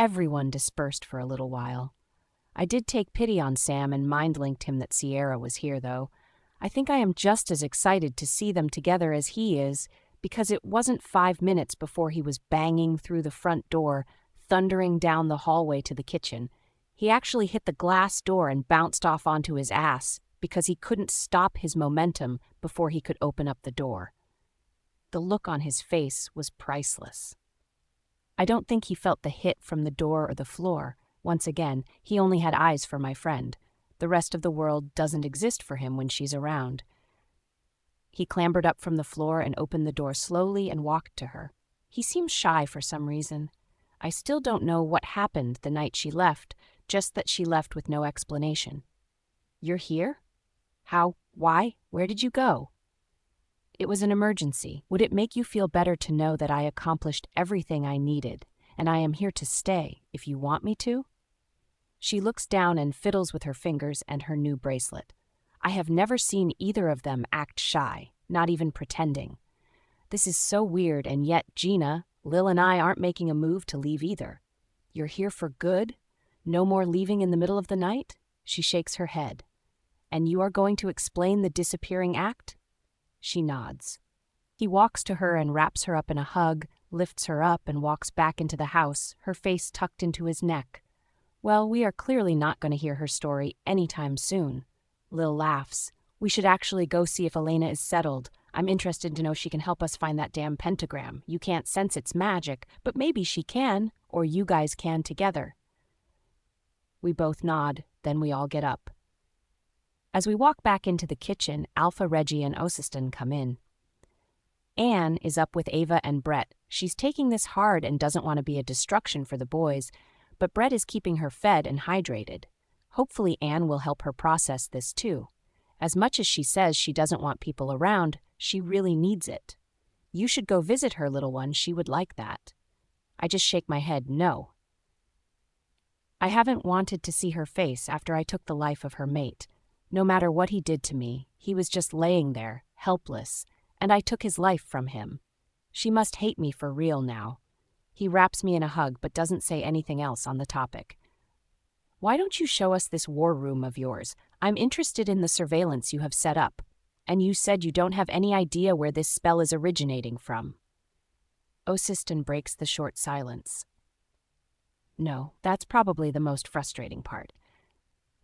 Everyone dispersed for a little while. I did take pity on Sam and mind-linked him that Sierra was here, though. I think I am just as excited to see them together as he is, because it wasn't 5 minutes before he was banging through the front door, thundering down the hallway to the kitchen. He actually hit the glass door and bounced off onto his ass because he couldn't stop his momentum before he could open up the door. The look on his face was priceless. I don't think he felt the hit from the door or the floor. Once again, he only had eyes for my friend. The rest of the world doesn't exist for him when she's around. He clambered up from the floor and opened the door slowly and walked to her. He seemed shy for some reason. I still don't know what happened the night she left, just that she left with no explanation. "You're here? How? Why? Where did you go?" "It was an emergency. Would it make you feel better to know that I accomplished everything I needed, and I am here to stay if you want me to?" She looks down and fiddles with her fingers and her new bracelet. I have never seen either of them act shy, not even pretending. This is so weird, and yet Gina, Lil and I aren't making a move to leave either. "You're here for good? No more leaving in the middle of the night?" She shakes her head. "And you are going to explain the disappearing act?" She nods. He walks to her and wraps her up in a hug, lifts her up and walks back into the house, her face tucked into his neck. Well, we are clearly not going to hear her story anytime soon. Lil laughs. "We should actually go see if Elena is settled. I'm interested to know if she can help us find that damn pentagram. You can't sense its magic, but maybe she can, or you guys can together." We both nod, then we all get up. As we walk back into the kitchen, Alpha, Reggie, and Osiston come in. Anne is up with Ava and Brett. She's taking this hard and doesn't want to be a distraction for the boys, but Brett is keeping her fed and hydrated. Hopefully Anne will help her process this too. As much as she says she doesn't want people around, she really needs it. You should go visit her, little one. She would like that. I just shake my head, no. I haven't wanted to see her face after I took the life of her mate. No matter what he did to me, he was just laying there, helpless, and I took his life from him. She must hate me for real now. He wraps me in a hug but doesn't say anything else on the topic. "Why don't you show us this war room of yours? I'm interested in the surveillance you have set up. And you said you don't have any idea where this spell is originating from." Osiston breaks the short silence. "No, that's probably the most frustrating part.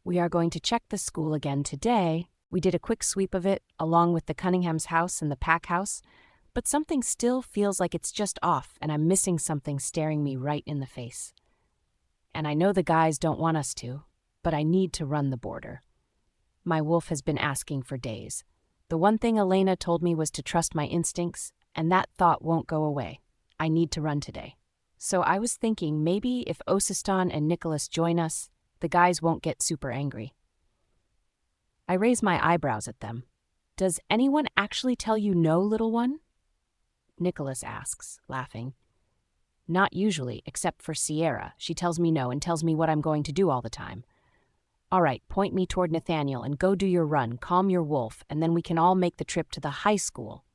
We are going to check the school again today. We did a quick sweep of it, along with the Cunningham's house and the Pack house, but something still feels like it's just off, and I'm missing something staring me right in the face. And I know the guys don't want us to, but I need to run the border. My wolf has been asking for days. The one thing Elena told me was to trust my instincts, and that thought won't go away. I need to run today. So I was thinking maybe if Osiston and Nicholas join us, the guys won't get super angry." I raise my eyebrows at them. "Does anyone actually tell you no, little one?" Nicholas asks, laughing. "Not usually, except for Sierra. She tells me no and tells me what I'm going to do all the time. All right, point me toward Nathaniel and go do your run, calm your wolf, and then we can all make the trip to the high school."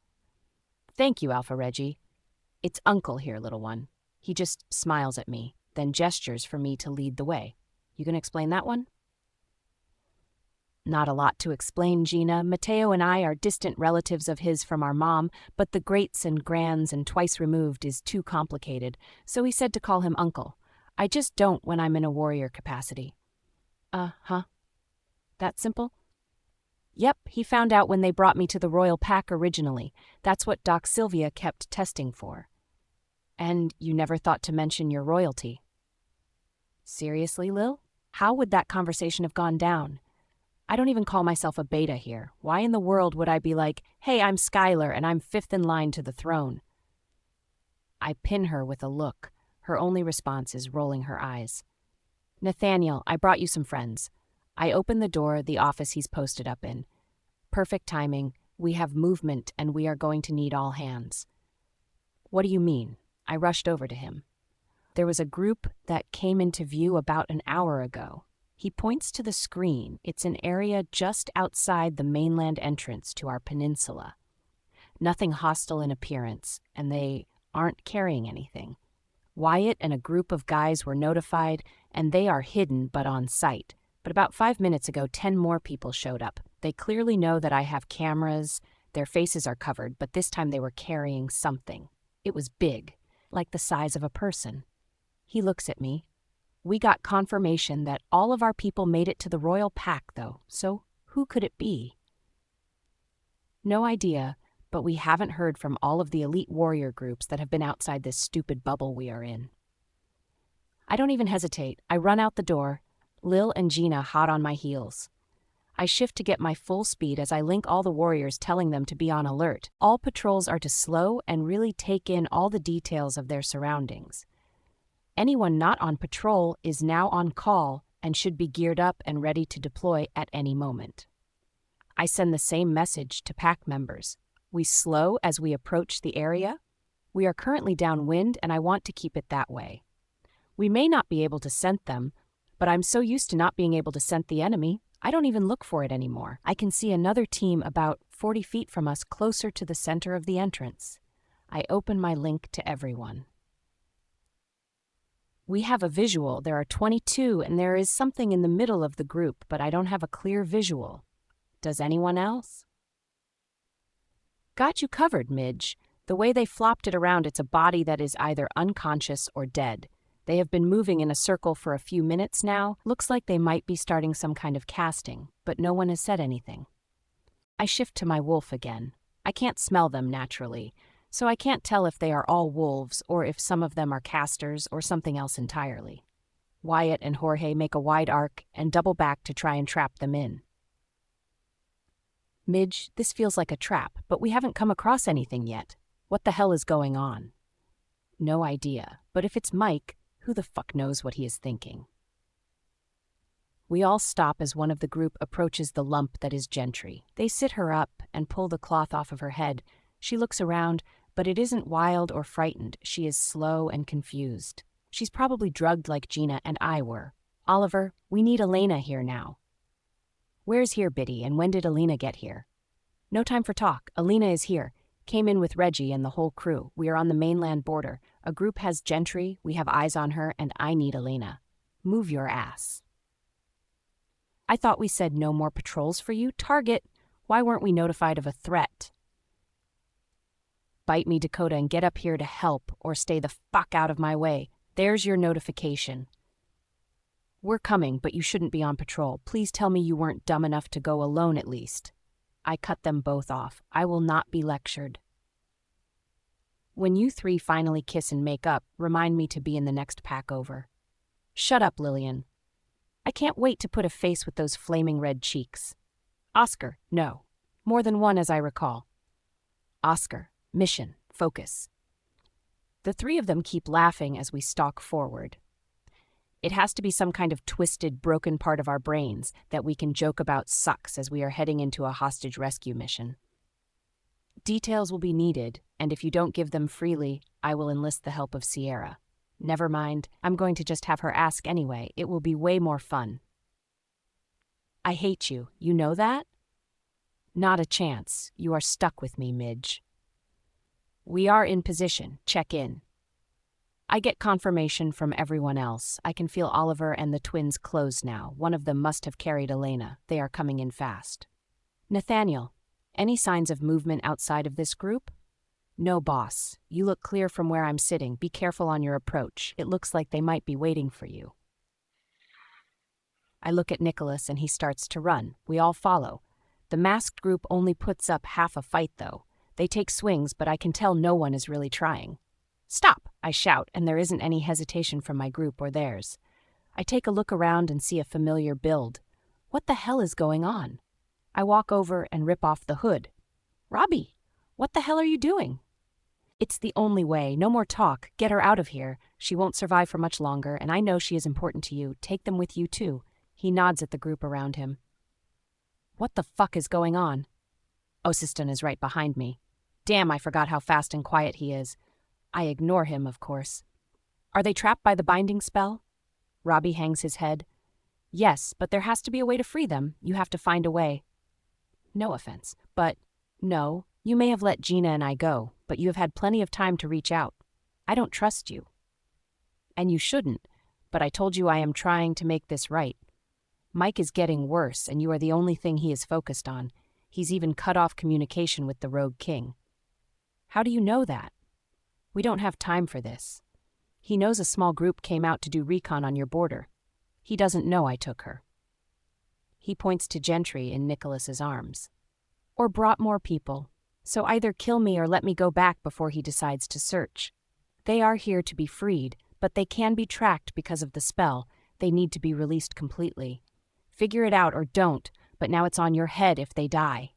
"Thank you, Alpha Reggie. It's Uncle here, little one." He just smiles at me, then gestures for me to lead the way. "You gonna explain that one?" "Not a lot to explain, Gina. Mateo and I are distant relatives of his from our mom, but the greats and grands and twice removed is too complicated, so he said to call him Uncle. I just don't when I'm in a warrior capacity." Huh? That simple?" "Yep, he found out when they brought me to the Royal Pack originally. That's what Doc Sylvia kept testing for." "And you never thought to mention your royalty?" "Seriously, Lil? How would that conversation have gone down? I don't even call myself a beta here. Why in the world would I be like, hey, I'm Skylar and I'm fifth in line to the throne?" I pin her with a look. Her only response is rolling her eyes. "Nathaniel, I brought you some friends." I open the door, the office he's posted up in. Perfect timing. We have movement and we are going to need all hands. "What do you mean?" I rushed over to him. "There was a group that came into view about an hour ago." He points to the screen. It's an area just outside the mainland entrance to our peninsula. Nothing hostile in appearance, and they aren't carrying anything. Wyatt and a group of guys were notified, and they are hidden but on site. But about 5 minutes ago, 10 more people showed up. They clearly know that I have cameras. Their faces are covered, but this time they were carrying something. It was big, like the size of a person. He looks at me. We got confirmation that all of our people made it to the royal pack, though, so who could it be? No idea, but we haven't heard from all of the elite warrior groups that have been outside this stupid bubble we are in. I don't even hesitate. I run out the door, Lil and Gina hot on my heels. I shift to get my full speed as I link all the warriors, telling them to be on alert. All patrols are to slow and really take in all the details of their surroundings. Anyone not on patrol is now on call and should be geared up and ready to deploy at any moment. I send the same message to pack members. We slow as we approach the area. We are currently downwind, and I want to keep it that way. We may not be able to scent them, but I'm so used to not being able to scent the enemy, I don't even look for it anymore. I can see another team about 40 feet from us, closer to the center of the entrance. I open my link to everyone. We have a visual. There are 22, and there is something in the middle of the group, but I don't have a clear visual. Does anyone else? Got you covered, Midge. The way they flopped it around, it's a body that is either unconscious or dead. They have been moving in a circle for a few minutes now. Looks like they might be starting some kind of casting, but no one has said anything. I shift to my wolf again. I can't smell them naturally, so I can't tell if they are all wolves or if some of them are casters or something else entirely. Wyatt and Jorge make a wide arc and double back to try and trap them in. Midge, this feels like a trap, but we haven't come across anything yet. What the hell is going on? No idea, but if it's Mike, who the fuck knows what he is thinking? We all stop as one of the group approaches the lump that is Gentry. They sit her up and pull the cloth off of her head. She looks around, but it isn't wild or frightened. She is slow and confused. She's probably drugged like Gina and I were. Oliver, we need Elena here now. Where's here, Biddy, and when did Elena get here? No time for talk. Elena is here. Came in with Reggie and the whole crew. We are on the mainland border. A group has Gentry, we have eyes on her, and I need Elena. Move your ass. I thought we said no more patrols for you. Target. Why weren't we notified of a threat? Bite me, Dakota, and get up here to help, or stay the fuck out of my way. There's your notification. We're coming, but you shouldn't be on patrol. Please tell me you weren't dumb enough to go alone at least. I cut them both off. I will not be lectured. When you three finally kiss and make up, remind me to be in the next pack over. Shut up, Lillian. I can't wait to put a face with those flaming red cheeks. Oscar, no. More than one, as I recall. Oscar, mission, focus. The three of them keep laughing as we stalk forward. It has to be some kind of twisted, broken part of our brains that we can joke about sucks as we are heading into a hostage rescue mission. Details will be needed, and if you don't give them freely, I will enlist the help of Sierra. Never mind, I'm going to just have her ask anyway. It will be way more fun. I hate you, you know that? Not a chance. You are stuck with me, Midge. We are in position. Check in. I get confirmation from everyone else. I can feel Oliver and the twins close now. One of them must have carried Elena. They are coming in fast. Nathaniel, any signs of movement outside of this group? No, boss. You look clear from where I'm sitting. Be careful on your approach. It looks like they might be waiting for you. I look at Nicholas and he starts to run. We all follow. The masked group only puts up half a fight, though. They take swings, but I can tell no one is really trying. Stop, I shout, and there isn't any hesitation from my group or theirs. I take a look around and see a familiar build. What the hell is going on? I walk over and rip off the hood. Robbie, what the hell are you doing? It's the only way. No more talk. Get her out of here. She won't survive for much longer, and I know she is important to you. Take them with you, too. He nods at the group around him. What the fuck is going on? Osiston is right behind me. Damn, I forgot how fast and quiet he is. I ignore him, of course. Are they trapped by the binding spell? Robbie hangs his head. Yes, but there has to be a way to free them. You have to find a way. No offense, but no, you may have let Gina and I go, but you have had plenty of time to reach out. I don't trust you. And you shouldn't, but I told you I am trying to make this right. Mike is getting worse, and you are the only thing he is focused on. He's even cut off communication with the Rogue King. How do you know that? We don't have time for this. He knows a small group came out to do recon on your border. He doesn't know I took her. He points to Gentry in Nicholas's arms. Or brought more people. So either kill me or let me go back before he decides to search. They are here to be freed, but they can be tracked because of the spell. They need to be released completely. Figure it out or don't, but now it's on your head if they die.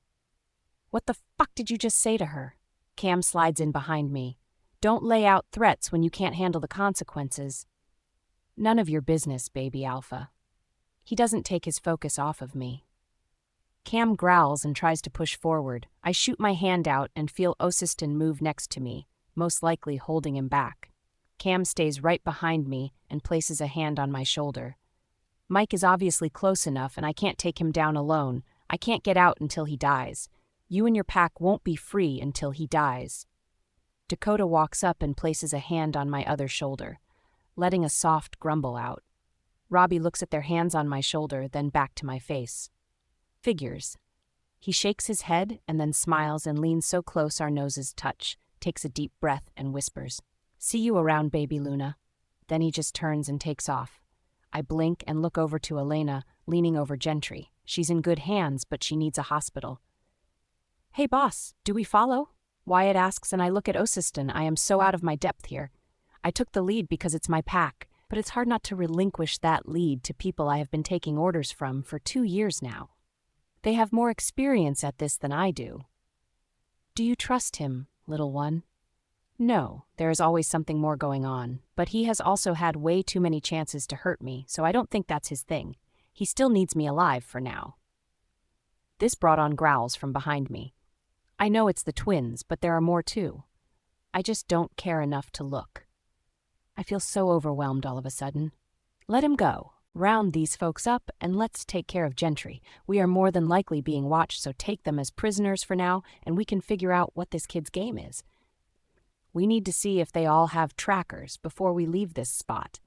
What the fuck did you just say to her? Cam slides in behind me. Don't lay out threats when you can't handle the consequences. None of your business, baby Alpha. He doesn't take his focus off of me. Cam growls and tries to push forward. I shoot my hand out and feel Osiston move next to me, most likely holding him back. Cam stays right behind me and places a hand on my shoulder. Mike is obviously close enough and I can't take him down alone. I can't get out until he dies. You and your pack won't be free until he dies. Dakota walks up and places a hand on my other shoulder, letting a soft grumble out. Robbie looks at their hands on my shoulder, then back to my face. Figures. He shakes his head and then smiles and leans so close our noses touch, takes a deep breath and whispers, "See you around, baby Luna." Then he just turns and takes off. I blink and look over to Elena, leaning over Gentry. She's in good hands, but she needs a hospital. "Hey boss, do we follow?" Wyatt asks, and I look at Osiston. I am so out of my depth here. I took the lead because it's my pack, but it's hard not to relinquish that lead to people I have been taking orders from for 2 years now. They have more experience at this than I do. Do you trust him, little one? No, there is always something more going on, but he has also had way too many chances to hurt me, so I don't think that's his thing. He still needs me alive for now. This brought on growls from behind me. I know it's the twins, but there are more too. I just don't care enough to look. I feel so overwhelmed all of a sudden. Let him go. Round these folks up, and let's take care of Gentry. We are more than likely being watched, so take them as prisoners for now, and we can figure out what this kid's game is. We need to see if they all have trackers before we leave this spot.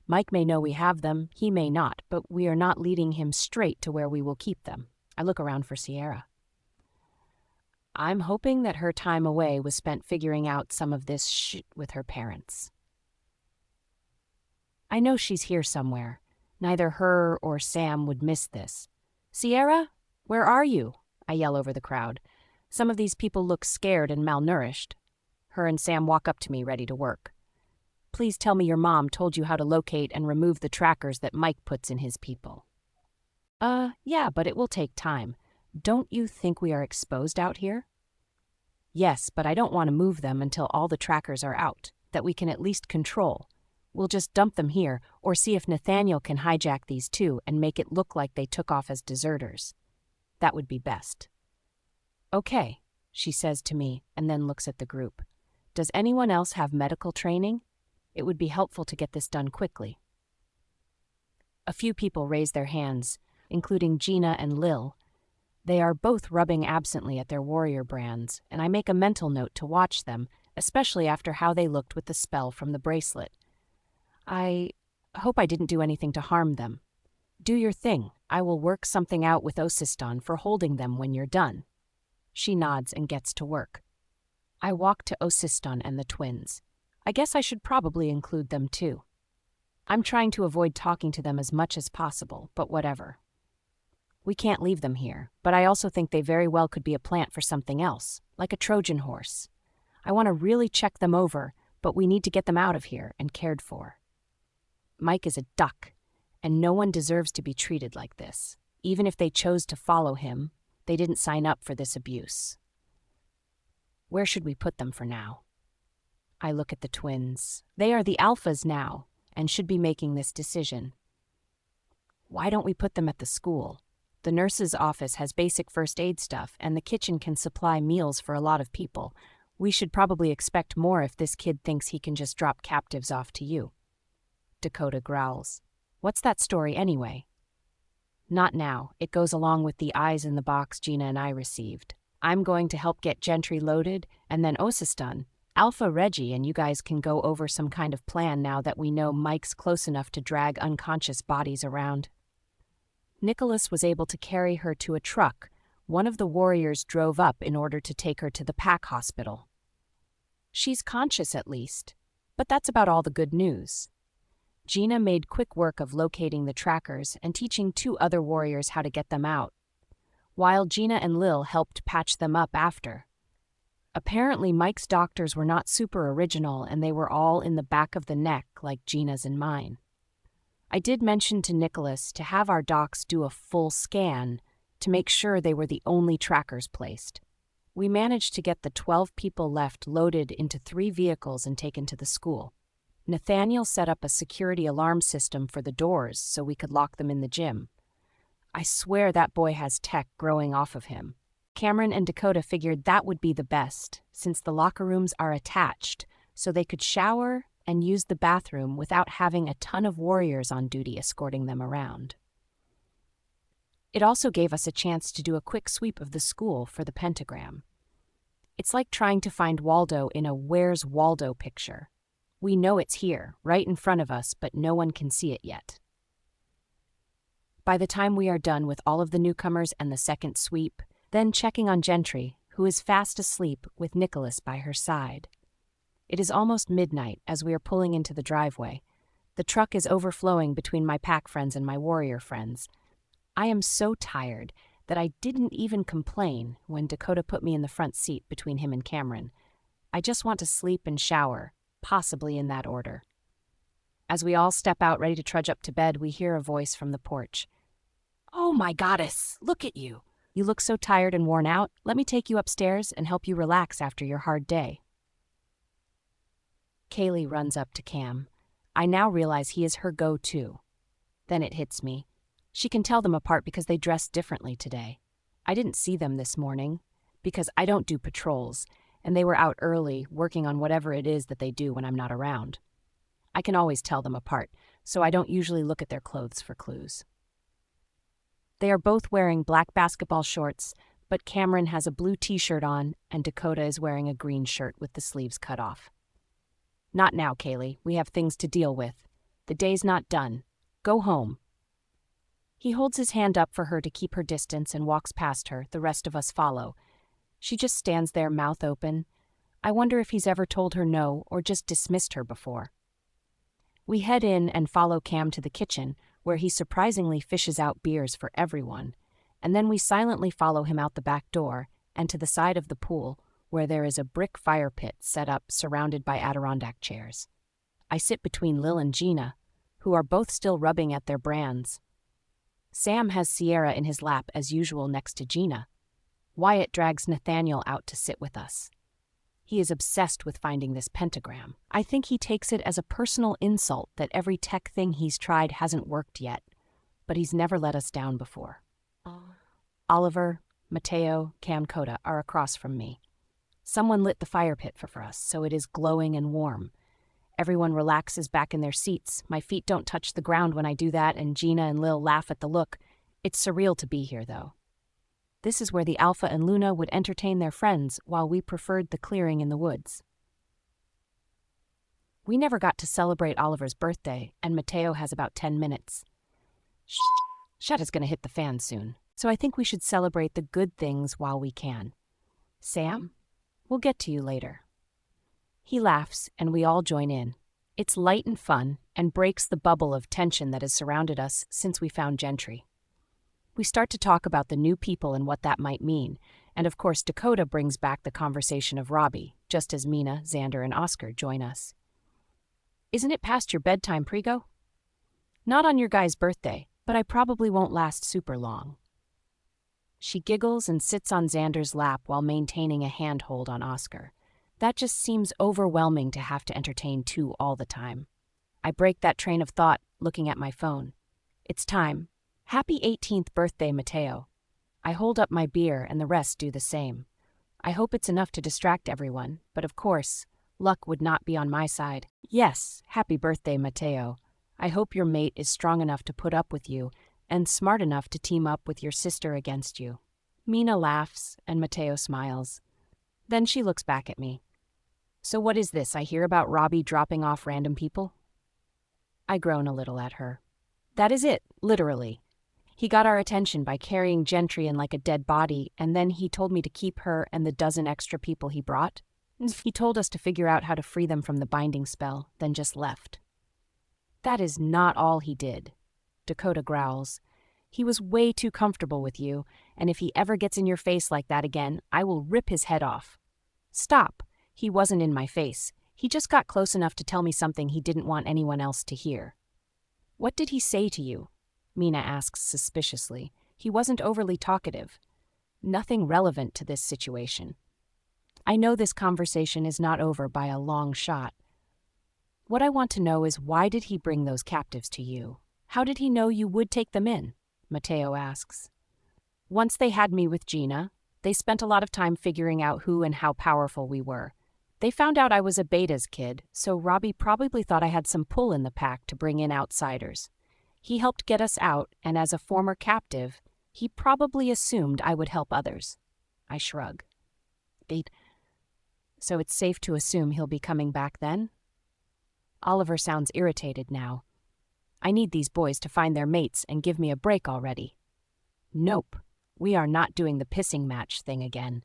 Mike may know we have them, he may not, but we are not leading him straight to where we will keep them. I look around for Sierra. I'm hoping that her time away was spent figuring out some of this shit with her parents. I know she's here somewhere. Neither her or Sam would miss this. "Sierra, where are you?" I yell over the crowd. Some of these people look scared and malnourished. Her and Sam walk up to me, ready to work. "Please tell me your mom told you how to locate and remove the trackers that Mike puts in his people." Yeah, but it will take time. Don't you think we are exposed out here?" "Yes, but I don't want to move them until all the trackers are out, that we can at least control. We'll just dump them here, or see if Nathaniel can hijack these too and make it look like they took off as deserters. That would be best." "Okay," she says to me, and then looks at the group. "Does anyone else have medical training? It would be helpful to get this done quickly." A few people raise their hands, including Gina and Lil. They are both rubbing absently at their warrior brands, and I make a mental note to watch them, especially after how they looked with the spell from the bracelet. I hope I didn't do anything to harm them. Do your thing. I will work something out with Osiston for holding them when you're done. She nods and gets to work. I walk to Osiston and the twins. I guess I should probably include them too. I'm trying to avoid talking to them as much as possible, but whatever. We can't leave them here, but I also think they very well could be a plant for something else, like a Trojan horse. I want to really check them over, but we need to get them out of here and cared for. Mike is a duck, and no one deserves to be treated like this. Even if they chose to follow him, they didn't sign up for this abuse. Where should we put them for now? I look at the twins. They are the alphas now, and should be making this decision. Why don't we put them at the school? The nurse's office has basic first aid stuff, and the kitchen can supply meals for a lot of people. We should probably expect more if this kid thinks he can just drop captives off to you. Dakota growls. What's that story anyway? Not now. It goes along with the eyes in the box Gina and I received. I'm going to help get Gentry loaded, and then Osiston, Alpha Reggie and you guys can go over some kind of plan now that we know Mike's close enough to drag unconscious bodies around. Nicholas was able to carry her to a truck. One of the warriors drove up in order to take her to the pack hospital. She's conscious at least, but that's about all the good news. Gina made quick work of locating the trackers and teaching 2 other warriors how to get them out, while Gina and Lil helped patch them up after. Apparently Mike's doctors were not super original and they were all in the back of the neck like Gina's and mine. I did mention to Nicholas to have our docs do a full scan to make sure they were the only trackers placed. We managed to get the 12 people left loaded into 3 vehicles and taken to the school. Nathaniel set up a security alarm system for the doors so we could lock them in the gym. I swear that boy has tech growing off of him. Cameron and Dakota figured that would be the best, since the locker rooms are attached, so they could shower and use the bathroom without having a ton of warriors on duty escorting them around. It also gave us a chance to do a quick sweep of the school for the pentagram. It's like trying to find Waldo in a Where's Waldo picture. We know it's here, right in front of us, but no one can see it yet. By the time we are done with all of the newcomers and the second sweep, then checking on Gentry, who is fast asleep with Nicholas by her side. It is almost midnight as we are pulling into the driveway. The truck is overflowing between my pack friends and my warrior friends. I am so tired that I didn't even complain when Dakota put me in the front seat between him and Cameron. I just want to sleep and shower, possibly in that order. As we all step out ready to trudge up to bed, we hear a voice from the porch. "Oh my goddess, look at you. You look so tired and worn out. Let me take you upstairs and help you relax after your hard day." Kaylee runs up to Cam. I now realize he is her go-to. Then it hits me. She can tell them apart because they dressed differently today. I didn't see them this morning because I don't do patrols, and they were out early working on whatever it is that they do when I'm not around. I can always tell them apart, so I don't usually look at their clothes for clues. They are both wearing black basketball shorts, but Cameron has a blue t-shirt on and Dakota is wearing a green shirt with the sleeves cut off. "Not now, Kaylee. We have things to deal with. The day's not done. Go home." He holds his hand up for her to keep her distance and walks past her. The rest of us follow. She just stands there, mouth open. I wonder if he's ever told her no or just dismissed her before. We head in and follow Cam to the kitchen, where he surprisingly fishes out beers for everyone, and then we silently follow him out the back door and to the side of the pool, where there is a brick fire pit set up surrounded by Adirondack chairs. I sit between Lil and Gina, who are both still rubbing at their brands. Sam has Sierra in his lap as usual next to Gina. Wyatt drags Nathaniel out to sit with us. He is obsessed with finding this pentagram. I think he takes it as a personal insult that every tech thing he's tried hasn't worked yet, but he's never let us down before. Oliver, Mateo, Cam, Coda are across from me. Someone lit the fire pit for us, so it is glowing and warm. Everyone relaxes back in their seats. My feet don't touch the ground when I do that, and Gina and Lil laugh at the look. It's surreal to be here, though. This is where the Alpha and Luna would entertain their friends, while we preferred the clearing in the woods. We never got to celebrate Oliver's birthday, and Mateo has about 10 minutes. Shit is going to hit the fan soon, so I think we should celebrate the good things while we can. Sam, we'll get to you later. He laughs, and we all join in. It's light and fun, and breaks the bubble of tension that has surrounded us since we found Gentry. We start to talk about the new people and what that might mean, and of course Dakota brings back the conversation of Robbie, just as Mina, Xander, and Oscar join us. "Isn't it past your bedtime, Prigo?" "Not on your guy's birthday, but I probably won't last super long." She giggles and sits on Xander's lap while maintaining a handhold on Oscar. That just seems overwhelming to have to entertain 2 all the time. I break that train of thought, looking at my phone. It's time. Happy 18th birthday, Mateo. I hold up my beer and the rest do the same. I hope it's enough to distract everyone, but of course, luck would not be on my side. Yes, happy birthday, Mateo. I hope your mate is strong enough to put up with you and smart enough to team up with your sister against you. Mina laughs and Mateo smiles. Then she looks back at me. So what is this I hear about Robbie dropping off random people? I groan a little at her. That is it, literally. He got our attention by carrying Gentry in like a dead body, and then he told me to keep her and the dozen extra people he brought. He told us to figure out how to free them from the binding spell, then just left. That is not all he did. Dakota growls. He was way too comfortable with you, and if he ever gets in your face like that again, I will rip his head off. Stop. He wasn't in my face. He just got close enough to tell me something he didn't want anyone else to hear. What did he say to you? Mina asks suspiciously. He wasn't overly talkative. Nothing relevant to this situation. I know this conversation is not over by a long shot. What I want to know is, why did he bring those captives to you? How did he know you would take them in? Mateo asks. Once they had me with Gina, they spent a lot of time figuring out who and how powerful we were. They found out I was a Beta's kid, so Robbie probably thought I had some pull in the pack to bring in outsiders. He helped get us out, and as a former captive, he probably assumed I would help others. I shrug. So it's safe to assume he'll be coming back then? Oliver sounds irritated now. I need these boys to find their mates and give me a break already. Nope, we are not doing the pissing match thing again.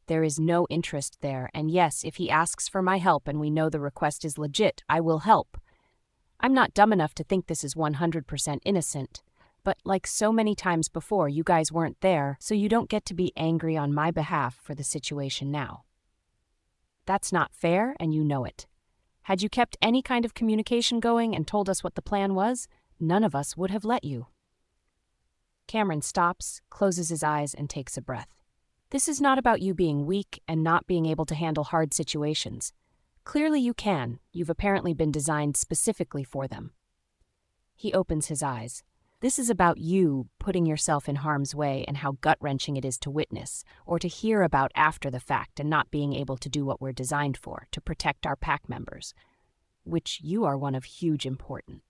There is no interest there, and yes, if he asks for my help and we know the request is legit, I will help. I'm not dumb enough to think this is 100% innocent, but like so many times before, you guys weren't there, so you don't get to be angry on my behalf for the situation now. That's not fair, and you know it. Had you kept any kind of communication going and told us what the plan was, none of us would have let you. Cameron stops, closes his eyes, and takes a breath. This is not about you being weak and not being able to handle hard situations. Clearly you can. You've apparently been designed specifically for them. He opens his eyes. This is about you putting yourself in harm's way and how gut-wrenching it is to witness, or to hear about after the fact and not being able to do what we're designed for, to protect our pack members, which you are one of huge importance.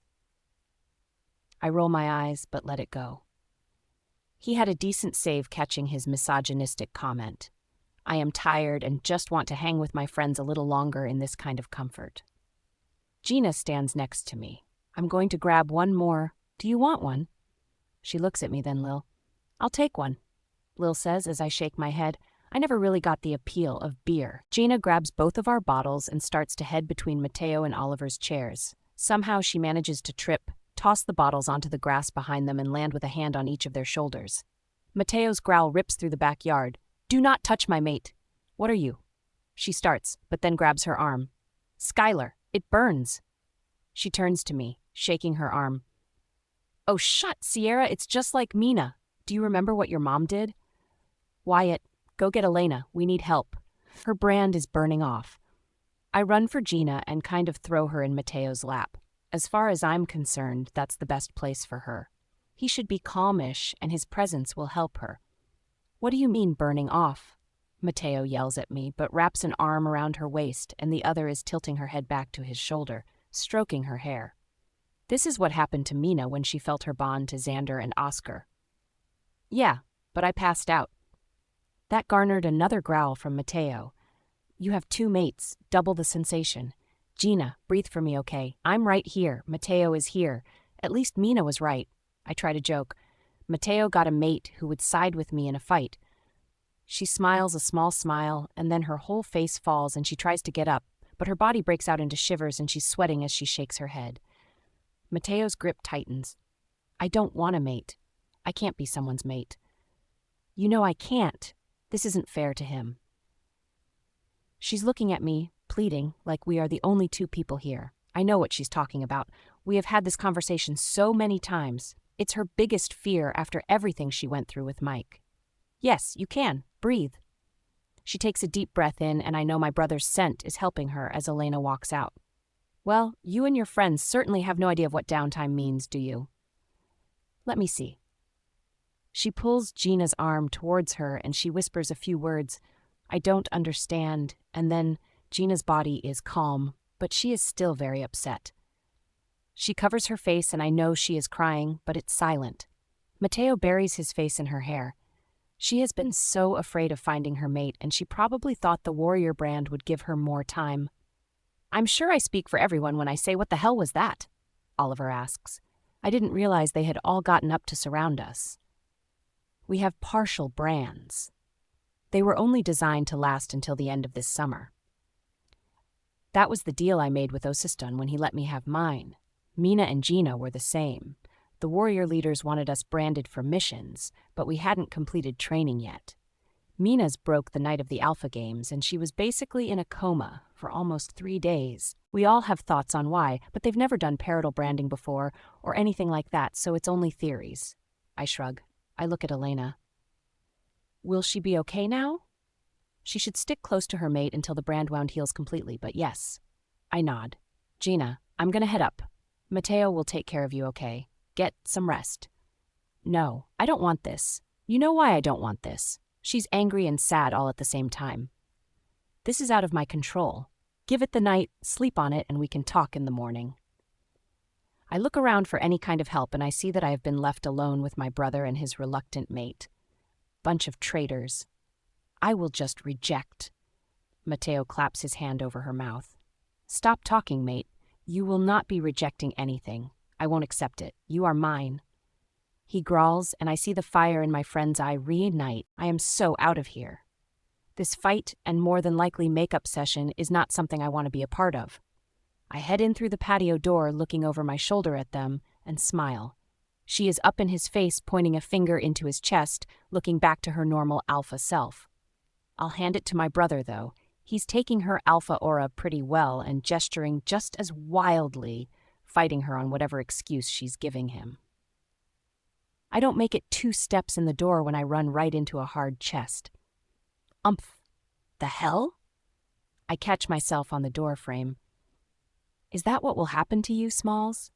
I roll my eyes, but let it go. He had a decent save catching his misogynistic comment. I am tired and just want to hang with my friends a little longer in this kind of comfort. Gina stands next to me. I'm going to grab one more. Do you want one? She looks at me then, Lil. I'll take one, Lil says as I shake my head. I never really got the appeal of beer. Gina grabs both of our bottles and starts to head between Mateo and Oliver's chairs. Somehow she manages to trip, toss the bottles onto the grass behind them, and land with a hand on each of their shoulders. Mateo's growl rips through the backyard. Do not touch my mate. What are you? She starts, but then grabs her arm. Skylar, it burns. She turns to me, shaking her arm. Oh, shut, Sierra, it's just like Mina. Do you remember what your mom did? Wyatt, go get Elena. We need help. Her brand is burning off. I run for Gina and kind of throw her in Mateo's lap. As far as I'm concerned, that's the best place for her. He should be calmish, and his presence will help her. What do you mean, burning off? Mateo yells at me, but wraps an arm around her waist, and the other is tilting her head back to his shoulder, stroking her hair. This is what happened to Mina when she felt her bond to Xander and Oscar. Yeah, but I passed out. That garnered another growl from Mateo. You have two mates, double the sensation. Gina, breathe for me, okay? I'm right here. Mateo is here. At least Mina was right. I try to joke. Mateo got a mate who would side with me in a fight. She smiles a small smile, and then her whole face falls and she tries to get up, but her body breaks out into shivers and she's sweating as she shakes her head. Mateo's grip tightens. I don't want a mate. I can't be someone's mate. You know I can't. This isn't fair to him. She's looking at me, pleading, like we are the only two people here. I know what she's talking about. We have had this conversation so many times. It's her biggest fear after everything she went through with Mike. Yes, you can. Breathe. She takes a deep breath in, and I know my brother's scent is helping her as Elena walks out. Well, you and your friends certainly have no idea of what downtime means, do you? Let me see. She pulls Gina's arm towards her and she whispers a few words. I don't understand, and then Gina's body is calm, but she is still very upset. She covers her face and I know she is crying, but it's silent. Mateo buries his face in her hair. She has been so afraid of finding her mate, and she probably thought the warrior brand would give her more time. I'm sure I speak for everyone when I say, "What the hell was that?" Oliver asks. I didn't realize they had all gotten up to surround us. We have partial brands. They were only designed to last until the end of this summer. That was the deal I made with Osiston when he let me have mine. Mina and Gina were the same. The warrior leaders wanted us branded for missions, but we hadn't completed training yet. Mina's broke the night of the Alpha Games, and she was basically in a coma for almost 3 days. We all have thoughts on why, but they've never done parietal branding before or anything like that, so it's only theories. I shrug. I look at Elena. Will she be okay now? She should stick close to her mate until the brand wound heals completely, but yes. I nod. Gina, I'm gonna head up. Matteo will take care of you, okay? Get some rest. No, I don't want this. You know why I don't want this. She's angry and sad all at the same time. This is out of my control. Give it the night, sleep on it, and we can talk in the morning. I look around for any kind of help, and I see that I have been left alone with my brother and his reluctant mate. Bunch of traitors. I will just reject. Matteo claps his hand over her mouth. Stop talking, mate. You will not be rejecting anything. I won't accept it. You are mine. He growls, and I see the fire in my friend's eye reignite. I am so out of here. This fight and more than likely makeup session is not something I want to be a part of. I head in through the patio door, looking over my shoulder at them, and smile. She is up in his face, pointing a finger into his chest, looking back to her normal alpha self. I'll hand it to my brother, though. He's taking her alpha aura pretty well and gesturing just as wildly, fighting her on whatever excuse she's giving him. I don't make it 2 steps in the door when I run right into a hard chest. Umph. The hell? I catch myself on the door frame. Is that what will happen to you, Smalls?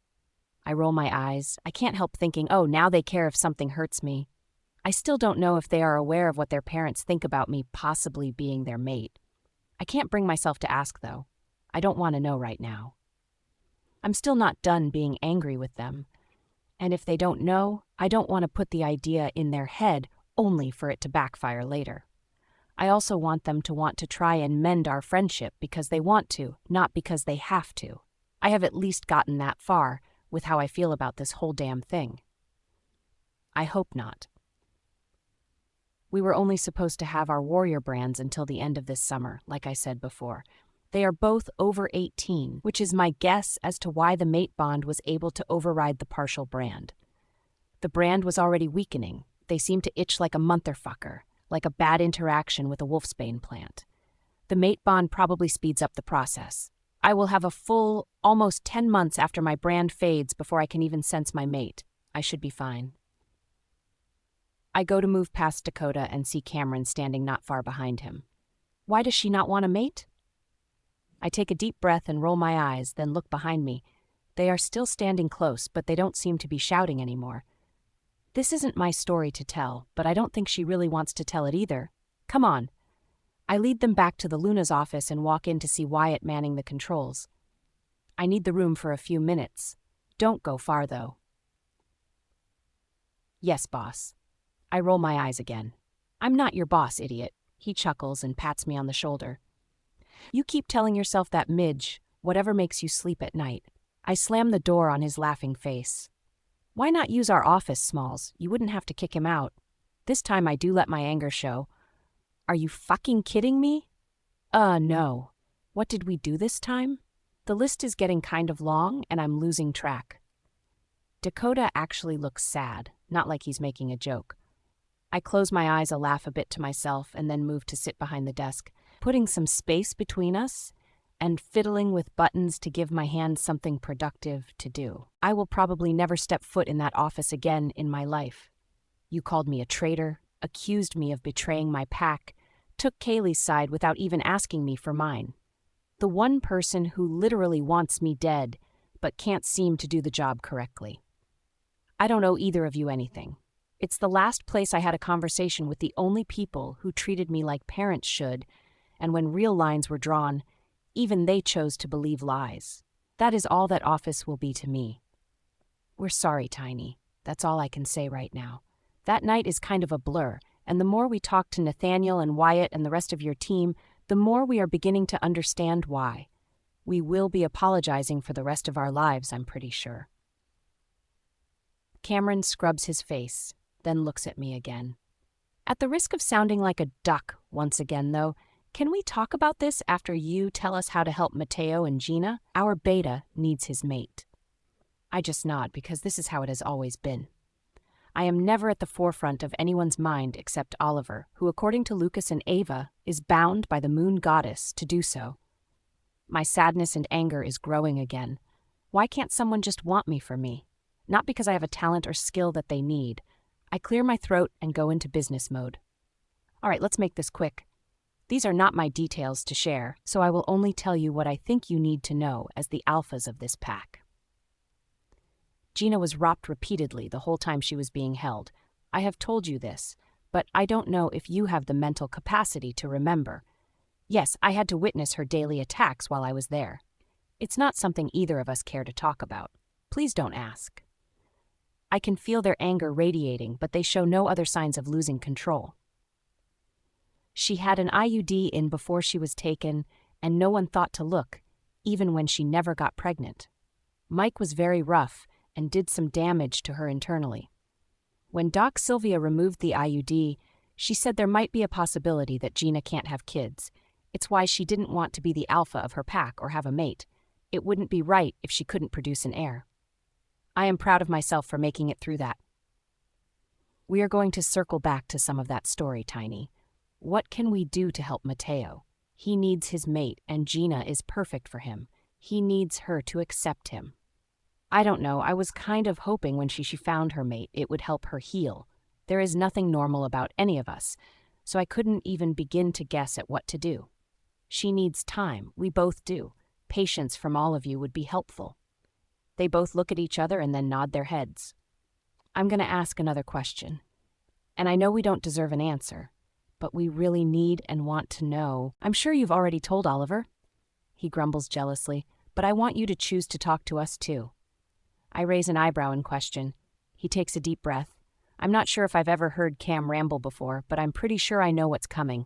I roll my eyes. I can't help thinking, oh, now they care if something hurts me. I still don't know if they are aware of what their parents think about me possibly being their mate. I can't bring myself to ask, though. I don't want to know right now. I'm still not done being angry with them. And if they don't know, I don't want to put the idea in their head only for it to backfire later. I also want them to want to try and mend our friendship because they want to, not because they have to. I have at least gotten that far with how I feel about this whole damn thing. I hope not. We were only supposed to have our warrior brands until the end of this summer, like I said before. They are both over 18, which is my guess as to why the mate bond was able to override the partial brand. The brand was already weakening. They seemed to itch like a motherfucker, like a bad interaction with a wolfsbane plant. The mate bond probably speeds up the process. I will have a full, almost 10 months after my brand fades before I can even sense my mate. I should be fine. I go to move past Dakota and see Cameron standing not far behind him. Why does she not want a mate? I take a deep breath and roll my eyes, then look behind me. They are still standing close, but they don't seem to be shouting anymore. This isn't my story to tell, but I don't think she really wants to tell it either. Come on. I lead them back to the Luna's office and walk in to see Wyatt manning the controls. I need the room for a few minutes. Don't go far, though. Yes, boss. I roll my eyes again. I'm not your boss, idiot. He chuckles and pats me on the shoulder. You keep telling yourself that, Midge, whatever makes you sleep at night. I slam the door on his laughing face. Why not use our office, Smalls? You wouldn't have to kick him out. This time I do let my anger show. Are you fucking kidding me? No. What did we do this time? The list is getting kind of long, and I'm losing track. Dakota actually looks sad, not like he's making a joke. I close my eyes, laugh a bit to myself, and then move to sit behind the desk, putting some space between us and fiddling with buttons to give my hands something productive to do. I will probably never step foot in that office again in my life. You called me a traitor, accused me of betraying my pack, took Kaylee's side without even asking me for mine. The one person who literally wants me dead, but can't seem to do the job correctly. I don't owe either of you anything. It's the last place I had a conversation with the only people who treated me like parents should, and when real lines were drawn, even they chose to believe lies. That is all that office will be to me. We're sorry, Tiny. That's all I can say right now. That night is kind of a blur, and the more we talk to Nathaniel and Wyatt and the rest of your team, the more we are beginning to understand why. We will be apologizing for the rest of our lives, I'm pretty sure. Cameron scrubs his face, then looks at me again. At the risk of sounding like a duck once again, though, can we talk about this after you tell us how to help Mateo and Gina? Our beta needs his mate. I just nod because this is how it has always been. I am never at the forefront of anyone's mind except Oliver, who, according to Lucas and Ava, is bound by the moon goddess to do so. My sadness and anger is growing again. Why can't someone just want me for me? Not because I have a talent or skill that they need. I clear my throat and go into business mode. All right, let's make this quick. These are not my details to share, so I will only tell you what I think you need to know as the alphas of this pack. Gina was robbed repeatedly the whole time she was being held. I have told you this, but I don't know if you have the mental capacity to remember. Yes, I had to witness her daily attacks while I was there. It's not something either of us care to talk about. Please don't ask. I can feel their anger radiating, but they show no other signs of losing control. She had an IUD in before she was taken, and no one thought to look, even when she never got pregnant. Mike was very rough and did some damage to her internally. When Doc Sylvia removed the IUD, she said there might be a possibility that Gina can't have kids. It's why she didn't want to be the alpha of her pack or have a mate. It wouldn't be right if she couldn't produce an heir. I am proud of myself for making it through that. We are going to circle back to some of that story, Tiny. What can we do to help Mateo? He needs his mate, and Gina is perfect for him. He needs her to accept him. I don't know, I was kind of hoping when she found her mate it would help her heal. There is nothing normal about any of us, so I couldn't even begin to guess at what to do. She needs time, we both do. Patience from all of you would be helpful. They both look at each other and then nod their heads. I'm going to ask another question. And I know we don't deserve an answer, but we really need and want to know. I'm sure you've already told Oliver. He grumbles jealously, but I want you to choose to talk to us too. I raise an eyebrow in question. He takes a deep breath. I'm not sure if I've ever heard Cam ramble before, but I'm pretty sure I know what's coming.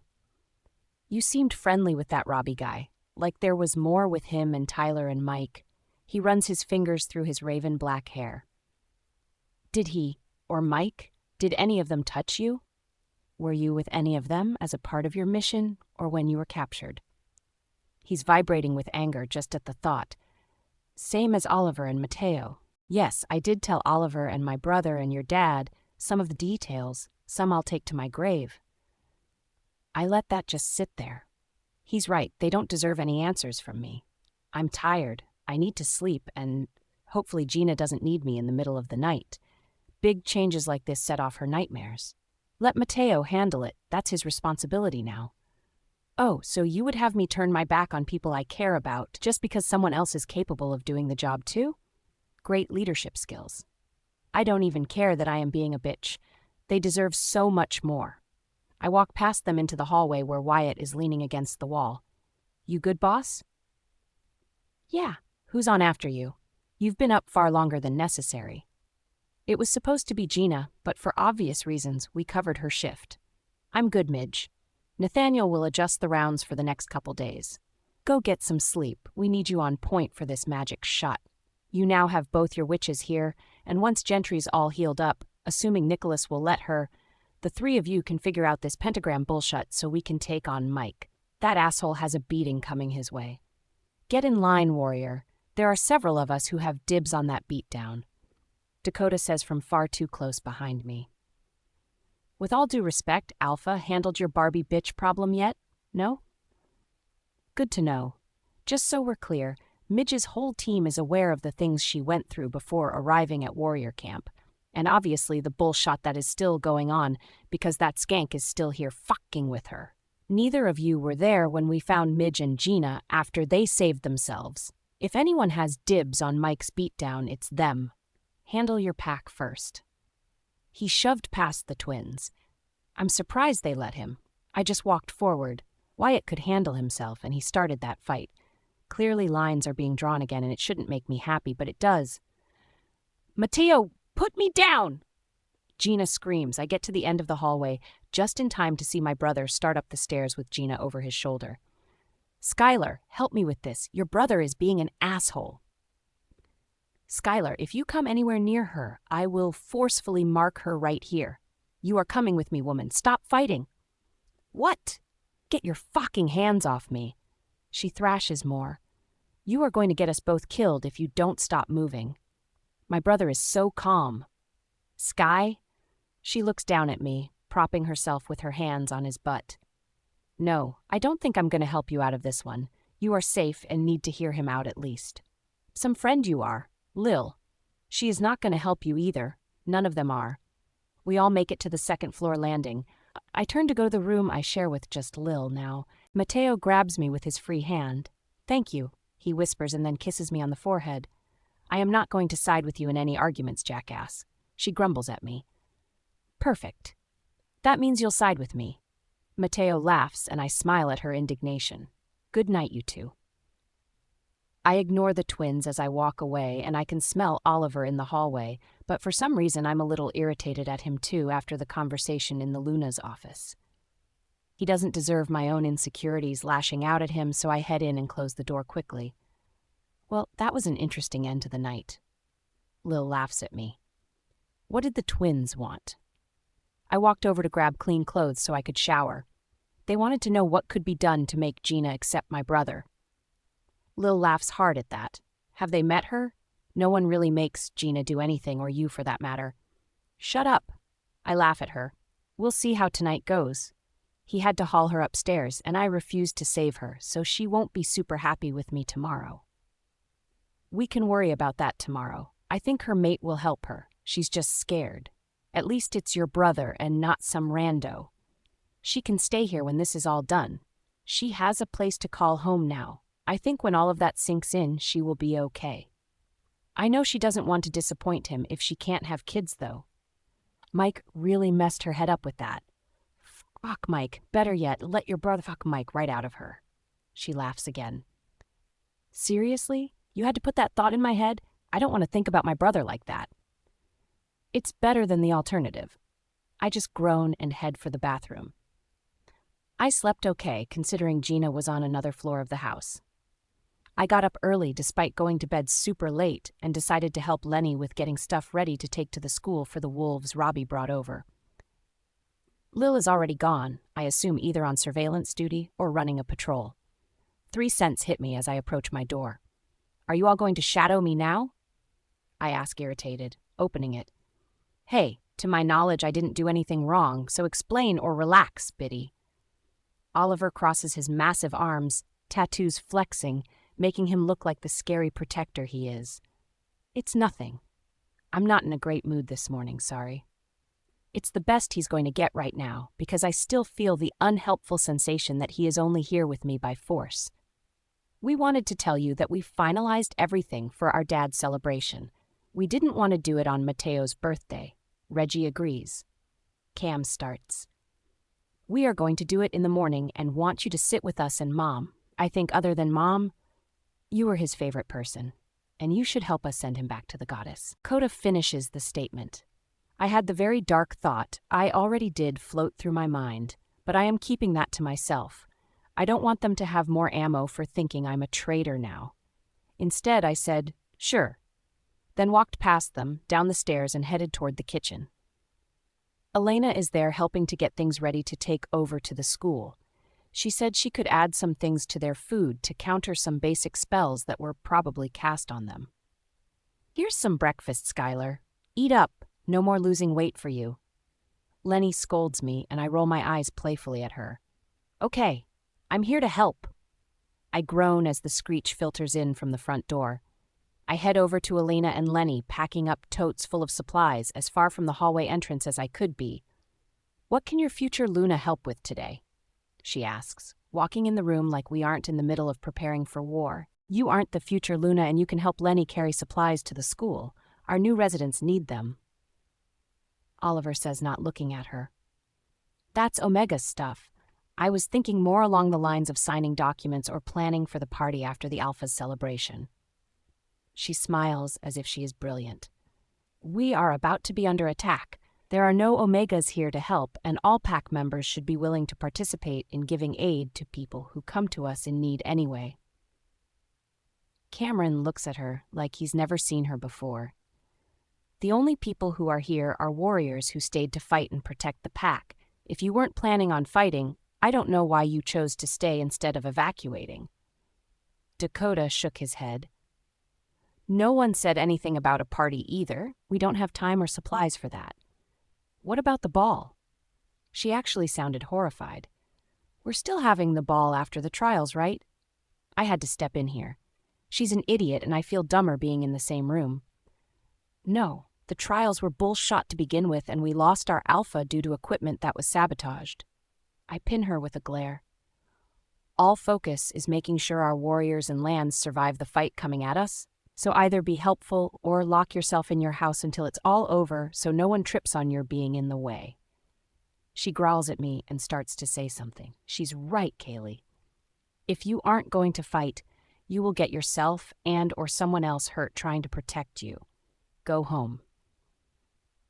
You seemed friendly with that Robbie guy, like there was more with him and Tyler and Mike. He runs his fingers through his raven black hair. Did he, or Mike, did any of them touch you? Were you with any of them as a part of your mission, or when you were captured? He's vibrating with anger just at the thought. Same as Oliver and Mateo. Yes, I did tell Oliver and my brother and your dad some of the details, some I'll take to my grave. I let that just sit there. He's right, they don't deserve any answers from me. I'm tired, I need to sleep, and hopefully Gina doesn't need me in the middle of the night. Big changes like this set off her nightmares. Let Mateo handle it, that's his responsibility now. Oh, so you would have me turn my back on people I care about just because someone else is capable of doing the job too? Great leadership skills. I don't even care that I am being a bitch. They deserve so much more. I walk past them into the hallway where Wyatt is leaning against the wall. You good, boss? Yeah. Who's on after you? You've been up far longer than necessary. It was supposed to be Gina, but for obvious reasons, we covered her shift. I'm good, Midge. Nathaniel will adjust the rounds for the next couple days. Go get some sleep. We need you on point for this magic shot. You now have both your witches here, and once Gentry's all healed up, assuming Nicholas will let her, the three of you can figure out this pentagram bullshit so we can take on Mike. That asshole has a beating coming his way. Get in line, warrior. There are several of us who have dibs on that beatdown. Dakota says from far too close behind me. With all due respect, Alpha, handled your Barbie bitch problem yet? No? Good to know. Just so we're clear, Midge's whole team is aware of the things she went through before arriving at warrior camp, and obviously the bullshit that is still going on because that skank is still here fucking with her. Neither of you were there when we found Midge and Gina after they saved themselves. If anyone has dibs on Mike's beatdown, it's them. Handle your pack first. He shoved past the twins. I'm surprised they let him. I just walked forward. Wyatt could handle himself, and he started that fight. Clearly lines are being drawn again, and it shouldn't make me happy, but it does. Mateo, put me down! Gina screams. I get to the end of the hallway, just in time to see my brother start up the stairs with Gina over his shoulder. Skylar, help me with this. Your brother is being an asshole. Skylar, if you come anywhere near her, I will forcefully mark her right here. You are coming with me, woman. Stop fighting. What? Get your fucking hands off me. She thrashes more. You are going to get us both killed if you don't stop moving. My brother is so calm. Sky? She looks down at me, propping herself with her hands on his butt. No, I don't think I'm going to help you out of this one. You are safe and need to hear him out at least. Some friend you are, Lil. She is not going to help you either. None of them are. We all make it to the second-floor landing. I turn to go to the room I share with just Lil now. Mateo grabs me with his free hand. Thank you, he whispers and then kisses me on the forehead. I am not going to side with you in any arguments, jackass. She grumbles at me. Perfect. That means you'll side with me. Mateo laughs and I smile at her indignation. Good night, you two. I ignore the twins as I walk away and I can smell Oliver in the hallway, but for some reason I'm a little irritated at him too after the conversation in the Luna's office. He doesn't deserve my own insecurities lashing out at him, so I head in and close the door quickly. Well, that was an interesting end to the night. Lil laughs at me. What did the twins want? I walked over to grab clean clothes so I could shower. They wanted to know what could be done to make Gina accept my brother. Lil laughs hard at that. Have they met her? No one really makes Gina do anything, or you for that matter. Shut up. I laugh at her. We'll see how tonight goes. He had to haul her upstairs, and I refused to save her, so she won't be super happy with me tomorrow. We can worry about that tomorrow. I think her mate will help her. She's just scared. At least it's your brother and not some rando. She can stay here when this is all done. She has a place to call home now. I think when all of that sinks in, she will be okay. I know she doesn't want to disappoint him if she can't have kids, though. Mike really messed her head up with that. Fuck Mike. Better yet, let your brother fuck Mike right out of her. She laughs again. Seriously? You had to put that thought in my head? I don't want to think about my brother like that. It's better than the alternative. I just groan and head for the bathroom. I slept okay, considering Gina was on another floor of the house. I got up early despite going to bed super late and decided to help Lenny with getting stuff ready to take to the school for the wolves Robbie brought over. Lil is already gone, I assume either on surveillance duty or running a patrol. 3 cents hit me as I approach my door. Are you all going to shadow me now? I ask irritated, opening it. Hey, to my knowledge I didn't do anything wrong, so explain or relax, Biddy. Oliver crosses his massive arms, tattoos flexing, making him look like the scary protector he is. It's nothing. I'm not in a great mood this morning, sorry. It's the best he's going to get right now, because I still feel the unhelpful sensation that he is only here with me by force. We wanted to tell you that we finalized everything for our dad's celebration. We didn't want to do it on Mateo's birthday. Reggie agrees. Cam starts. We are going to do it in the morning and want you to sit with us and Mom. I think other than Mom, you are his favorite person, and you should help us send him back to the goddess. Coda finishes the statement. I had the very dark thought I already did float through my mind, but I am keeping that to myself. I don't want them to have more ammo for thinking I'm a traitor now. Instead, I said, sure, then walked past them, down the stairs, and headed toward the kitchen. Elena is there helping to get things ready to take over to the school. She said she could add some things to their food to counter some basic spells that were probably cast on them. Here's some breakfast, Skylar. Eat up. No more losing weight for you. Lenny scolds me, and I roll my eyes playfully at her. Okay, I'm here to help. I groan as the screech filters in from the front door. I head over to Elena and Lenny, packing up totes full of supplies as far from the hallway entrance as I could be. What can your future Luna help with today? She asks, walking in the room like we aren't in the middle of preparing for war. You aren't the future Luna, and you can help Lenny carry supplies to the school. Our new residents need them. Oliver says, not looking at her. That's Omega stuff. I was thinking more along the lines of signing documents or planning for the party after the Alpha's celebration. She smiles as if she is brilliant. We are about to be under attack. There are no Omegas here to help, and all pack members should be willing to participate in giving aid to people who come to us in need anyway. Cameron looks at her like he's never seen her before. The only people who are here are warriors who stayed to fight and protect the pack. If you weren't planning on fighting, I don't know why you chose to stay instead of evacuating. Dakota shook his head. No one said anything about a party either. We don't have time or supplies for that. What about the ball? She actually sounded horrified. We're still having the ball after the trials, right? I had to step in here. She's an idiot and I feel dumber being in the same room. No, the trials were bullshot to begin with and we lost our alpha due to equipment that was sabotaged. I pin her with a glare. All focus is making sure our warriors and lands survive the fight coming at us. So either be helpful or lock yourself in your house until it's all over so no one trips on your being in the way. She growls at me and starts to say something. She's right, Kaylee. If you aren't going to fight, you will get yourself and or someone else hurt trying to protect you. Go home.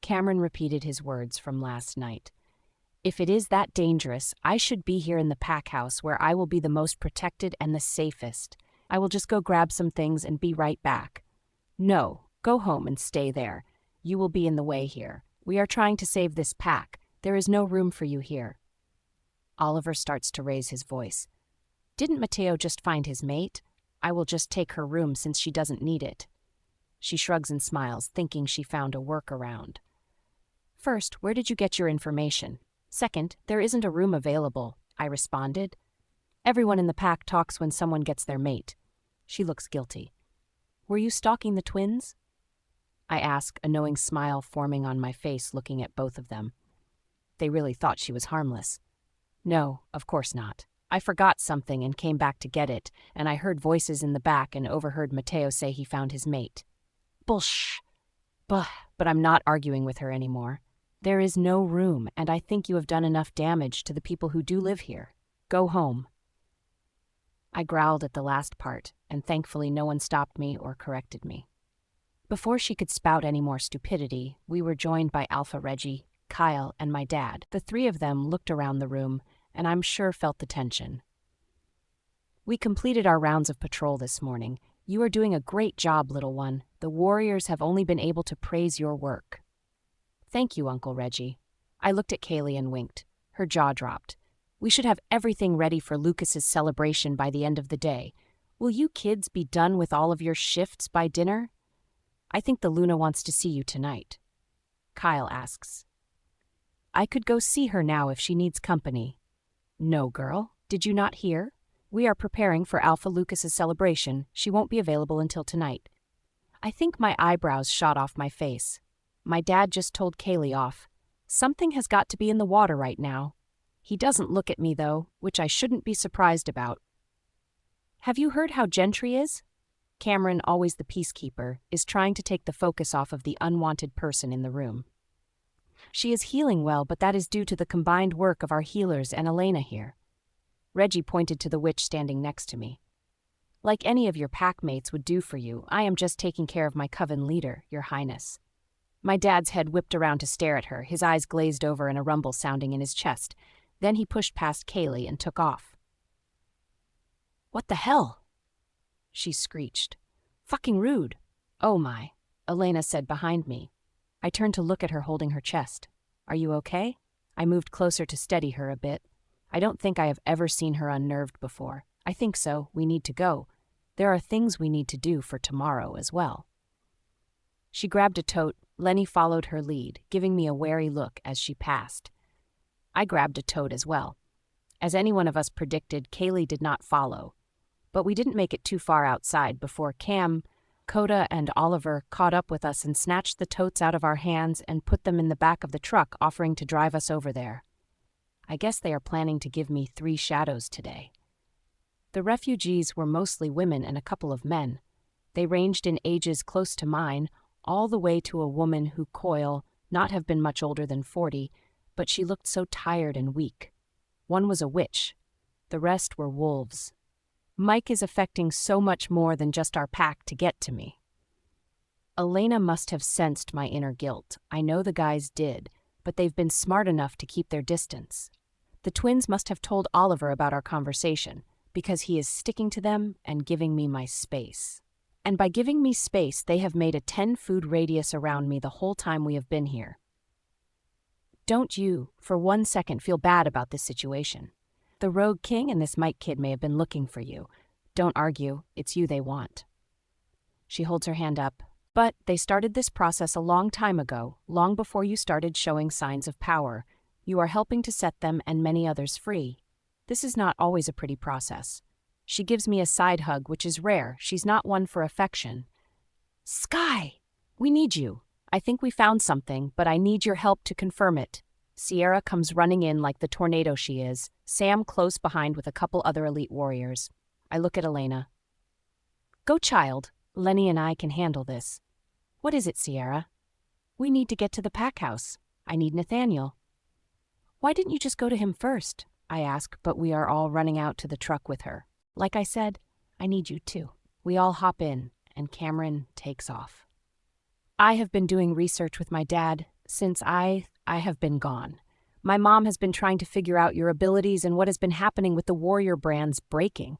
Cameron repeated his words from last night. If it is that dangerous, I should be here in the pack house where I will be the most protected and the safest. I will just go grab some things and be right back. No, go home and stay there. You will be in the way here. We are trying to save this pack. There is no room for you here. Oliver starts to raise his voice. Didn't Mateo just find his mate? I will just take her room since she doesn't need it. She shrugs and smiles, thinking she found a workaround. First, where did you get your information? Second, there isn't a room available, I responded. Everyone in the pack talks when someone gets their mate. She looks guilty. Were you stalking the twins? I ask, a knowing smile forming on my face looking at both of them. They really thought she was harmless. No, of course not. I forgot something and came back to get it, and I heard voices in the back and overheard Mateo say he found his mate. Bullsh. But I'm not arguing with her anymore. There is no room, and I think you have done enough damage to the people who do live here. Go home. I growled at the last part, and thankfully no one stopped me or corrected me. Before she could spout any more stupidity, we were joined by Alpha Reggie, Kyle, and my dad. The three of them looked around the room, and I'm sure felt the tension. We completed our rounds of patrol this morning. You are doing a great job, little one. The warriors have only been able to praise your work. Thank you, Uncle Reggie. I looked at Kaylee and winked. Her jaw dropped. We should have everything ready for Lucas's celebration by the end of the day. Will you kids be done with all of your shifts by dinner? I think the Luna wants to see you tonight. Kyle asks. I could go see her now if she needs company. No, girl. Did you not hear? We are preparing for Alpha Lucas's celebration. She won't be available until tonight. I think my eyebrows shot off my face. My dad just told Kaylee off. Something has got to be in the water right now. He doesn't look at me, though, which I shouldn't be surprised about. Have you heard how Gentry is? Cameron, always the peacekeeper, is trying to take the focus off of the unwanted person in the room. She is healing well, but that is due to the combined work of our healers and Elena here. Reggie pointed to the witch standing next to me. Like any of your pack mates would do for you, I am just taking care of my coven leader, Your Highness. My dad's head whipped around to stare at her, his eyes glazed over and a rumble sounding in his chest. Then he pushed past Kaylee and took off. What the hell? She screeched. Fucking rude. Oh my, Elena said behind me. I turned to look at her holding her chest. Are you okay? I moved closer to steady her a bit. I don't think I have ever seen her unnerved before. I think so. We need to go. There are things we need to do for tomorrow as well. She grabbed a tote. Lenny followed her lead, giving me a wary look as she passed. I grabbed a tote as well. As any one of us predicted, Kaylee did not follow. But we didn't make it too far outside before Cam, Coda, and Oliver caught up with us and snatched the totes out of our hands and put them in the back of the truck, offering to drive us over there. I guess they are planning to give me 3 shadows today. The refugees were mostly women and a couple of men. They ranged in ages close to mine, all the way to a woman who coil not have been much older than 40, but she looked so tired and weak. One was a witch. The rest were wolves. Mike is affecting so much more than just our pack to get to me. Elena must have sensed my inner guilt. I know the guys did, but they've been smart enough to keep their distance. The twins must have told Oliver about our conversation, because he is sticking to them and giving me my space. And by giving me space, they have made a 10-foot radius around me the whole time we have been here. Don't you, for 1 second, feel bad about this situation. The Rogue King and this Mike kid may have been looking for you. Don't argue, it's you they want. She holds her hand up. But they started this process a long time ago, long before you started showing signs of power. You are helping to set them and many others free. This is not always a pretty process. She gives me a side hug, which is rare. She's not one for affection. Sky! We need you. I think we found something, but I need your help to confirm it. Sierra comes running in like the tornado she is, Sam close behind with a couple other elite warriors. I look at Elena. Go, child. Lenny and I can handle this. What is it, Sierra? We need to get to the pack house. I need Nathaniel. Why didn't you just go to him first? I ask, but we are all running out to the truck with her. Like I said, I need you too. We all hop in, and Cameron takes off. I have been doing research with my dad since I have been gone. My mom has been trying to figure out your abilities and what has been happening with the warrior brands breaking.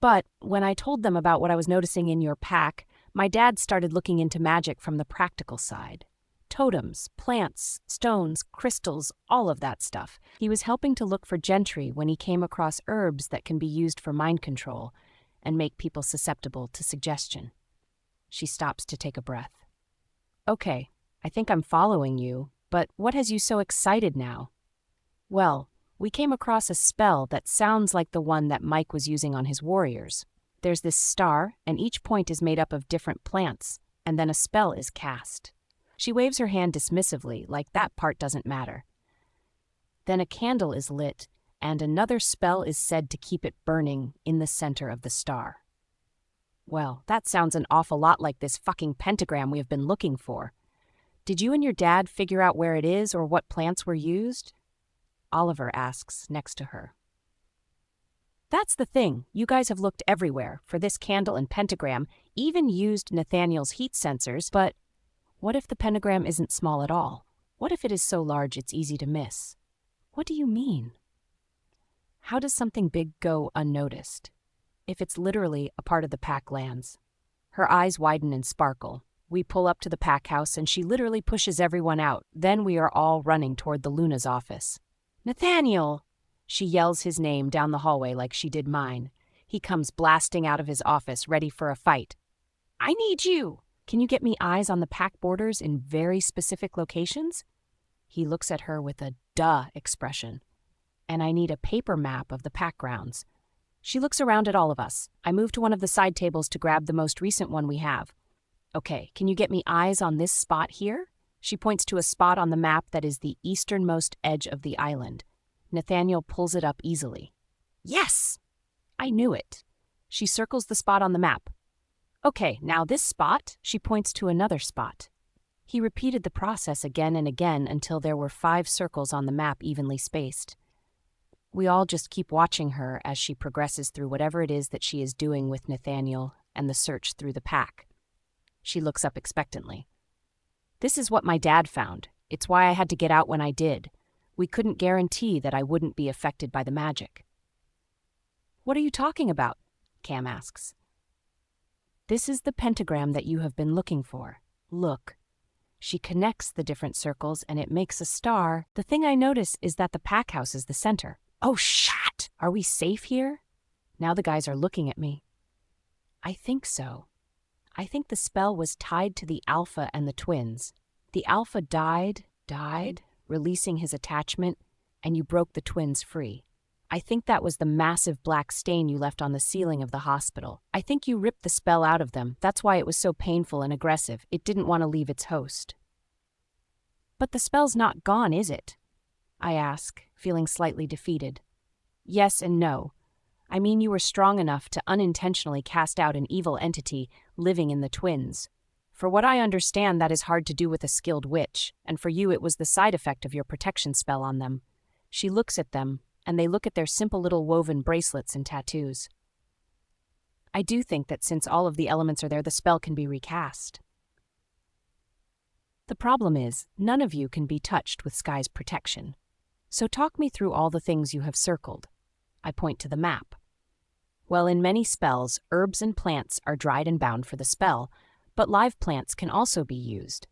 But when I told them about what I was noticing in your pack, my dad started looking into magic from the practical side. Totems, plants, stones, crystals, all of that stuff. He was helping to look for gentry when he came across herbs that can be used for mind control and make people susceptible to suggestion. She stops to take a breath. Okay, I think I'm following you, but what has you so excited now? Well, we came across a spell that sounds like the one that Mike was using on his warriors. There's this star, and each point is made up of different plants, and then a spell is cast. She waves her hand dismissively, like that part doesn't matter. Then a candle is lit, and another spell is said to keep it burning in the center of the star. Well, that sounds an awful lot like this fucking pentagram we have been looking for. Did you and your dad figure out where it is or what plants were used? Oliver asks next to her. That's the thing. You guys have looked everywhere for this candle and pentagram, even used Nathaniel's heat sensors, but what if the pentagram isn't small at all? What if it is so large it's easy to miss? What do you mean? How does something big go unnoticed? If it's literally a part of the pack lands. Her eyes widen and sparkle. We pull up to the pack house and she literally pushes everyone out. Then we are all running toward the Luna's office. Nathaniel! She yells his name down the hallway like she did mine. He comes blasting out of his office, ready for a fight. I need you! Can you get me eyes on the pack borders in very specific locations? He looks at her with a duh expression. And I need a paper map of the pack grounds. She looks around at all of us. I move to one of the side tables to grab the most recent one we have. Okay, can you get me eyes on this spot here? She points to a spot on the map that is the easternmost edge of the island. Nathaniel pulls it up easily. Yes! I knew it. She circles the spot on the map. Okay, now this spot, she points to another spot. He repeated the process again and again until there were 5 circles on the map evenly spaced. We all just keep watching her as she progresses through whatever it is that she is doing with Nathaniel and the search through the pack. She looks up expectantly. This is what my dad found. It's why I had to get out when I did. We couldn't guarantee that I wouldn't be affected by the magic. What are you talking about? Cam asks. This is the pentagram that you have been looking for. Look. She connects the different circles and it makes a star. The thing I notice is that the pack house is the center. Oh, shit! Are we safe here? Now the guys are looking at me. I think so. I think the spell was tied to the Alpha and the twins. The Alpha died, releasing his attachment, and you broke the twins free. I think that was the massive black stain you left on the ceiling of the hospital. I think you ripped the spell out of them. That's why it was so painful and aggressive. It didn't want to leave its host. But the spell's not gone, is it? I ask, feeling slightly defeated. Yes and no. I mean, you were strong enough to unintentionally cast out an evil entity living in the twins. For what I understand, that is hard to do with a skilled witch, and for you it was the side effect of your protection spell on them. She looks at them, and they look at their simple little woven bracelets and tattoos. I do think that since all of the elements are there, the spell can be recast. The problem is, none of you can be touched with Sky's protection. So talk me through all the things you have circled. I point to the map. Well, in many spells, herbs and plants are dried and bound for the spell, but live plants can also be used.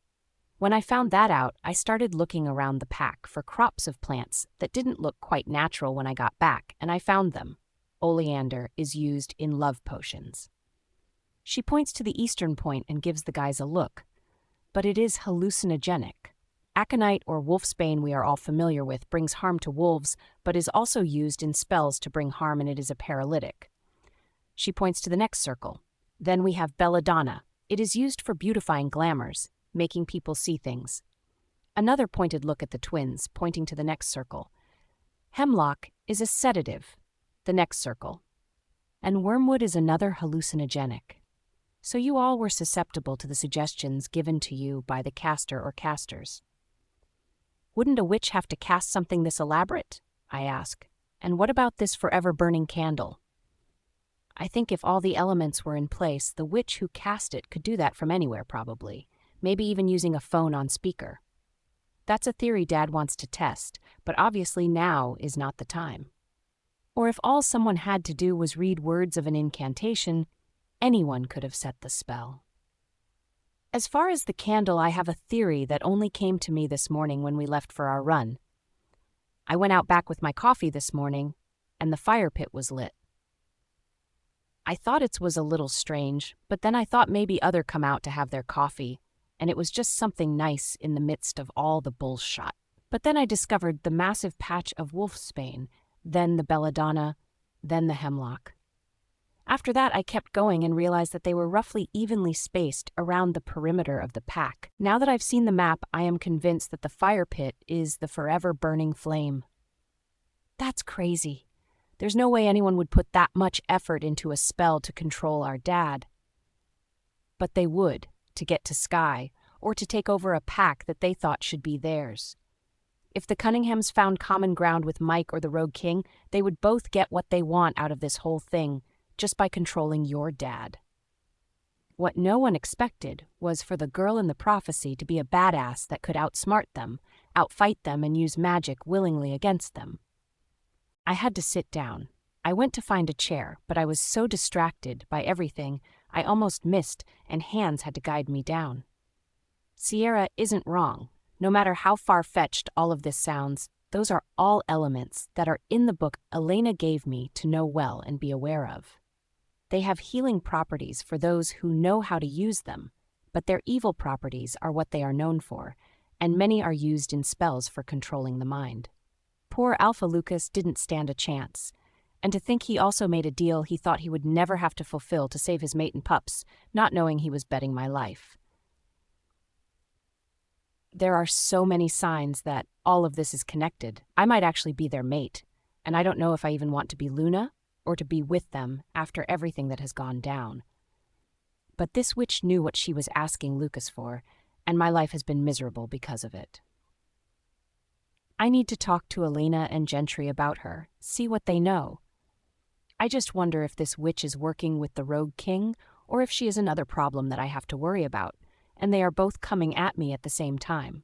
When I found that out, I started looking around the pack for crops of plants that didn't look quite natural when I got back, and I found them. Oleander is used in love potions. She points to the eastern point and gives the guys a look. But it is hallucinogenic. Aconite or wolfsbane we are all familiar with brings harm to wolves, but is also used in spells to bring harm, and it is a paralytic. She points to the next circle. Then we have belladonna. It is used for beautifying glamours, making people see things. Another pointed look at the twins, pointing to the next circle. Hemlock is a sedative. The next circle. And wormwood is another hallucinogenic. So you all were susceptible to the suggestions given to you by the caster or casters. Wouldn't a witch have to cast something this elaborate? I ask. And what about this forever burning candle? I think if all the elements were in place, the witch who cast it could do that from anywhere probably, maybe even using a phone on speaker. That's a theory Dad wants to test, but obviously now is not the time. Or if all someone had to do was read words of an incantation, anyone could have set the spell. As far as the candle, I have a theory that only came to me this morning when we left for our run. I went out back with my coffee this morning, and the fire pit was lit. I thought it was a little strange, but then I thought maybe other come out to have their coffee, and it was just something nice in the midst of all the bullshot. But then I discovered the massive patch of wolfsbane, then the belladonna, then the hemlock. After that, I kept going and realized that they were roughly evenly spaced around the perimeter of the pack. Now that I've seen the map, I am convinced that the fire pit is the forever burning flame. That's crazy. There's no way anyone would put that much effort into a spell to control our dad. But they would, to get to Sky, or to take over a pack that they thought should be theirs. If the Cunninghams found common ground with Mike or the Rogue King, they would both get what they want out of this whole thing, just by controlling your dad. What no one expected was for the girl in the prophecy to be a badass that could outsmart them, outfight them, and use magic willingly against them. I had to sit down. I went to find a chair, but I was so distracted by everything I almost missed, and hands had to guide me down. Sierra isn't wrong. No matter how far-fetched all of this sounds, those are all elements that are in the book Elena gave me to know well and be aware of. They have healing properties for those who know how to use them, but their evil properties are what they are known for, and many are used in spells for controlling the mind. Poor Alpha Lucas didn't stand a chance, and to think he also made a deal he thought he would never have to fulfill to save his mate and pups, not knowing he was betting my life. There are so many signs that all of this is connected. I might actually be their mate, and I don't know if I even want to be Luna or to be with them after everything that has gone down. But this witch knew what she was asking Lucas for, and my life has been miserable because of it. I need to talk to Elena and Gentry about her, see what they know. I just wonder if this witch is working with the Rogue King, or if she is another problem that I have to worry about, and they are both coming at me at the same time.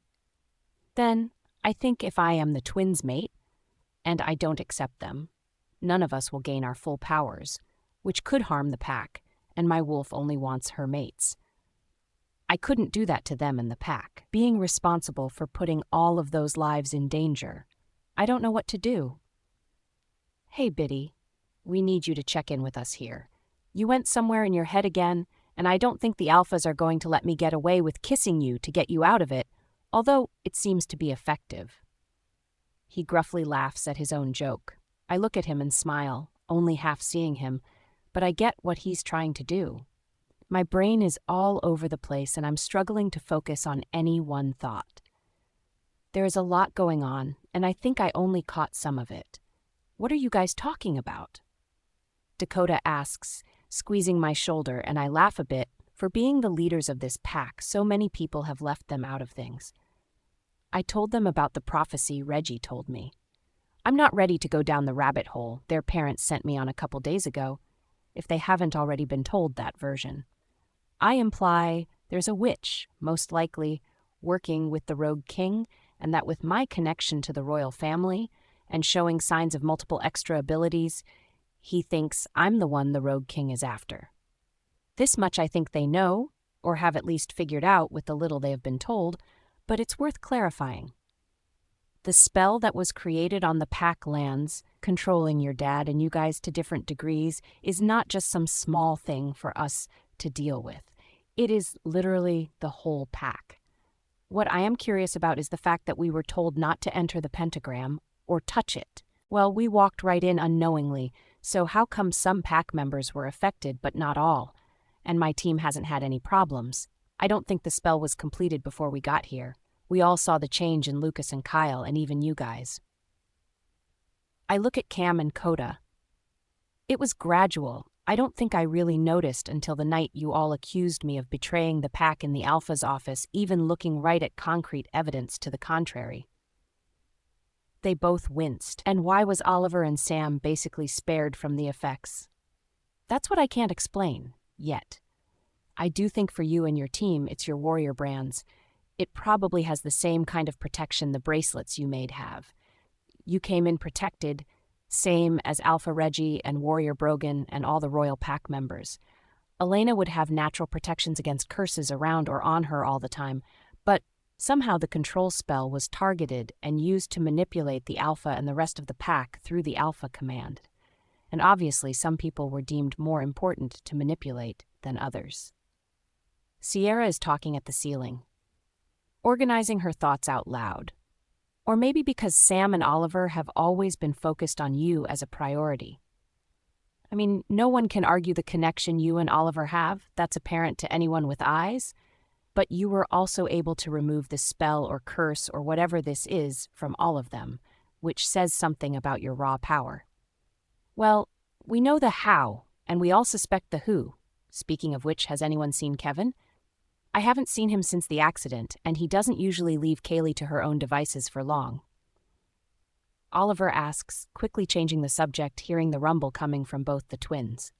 Then, I think if I am the twins' mate, and I don't accept them, none of us will gain our full powers, which could harm the pack, and my wolf only wants her mates. I couldn't do that to them in the pack, being responsible for putting all of those lives in danger. I don't know what to do. Hey, Biddy, we need you to check in with us here. You went somewhere in your head again, and I don't think the alphas are going to let me get away with kissing you to get you out of it, although it seems to be effective. He gruffly laughs at his own joke. I look at him and smile, only half seeing him, but I get what he's trying to do. My brain is all over the place, and I'm struggling to focus on any one thought. There is a lot going on, and I think I only caught some of it. What are you guys talking about? Dakota asks, squeezing my shoulder, and I laugh a bit. For being the leaders of this pack, so many people have left them out of things. I told them about the prophecy Reggie told me. I'm not ready to go down the rabbit hole their parents sent me on a couple days ago, if they haven't already been told that version. I imply there's a witch, most likely, working with the Rogue King, and that with my connection to the royal family and showing signs of multiple extra abilities, he thinks I'm the one the Rogue King is after. This much I think they know, or have at least figured out with the little they have been told, but it's worth clarifying. The spell that was created on the Pack lands, controlling your dad and you guys to different degrees, is not just some small thing for us to deal with. It is literally the whole Pack. What I am curious about is the fact that we were told not to enter the pentagram or touch it. Well, we walked right in unknowingly, so how come some Pack members were affected but not all? And my team hasn't had any problems. I don't think the spell was completed before we got here. We all saw the change in Lucas and Kyle, and even you guys. I look at Cam and Coda. It was gradual. I don't think I really noticed until the night you all accused me of betraying the Pack in the Alpha's office, even looking right at concrete evidence to the contrary. They both winced. And why was Oliver and Sam basically spared from the effects? That's what I can't explain. Yet. I do think for you and your team, it's your warrior brands. It probably has the same kind of protection the bracelets you made have. You came in protected, same as Alpha Reggie and Warrior Brogan and all the Royal Pack members. Elena would have natural protections against curses around or on her all the time, but somehow the control spell was targeted and used to manipulate the Alpha and the rest of the Pack through the Alpha command. And obviously some people were deemed more important to manipulate than others. Sierra is talking at the ceiling, organizing her thoughts out loud. Or maybe because Sam and Oliver have always been focused on you as a priority. I mean, no one can argue the connection you and Oliver have, that's apparent to anyone with eyes, but you were also able to remove the spell or curse or whatever this is from all of them, which says something about your raw power. Well, we know the how, and we all suspect the who. Speaking of which, has anyone seen Kevin? I haven't seen him since the accident, and he doesn't usually leave Kaylee to her own devices for long. Oliver asks, quickly changing the subject, hearing the rumble coming from both the twins.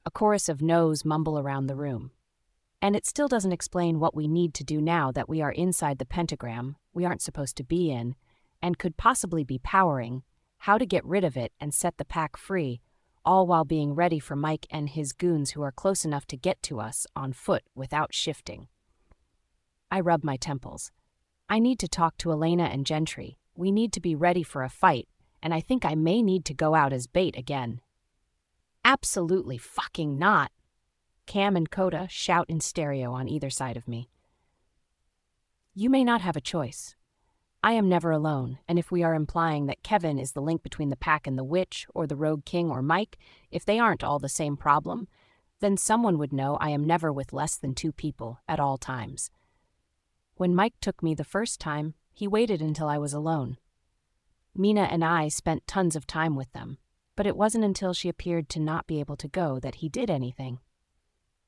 A chorus of no's mumble around the room. And it still doesn't explain what we need to do now that we are inside the pentagram we aren't supposed to be in, and could possibly be powering, how to get rid of it and set the Pack free, all while being ready for Mike and his goons who are close enough to get to us on foot without shifting. I rub my temples. I need to talk to Elena and Gentry. We need to be ready for a fight, and I think I may need to go out as bait again. Absolutely fucking not! Cam and Coda shout in stereo on either side of me. You may not have a choice. I am never alone, and if we are implying that Kevin is the link between the Pack and the Witch, or the Rogue King or Mike, if they aren't all the same problem, then someone would know I am never with less than 2 people at all times. When Mike took me the first time, he waited until I was alone. Mina and I spent tons of time with them, but it wasn't until she appeared to not be able to go that he did anything.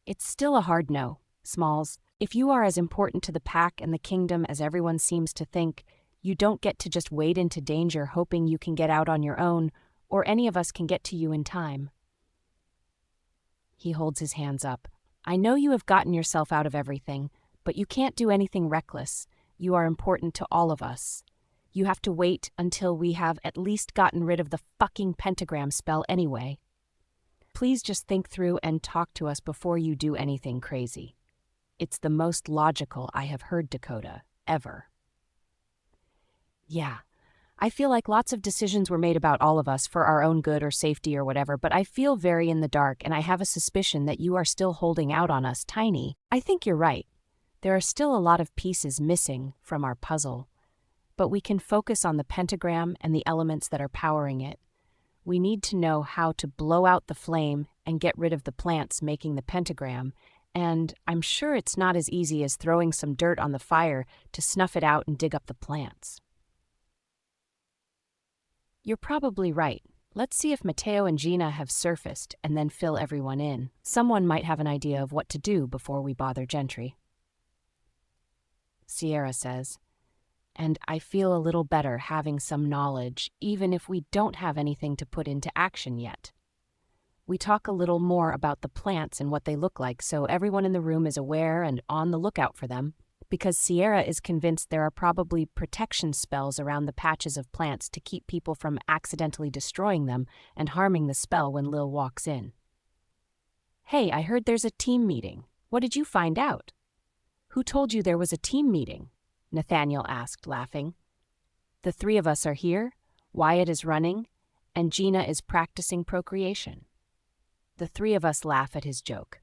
It's still a hard no, Smalls. If you are as important to the Pack and the kingdom as everyone seems to think, you don't get to just wade into danger hoping you can get out on your own, or any of us can get to you in time. He holds his hands up. I know you have gotten yourself out of everything, but you can't do anything reckless. You are important to all of us. You have to wait until we have at least gotten rid of the fucking pentagram spell anyway. Please just think through and talk to us before you do anything crazy. It's the most logical I have heard, Dakota, ever. Yeah, I feel like lots of decisions were made about all of us for our own good or safety or whatever, but I feel very in the dark, and I have a suspicion that you are still holding out on us, Tiny. I think you're right. There are still a lot of pieces missing from our puzzle, but we can focus on the pentagram and the elements that are powering it. We need to know how to blow out the flame and get rid of the plants making the pentagram, and I'm sure it's not as easy as throwing some dirt on the fire to snuff it out and dig up the plants. You're probably right. Let's see if Mateo and Gina have surfaced and then fill everyone in. Someone might have an idea of what to do before we bother Gentry. Sierra says, and I feel a little better having some knowledge, even if we don't have anything to put into action yet. We talk a little more about the plants and what they look like so everyone in the room is aware and on the lookout for them, because Sierra is convinced there are probably protection spells around the patches of plants to keep people from accidentally destroying them and harming the spell when Lil walks in. "Hey, I heard there's a team meeting. What did you find out?" "Who told you there was a team meeting?" Nathaniel asked, laughing. "The three of us are here, Wyatt is running, and Gina is practicing procreation." The three of us laugh at his joke.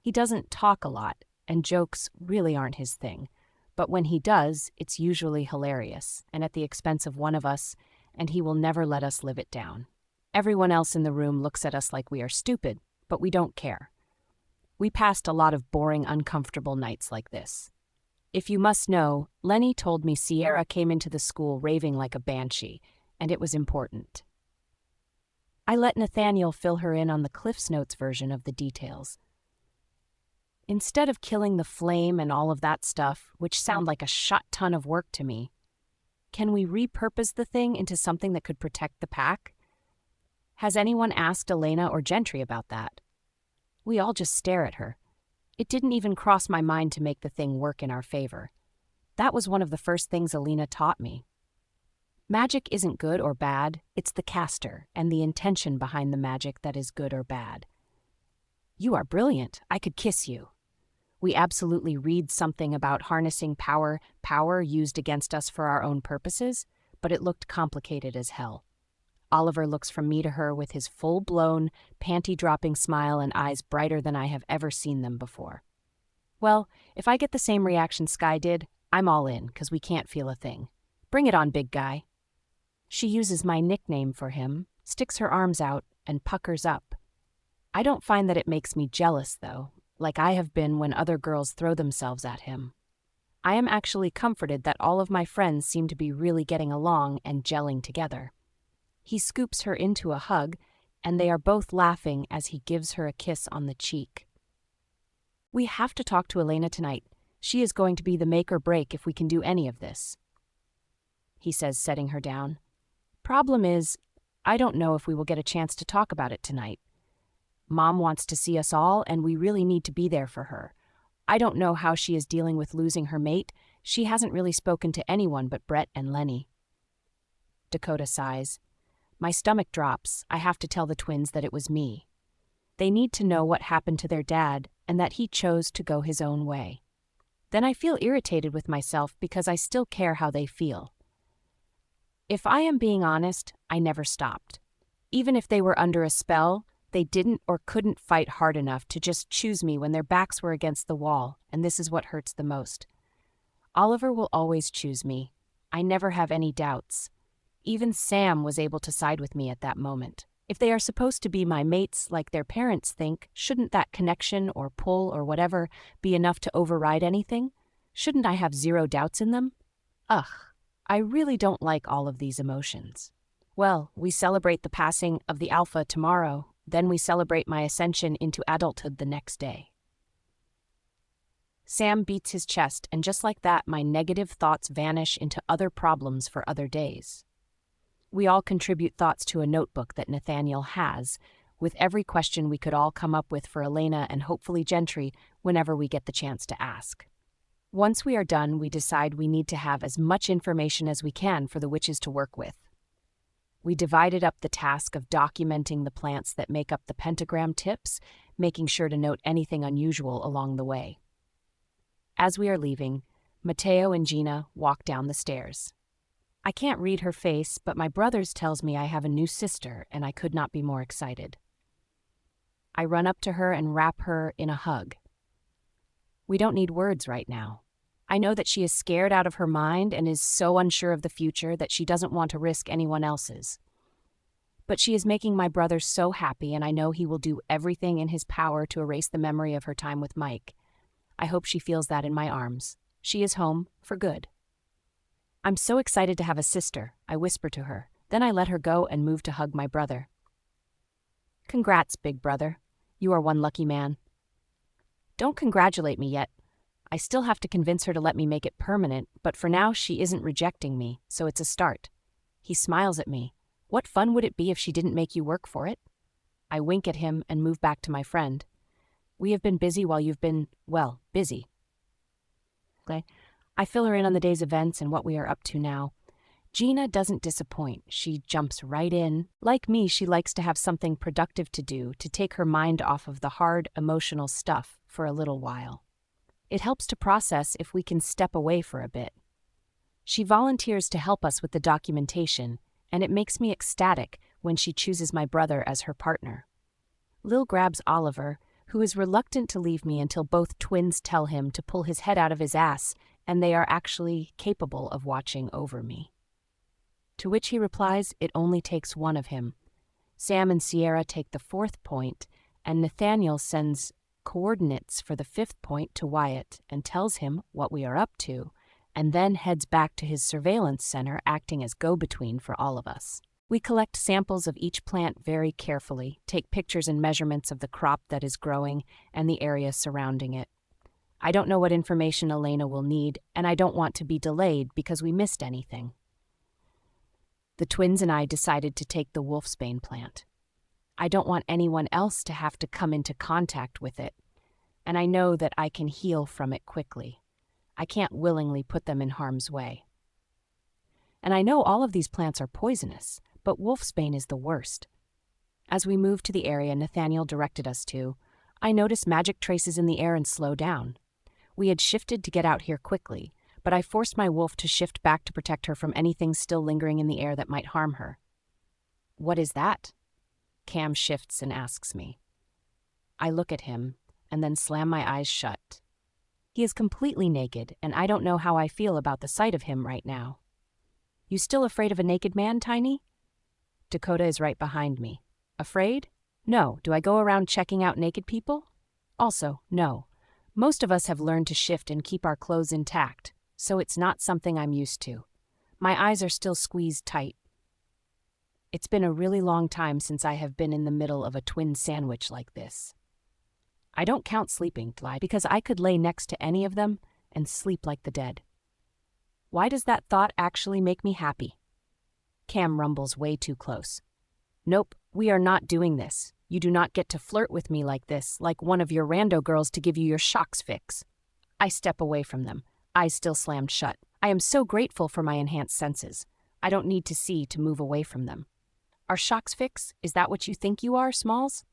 He doesn't talk a lot, and jokes really aren't his thing. But when he does, it's usually hilarious, and at the expense of one of us, and he will never let us live it down. Everyone else in the room looks at us like we are stupid, but we don't care. We passed a lot of boring, uncomfortable nights like this. If you must know, Lenny told me Sierra came into the school raving like a banshee, and it was important. I let Nathaniel fill her in on the Cliff's Notes version of the details. Instead of killing the flame and all of that stuff, which sound like a shot ton of work to me, can we repurpose the thing into something that could protect the pack? Has anyone asked Elena or Gentry about that? We all just stare at her. It didn't even cross my mind to make the thing work in our favor. That was one of the first things Elena taught me. Magic isn't good or bad, it's the caster and the intention behind the magic that is good or bad. "You are brilliant. I could kiss you." We absolutely read something about harnessing power used against us for our own purposes, but it looked complicated as hell. Oliver looks from me to her with his full-blown, panty-dropping smile and eyes brighter than I have ever seen them before. Well, if I get the same reaction Sky did, I'm all in, 'cause we can't feel a thing. Bring it on, big guy. She uses my nickname for him, sticks her arms out, and puckers up. I don't find that it makes me jealous, though, like I have been when other girls throw themselves at him. I am actually comforted that all of my friends seem to be really getting along and gelling together. He scoops her into a hug, and they are both laughing as he gives her a kiss on the cheek. "We have to talk to Elena tonight. She is going to be the make or break if we can do any of this," he says, setting her down. "Problem is, I don't know if we will get a chance to talk about it tonight. Mom wants to see us all, and we really need to be there for her. I don't know how she is dealing with losing her mate. She hasn't really spoken to anyone but Brett and Lenny." Dakota sighs. My stomach drops. I have to tell the twins that it was me. They need to know what happened to their dad and that he chose to go his own way. Then I feel irritated with myself because I still care how they feel. If I am being honest, I never stopped. Even if they were under a spell, they didn't or couldn't fight hard enough to just choose me when their backs were against the wall, and this is what hurts the most. Oliver will always choose me. I never have any doubts. Even Sam was able to side with me at that moment. If they are supposed to be my mates like their parents think, shouldn't that connection or pull or whatever be enough to override anything? Shouldn't I have zero doubts in them? Ugh, I really don't like all of these emotions. Well, we celebrate the passing of the Alpha tomorrow, then we celebrate my ascension into adulthood the next day. Sam beats his chest, and just like that, my negative thoughts vanish into other problems for other days. We all contribute thoughts to a notebook that Nathaniel has, with every question we could all come up with for Elena and hopefully Gentry whenever we get the chance to ask. Once we are done, we decide we need to have as much information as we can for the witches to work with. We divided up the task of documenting the plants that make up the pentagram tips, making sure to note anything unusual along the way. As we are leaving, Mateo and Gina walk down the stairs. I can't read her face, but my brothers tells me I have a new sister, and I could not be more excited. I run up to her and wrap her in a hug. We don't need words right now. I know that she is scared out of her mind and is so unsure of the future that she doesn't want to risk anyone else's. But she is making my brother so happy, and I know he will do everything in his power to erase the memory of her time with Mike. I hope she feels that in my arms. She is home for good. I'm so excited to have a sister, I whisper to her. Then I let her go and move to hug my brother. Congrats, big brother. You are one lucky man. Don't congratulate me yet. I still have to convince her to let me make it permanent, but for now she isn't rejecting me, so it's a start. He smiles at me. What fun would it be if she didn't make you work for it? I wink at him and move back to my friend. We have been busy while you've been, well, busy. Okay. I fill her in on the day's events and what we are up to now. Gina doesn't disappoint. She jumps right in. Like me, she likes to have something productive to do to take her mind off of the hard, emotional stuff for a little while. It helps to process if we can step away for a bit. She volunteers to help us with the documentation, and it makes me ecstatic when she chooses my brother as her partner. Lil grabs Oliver, who is reluctant to leave me until both twins tell him to pull his head out of his ass, and they are actually capable of watching over me. To which he replies, it only takes one of him. Sam and Sierra take the 4th point, and Nathaniel sends coordinates for the 5th point to Wyatt and tells him what we are up to, and then heads back to his surveillance center acting as go-between for all of us. We collect samples of each plant very carefully, take pictures and measurements of the crop that is growing and the area surrounding it. I don't know what information Elena will need, and I don't want to be delayed because we missed anything. The twins and I decided to take the wolfsbane plant. I don't want anyone else to have to come into contact with it, and I know that I can heal from it quickly. I can't willingly put them in harm's way. And I know all of these plants are poisonous, but wolfsbane is the worst. As we moved to the area Nathaniel directed us to, I noticed magic traces in the air and slow down. We had shifted to get out here quickly, but I forced my wolf to shift back to protect her from anything still lingering in the air that might harm her. "What is that?" Cam shifts and asks me. I look at him and then slam my eyes shut. He is completely naked, and I don't know how I feel about the sight of him right now. "You still afraid of a naked man, Tiny?" Dakota is right behind me. "Afraid? No. Do I go around checking out naked people?" Also, no. Most of us have learned to shift and keep our clothes intact, so it's not something I'm used to. My eyes are still squeezed tight. It's been a really long time since I have been in the middle of a twin sandwich like this. I don't count sleeping, because I could lay next to any of them and sleep like the dead. Why does that thought actually make me happy? Cam rumbles way too close. "Nope, we are not doing this. You do not get to flirt with me like this, like one of your rando girls to give you your shocks fix." I step away from them, eyes still slammed shut. I am so grateful for my enhanced senses. I don't need to see to move away from them. "Our shocks fix? Is that what you think you are, Smalls?"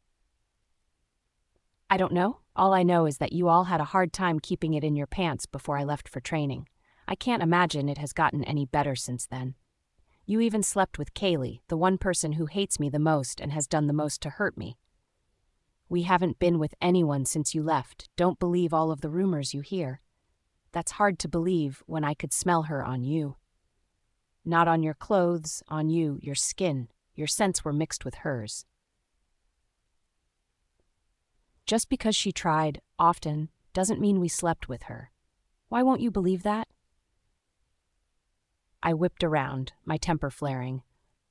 "I don't know. All I know is that you all had a hard time keeping it in your pants before I left for training. I can't imagine it has gotten any better since then. You even slept with Kaylee, the one person who hates me the most and has done the most to hurt me. We haven't been with anyone since you left. Don't believe all of the rumors you hear. That's hard to believe when I could smell her on you. Not on your clothes, on you, your skin. Your scents were mixed with hers. Just because she tried, often, doesn't mean we slept with her. Why won't you believe that?" I whipped around, my temper flaring.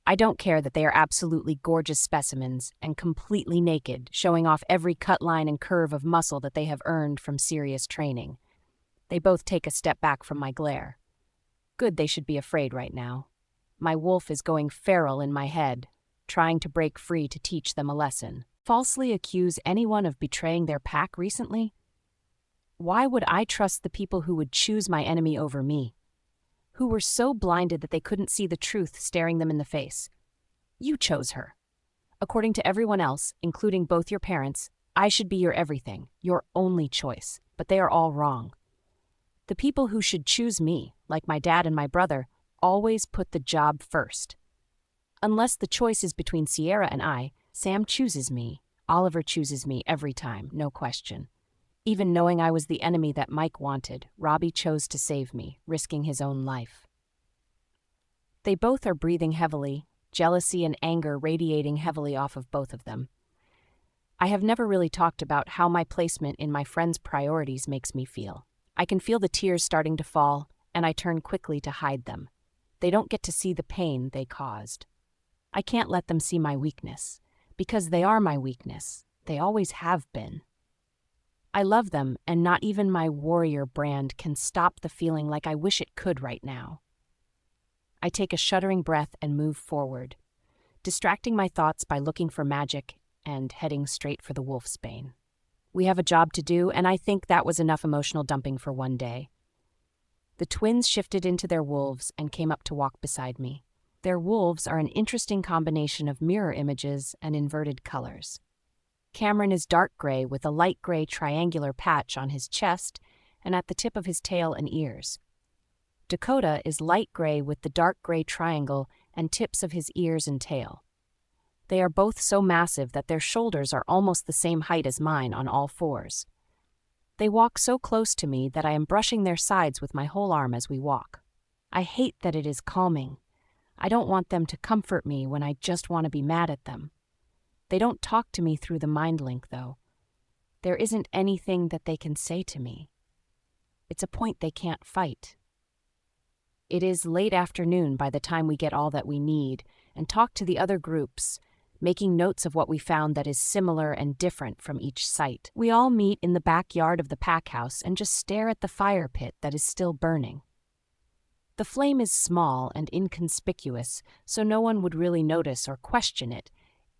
I don't care that they are absolutely gorgeous specimens and completely naked, showing off every cut line and curve of muscle that they have earned from serious training. They both take a step back from my glare. Good, they should be afraid right now. My wolf is going feral in my head, trying to break free to teach them a lesson. Falsely accuse anyone of betraying their pack recently? Why would I trust the people who would choose my enemy over me? Who were so blinded that they couldn't see the truth staring them in the face? You chose her. According to everyone else, including both your parents, I should be your everything, your only choice, but they are all wrong. The people who should choose me, like my dad and my brother, always put the job first. Unless the choice is between Sierra and I, Sam chooses me. Oliver chooses me every time, no question. Even knowing I was the enemy that Mike wanted, Robbie chose to save me, risking his own life. They both are breathing heavily, jealousy and anger radiating heavily off of both of them. I have never really talked about how my placement in my friends' priorities makes me feel. I can feel the tears starting to fall, and I turn quickly to hide them. They don't get to see the pain they caused. I can't let them see my weakness, because they are my weakness. They always have been. I love them, and not even my warrior brand can stop the feeling like I wish it could right now. I take a shuddering breath and move forward, distracting my thoughts by looking for magic and heading straight for the wolfsbane. We have a job to do, and I think that was enough emotional dumping for one day. The twins shifted into their wolves and came up to walk beside me. Their wolves are an interesting combination of mirror images and inverted colors. Cameron is dark gray with a light gray triangular patch on his chest and at the tip of his tail and ears. Dakota is light gray with the dark gray triangle and tips of his ears and tail. They are both so massive that their shoulders are almost the same height as mine on all fours. They walk so close to me that I am brushing their sides with my whole arm as we walk. I hate that it is calming. I don't want them to comfort me when I just want to be mad at them. They don't talk to me through the mind link, though. There isn't anything that they can say to me. It's a point they can't fight. It is late afternoon by the time we get all that we need and talk to the other groups, making notes of what we found that is similar and different from each site. We all meet in the backyard of the pack house and just stare at the fire pit that is still burning. The flame is small and inconspicuous, so no one would really notice or question it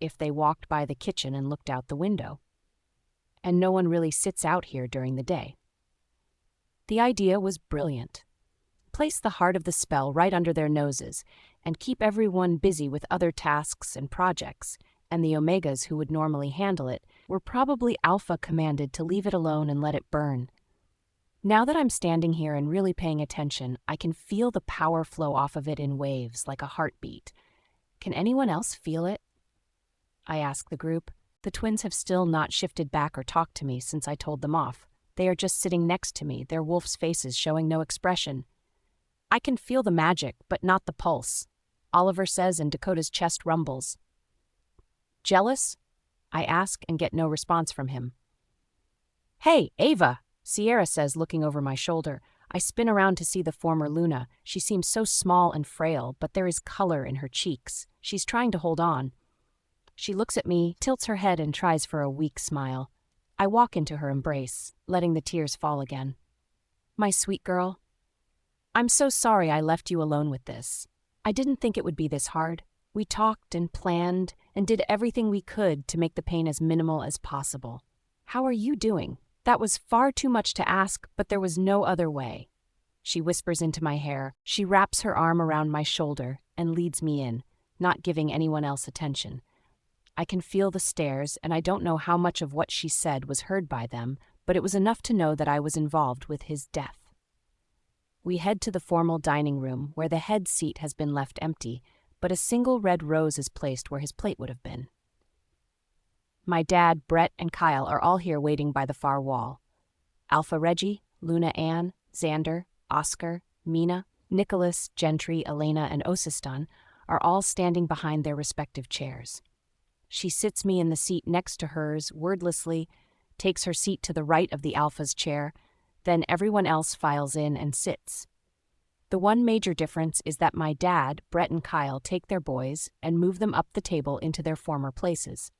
if they walked by the kitchen and looked out the window. And no one really sits out here during the day. The idea was brilliant. Place the heart of the spell right under their noses and keep everyone busy with other tasks and projects, and the Omegas who would normally handle it were probably Alpha commanded to leave it alone and let it burn. Now that I'm standing here and really paying attention, I can feel the power flow off of it in waves like a heartbeat. Can anyone else feel it? I ask the group. The twins have still not shifted back or talked to me since I told them off. They are just sitting next to me, their wolf's faces showing no expression. I can feel the magic, but not the pulse, Oliver says, and Dakota's chest rumbles. Jealous? I ask and get no response from him. Hey, Ava, Sierra says, looking over my shoulder. I spin around to see the former Luna. She seems so small and frail, but there is color in her cheeks. She's trying to hold on. She looks at me, tilts her head, and tries for a weak smile. I walk into her embrace, letting the tears fall again. My sweet girl, I'm so sorry I left you alone with this. I didn't think it would be this hard. We talked and planned and did everything we could to make the pain as minimal as possible. How are you doing? That was far too much to ask, but there was no other way. She whispers into my hair. She wraps her arm around my shoulder and leads me in, not giving anyone else attention. I can feel the stares, and I don't know how much of what she said was heard by them, but it was enough to know that I was involved with his death. We head to the formal dining room, where the head seat has been left empty, but a single red rose is placed where his plate would have been. My dad, Brett, and Kyle are all here waiting by the far wall. Alpha Reggie, Luna Ann, Xander, Oscar, Mina, Nicholas, Gentry, Elena, and Osistan are all standing behind their respective chairs. She sits me in the seat next to hers, wordlessly, takes her seat to the right of the Alpha's chair, then everyone else files in and sits. The one major difference is that my dad, Brett, and Kyle take their boys and move them up the table into their former places,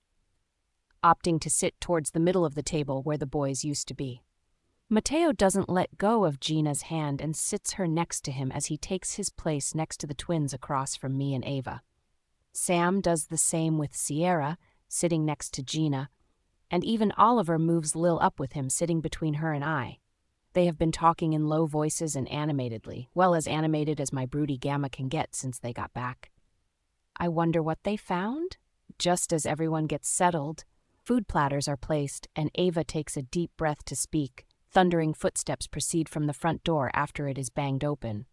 opting to sit towards the middle of the table where the boys used to be. Mateo doesn't let go of Gina's hand and sits her next to him as he takes his place next to the twins across from me and Ava. Sam does the same with Sierra, sitting next to Gina, and even Oliver moves Lil up with him, sitting between her and I. They have been talking in low voices and animatedly, well as animated as my broody gamma can get since they got back. I wonder what they found? Just as everyone gets settled, food platters are placed, and Ava takes a deep breath to speak. Thundering footsteps proceed from the front door after it is banged open.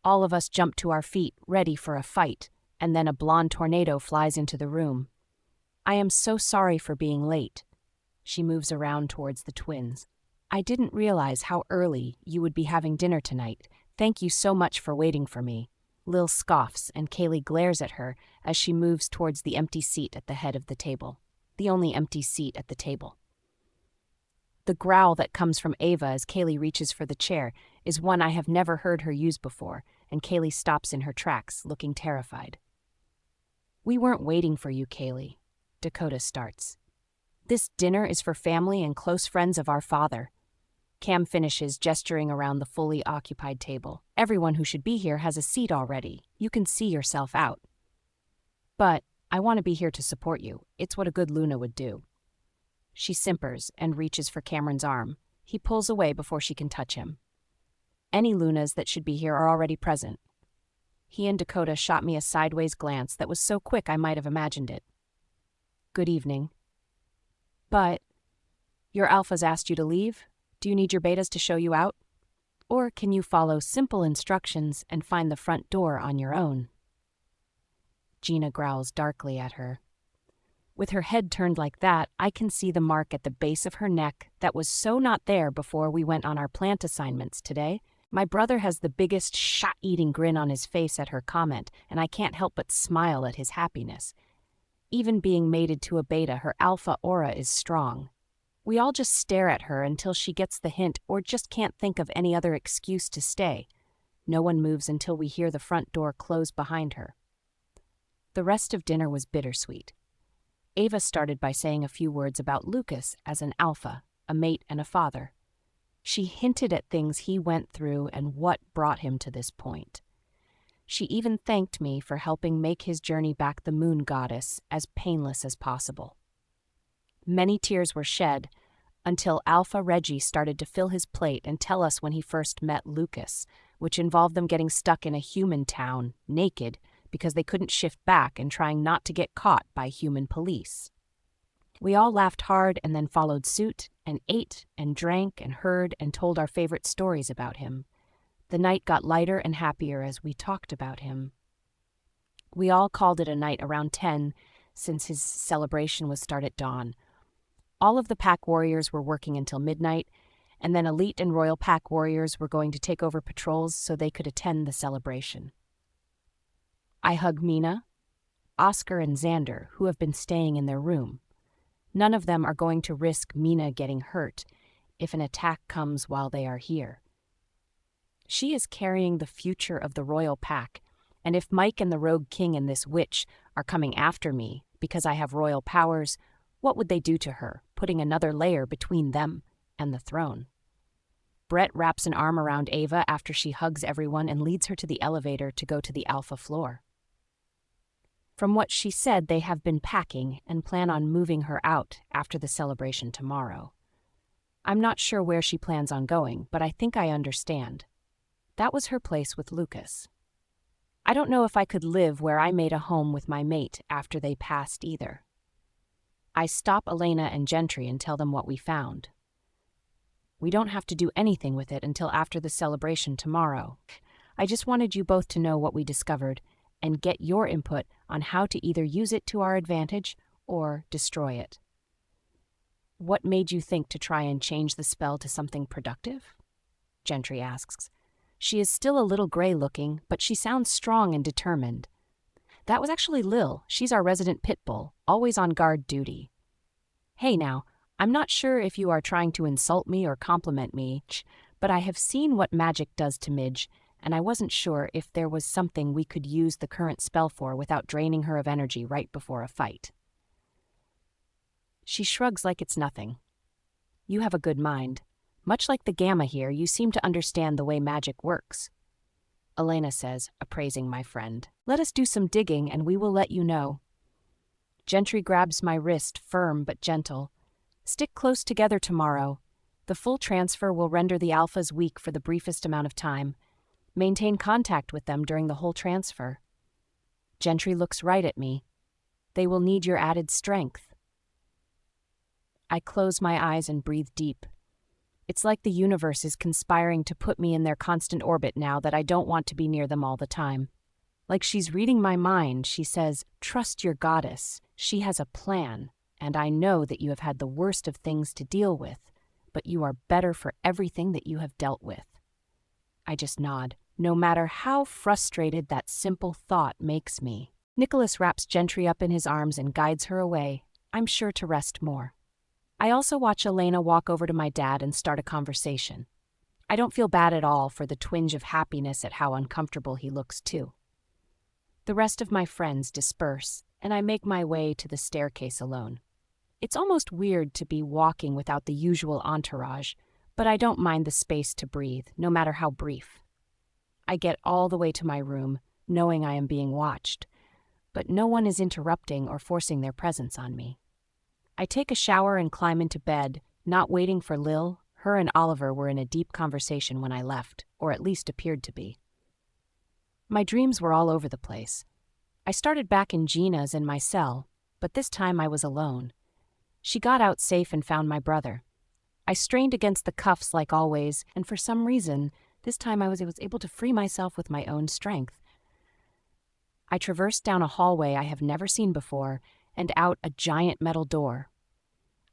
All of us jump to our feet, ready for a fight, and then a blonde tornado flies into the room. I am so sorry for being late. She moves around towards the twins. I didn't realize how early you would be having dinner tonight. Thank you so much for waiting for me. Lil scoffs, and Kaylee glares at her as she moves towards the empty seat at the head of the table. The only empty seat at the table. The growl that comes from Ava as Kaylee reaches for the chair is one I have never heard her use before, and Kaylee stops in her tracks, looking terrified. We weren't waiting for you, Kaylee. Dakota starts. This dinner is for family and close friends of our father. Cam finishes, gesturing around the fully occupied table. Everyone who should be here has a seat already. You can see yourself out. But I want to be here to support you. It's what a good Luna would do. She simpers and reaches for Cameron's arm. He pulls away before she can touch him. any Lunas that should be here are already present." He and Dakota shot me a sideways glance that was so quick I might have imagined it. "Good evening." "But your alphas asked you to leave? Do you need your betas to show you out? Or can you follow simple instructions and find the front door on your own?" Gina growls darkly at her. With her head turned like that, I can see the mark at the base of her neck that was so not there before we went on our plant assignments today. My brother has the biggest shot-eating grin on his face at her comment, and I can't help but smile at his happiness. Even being mated to a beta, her alpha aura is strong. We all just stare at her until she gets the hint or just can't think of any other excuse to stay. No one moves until we hear the front door close behind her. The rest of dinner was bittersweet. Ava started by saying a few words about Lucas as an alpha, a mate, and a father. She hinted at things he went through and what brought him to this point. She even thanked me for helping make his journey back the moon goddess as painless as possible. Many tears were shed until Alpha Reggie started to fill his plate and tell us when he first met Lucas, which involved them getting stuck in a human town, naked, because they couldn't shift back and trying not to get caught by human police. We all laughed hard and then followed suit and ate and drank and heard and told our favorite stories about him. The night got lighter and happier as we talked about him. We all called it a night around 10, since his celebration was start at dawn. All of the pack warriors were working until midnight, and then elite and royal pack warriors were going to take over patrols so they could attend the celebration. I hug Mina, Oscar, and Xander, who have been staying in their room. None of them are going to risk Mina getting hurt if an attack comes while they are here. She is carrying the future of the royal pack, and if Mike and the Rogue King and this witch are coming after me because I have royal powers, what would they do to her, putting another layer between them and the throne? Brett wraps an arm around Ava after she hugs everyone and leads her to the elevator to go to the alpha floor. From what she said, they have been packing and plan on moving her out after the celebration tomorrow. I'm not sure where she plans on going, but I think I understand. That was her place with Lucas. I don't know if I could live where I made a home with my mate after they passed either. I stop Elena and Gentry and tell them what we found. We don't have to do anything with it until after the celebration tomorrow. I just wanted you both to know what we discovered and get your input on how to either use it to our advantage or destroy it. What made you think to try and change the spell to something productive? Gentry asks. She is still a little gray-looking, but she sounds strong and determined. That was actually Lil. She's our resident pit bull, always on guard duty. Hey now, I'm not sure if you are trying to insult me or compliment me, but I have seen what magic does to Midge, and I wasn't sure if there was something we could use the current spell for without draining her of energy right before a fight. She shrugs like it's nothing. You have a good mind. Much like the Gamma here, you seem to understand the way magic works. Elena says, appraising my friend. Let us do some digging and we will let you know. Gentry grabs my wrist, firm but gentle. Stick close together tomorrow. The full transfer will render the alphas weak for the briefest amount of time. Maintain contact with them during the whole transfer. Gentry looks right at me. They will need your added strength. I close my eyes and breathe deep. It's like the universe is conspiring to put me in their constant orbit now that I don't want to be near them all the time. Like she's reading my mind, she says, "Trust your goddess. She has a plan, and I know that you have had the worst of things to deal with, but you are better for everything that you have dealt with." I just nod, no matter how frustrated that simple thought makes me. Nicholas wraps Gentry up in his arms and guides her away, I'm sure to rest more. I also watch Elena walk over to my dad and start a conversation. I don't feel bad at all for the twinge of happiness at how uncomfortable he looks too. The rest of my friends disperse, and I make my way to the staircase alone. It's almost weird to be walking without the usual entourage, but I don't mind the space to breathe, no matter how brief. I get all the way to my room, knowing I am being watched, but no one is interrupting or forcing their presence on me. I take a shower and climb into bed, not waiting for Lil, Her and Oliver were in a deep conversation when I left, or at least appeared to be. My dreams were all over the place. I started back in Gina's in my cell, but this time I was alone. She got out safe and found my brother. I strained against the cuffs like always, and for some reason, this time I was able to free myself with my own strength. I traversed down a hallway I have never seen before and out a giant metal door.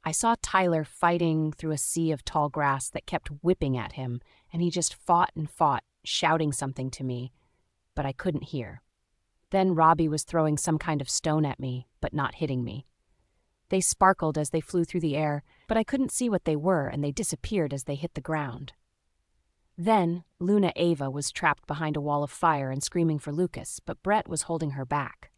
I saw Tyler fighting through a sea of tall grass that kept whipping at him, and he just fought and fought, shouting something to me, but I couldn't hear. Then Robbie was throwing some kind of stone at me, but not hitting me. They sparkled as they flew through the air, but I couldn't see what they were, and they disappeared as they hit the ground. Then, Luna Ava was trapped behind a wall of fire and screaming for Lucas, but Brett was holding her back.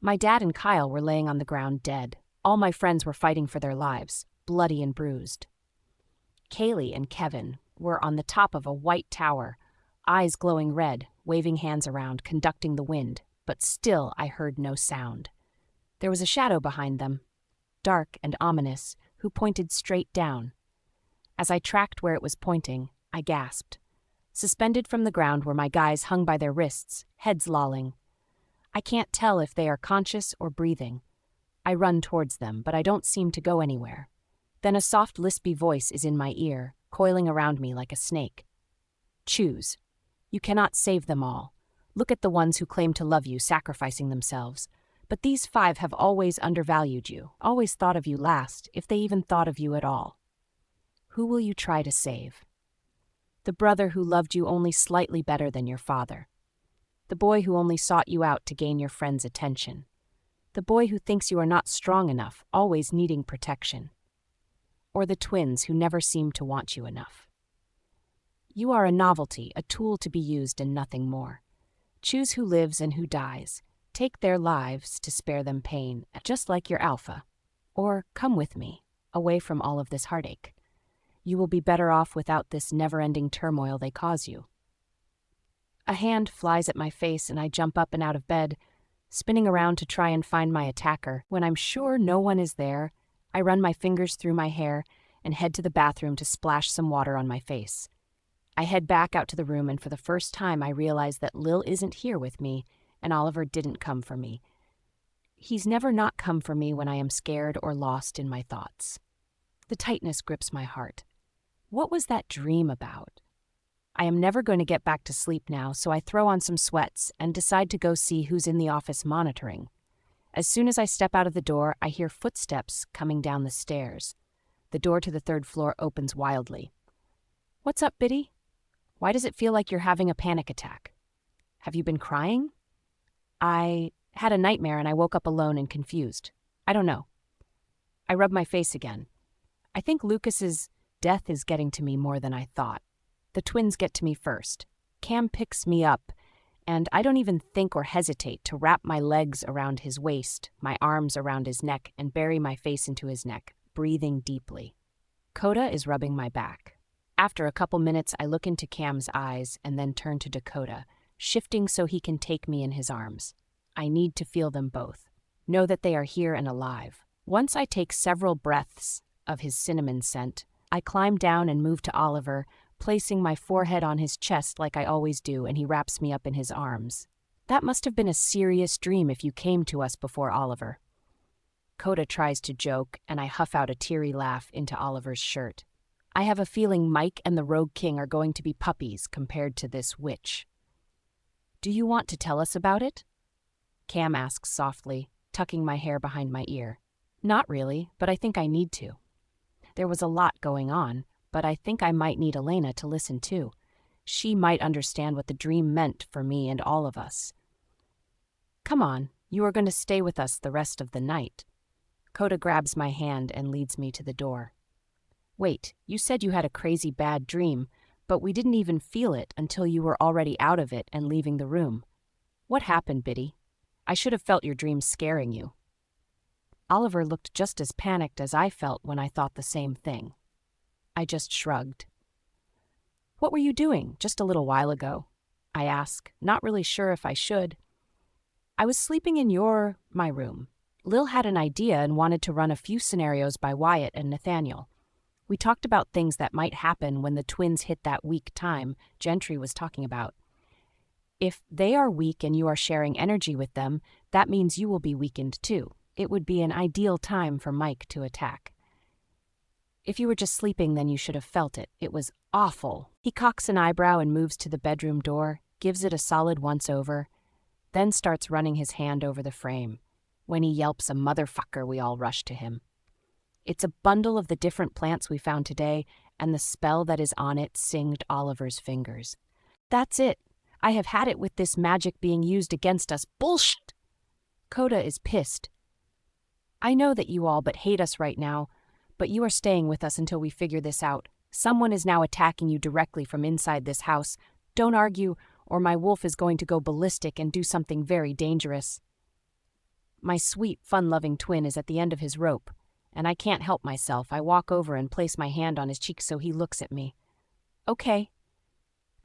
My dad and Kyle were laying on the ground dead. All my friends were fighting for their lives, bloody and bruised. Kaylee and Kevin were on the top of a white tower, eyes glowing red, waving hands around, conducting the wind, but still I heard no sound. There was a shadow behind them, dark and ominous, who pointed straight down. As I tracked where it was pointing, I gasped. Suspended from the ground were my guys hung by their wrists, heads lolling. I can't tell if they are conscious or breathing. I run towards them, but I don't seem to go anywhere. Then a soft, lispy voice is in my ear, coiling around me like a snake. Choose. You cannot save them all. Look at the ones who claim to love you, sacrificing themselves. But these 5 have always undervalued you, always thought of you last, if they even thought of you at all. Who will you try to save? The brother who loved you only slightly better than your father. The boy who only sought you out to gain your friend's attention. The boy who thinks you are not strong enough, always needing protection. Or the twins who never seem to want you enough. You are a novelty, a tool to be used and nothing more. Choose who lives and who dies. Take their lives to spare them pain, just like your alpha. Or come with me, away from all of this heartache. You will be better off without this never-ending turmoil they cause you. A hand flies at my face and I jump up and out of bed, spinning around to try and find my attacker. When I'm sure no one is there, I run my fingers through my hair and head to the bathroom to splash some water on my face. I head back out to the room, and for the first time I realize that Lil isn't here with me, and Oliver didn't come for me. He's never not come for me when I am scared or lost in my thoughts. The tightness grips my heart. What was that dream about? I am never going to get back to sleep now, so I throw on some sweats and decide to go see who's in the office monitoring. As soon as I step out of the door, I hear footsteps coming down the stairs. The door to the 3rd floor opens wildly. What's up, Biddy? Why does it feel like you're having a panic attack? Have you been crying? I had a nightmare and I woke up alone and confused. I don't know. I rub my face again. I think Lucas's death is getting to me more than I thought. The twins get to me first. Cam picks me up, and I don't even think or hesitate to wrap my legs around his waist, my arms around his neck, and bury my face into his neck, breathing deeply. Coda is rubbing my back. After a couple minutes, I look into Cam's eyes and then turn to Dakota, shifting so he can take me in his arms. I need to feel them both, know that they are here and alive. Once I take several breaths of his cinnamon scent, I climb down and move to Oliver, placing my forehead on his chest like I always do, and he wraps me up in his arms. That must have been a serious dream if you came to us before Oliver. Coda tries to joke, and I huff out a teary laugh into Oliver's shirt. I have a feeling Mike and the Rogue King are going to be puppies compared to this witch. Do you want to tell us about it? Cam asks softly, tucking my hair behind my ear. Not really, but I think I need to. There was a lot going on, but I think I might need Elena to listen too. She might understand what the dream meant for me and all of us. Come on, you are going to stay with us the rest of the night. Coda grabs my hand and leads me to the door. Wait, you said you had a crazy bad dream, but we didn't even feel it until you were already out of it and leaving the room. What happened, Biddy? I should have felt your dream scaring you. Oliver looked just as panicked as I felt when I thought the same thing. I just shrugged. What were you doing just a little while ago? I asked, not really sure if I should. I was sleeping in my room. Lil had an idea and wanted to run a few scenarios by Wyatt and Nathaniel. We talked about things that might happen when the twins hit that weak time Gentry was talking about. If they are weak and you are sharing energy with them, that means you will be weakened too. It would be an ideal time for Mike to attack. If you were just sleeping, then you should have felt it. It was awful. He cocks an eyebrow and moves to the bedroom door, gives it a solid once-over, then starts running his hand over the frame. When he yelps a motherfucker, we all rush to him. It's a bundle of the different plants we found today, and the spell that is on it singed Oliver's fingers. That's it. I have had it with this magic being used against us. Bullshit! Coda is pissed. I know that you all but hate us right now, but you are staying with us until we figure this out. Someone is now attacking you directly from inside this house. Don't argue, or my wolf is going to go ballistic and do something very dangerous. My sweet, fun-loving twin is at the end of his rope, and I can't help myself. I walk over and place my hand on his cheek so he looks at me. Okay,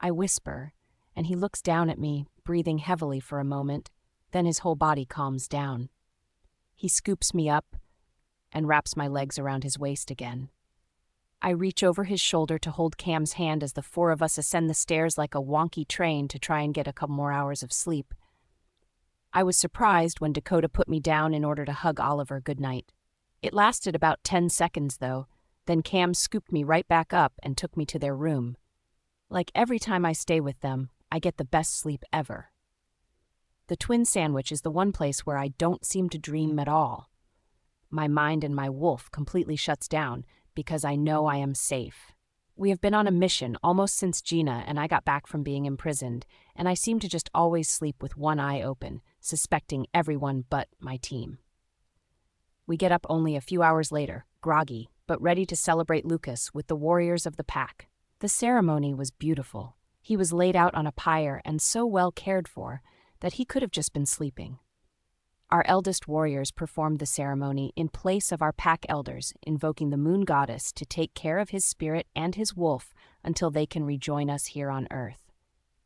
I whisper, and he looks down at me, breathing heavily for a moment. Then his whole body calms down. He scoops me up and wraps my legs around his waist again. I reach over his shoulder to hold Cam's hand as the four of us ascend the stairs like a wonky train to try and get a couple more hours of sleep. I was surprised when Dakota put me down in order to hug Oliver goodnight. It lasted about 10 seconds, though. Then Cam scooped me right back up and took me to their room. Like every time I stay with them, I get the best sleep ever. The twin sandwich is the one place where I don't seem to dream at all. My mind and my wolf completely shuts down because I know I am safe. We have been on a mission almost since Gina and I got back from being imprisoned, and I seem to just always sleep with one eye open, suspecting everyone but my team. We get up only a few hours later, groggy, but ready to celebrate Lucas with the warriors of the pack. The ceremony was beautiful. He was laid out on a pyre and so well cared for that he could have just been sleeping. Our eldest warriors performed the ceremony in place of our pack elders, invoking the moon goddess to take care of his spirit and his wolf until they can rejoin us here on Earth.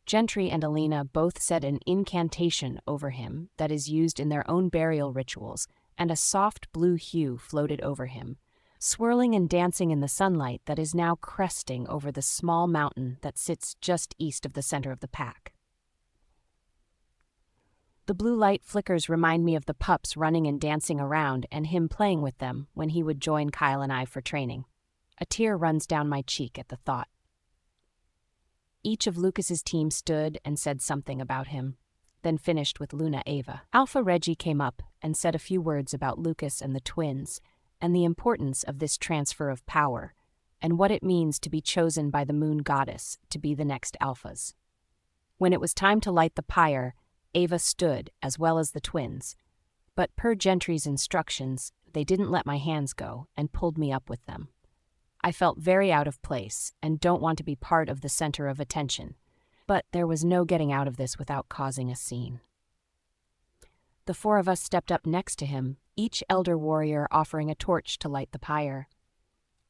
Gentry and Alina both said an incantation over him that is used in their own burial rituals, and a soft blue hue floated over him, swirling and dancing in the sunlight that is now cresting over the small mountain that sits just east of the center of the pack. The blue light flickers remind me of the pups running and dancing around and him playing with them when he would join Kyle and I for training. A tear runs down my cheek at the thought. Each of Lucas's team stood and said something about him, then finished with Luna Ava. Alpha Reggie came up and said a few words about Lucas and the twins and the importance of this transfer of power and what it means to be chosen by the moon goddess to be the next alphas. When it was time to light the pyre, Ava stood, as well as the twins, but per Gentry's instructions, they didn't let my hands go and pulled me up with them. I felt very out of place and don't want to be part of the center of attention, but there was no getting out of this without causing a scene. The four of us stepped up next to him, each elder warrior offering a torch to light the pyre.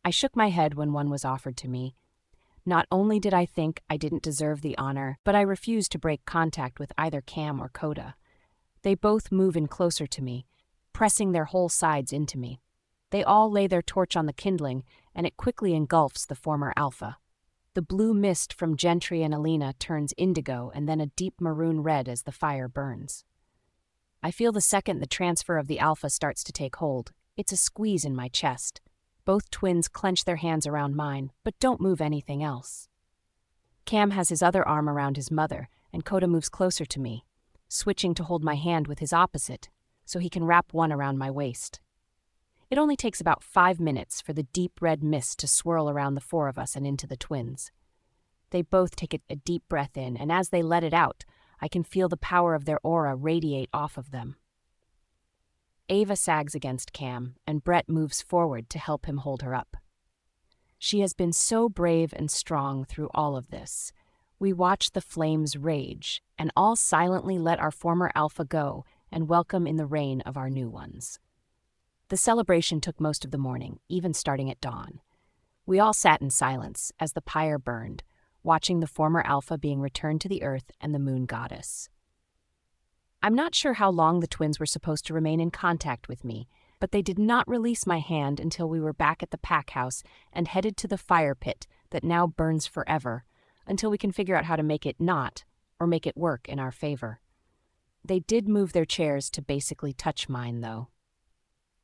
I shook my head when one was offered to me. Not only did I think I didn't deserve the honor, but I refused to break contact with either Cam or Coda. They both move in closer to me, pressing their whole sides into me. They all lay their torch on the kindling, and it quickly engulfs the former alpha. The blue mist from Gentry and Alina turns indigo and then a deep maroon red as the fire burns. I feel the second the transfer of the alpha starts to take hold. It's a squeeze in my chest. Both twins clench their hands around mine, but don't move anything else. Cam has his other arm around his mother, and Coda moves closer to me, switching to hold my hand with his opposite, so he can wrap one around my waist. It only takes about 5 minutes for the deep red mist to swirl around the four of us and into the twins. They both take a deep breath in, and as they let it out, I can feel the power of their aura radiate off of them. Ava sags against Cam, and Brett moves forward to help him hold her up. She has been so brave and strong through all of this. We watch the flames rage, and all silently let our former alpha go and welcome in the reign of our new ones. The celebration took most of the morning, even starting at dawn. We all sat in silence as the pyre burned, watching the former alpha being returned to the earth and the moon goddess. I'm not sure how long the twins were supposed to remain in contact with me, but they did not release my hand until we were back at the pack house and headed to the fire pit that now burns forever, until we can figure out how to make it not, or make it work in our favor. They did move their chairs to basically touch mine, though.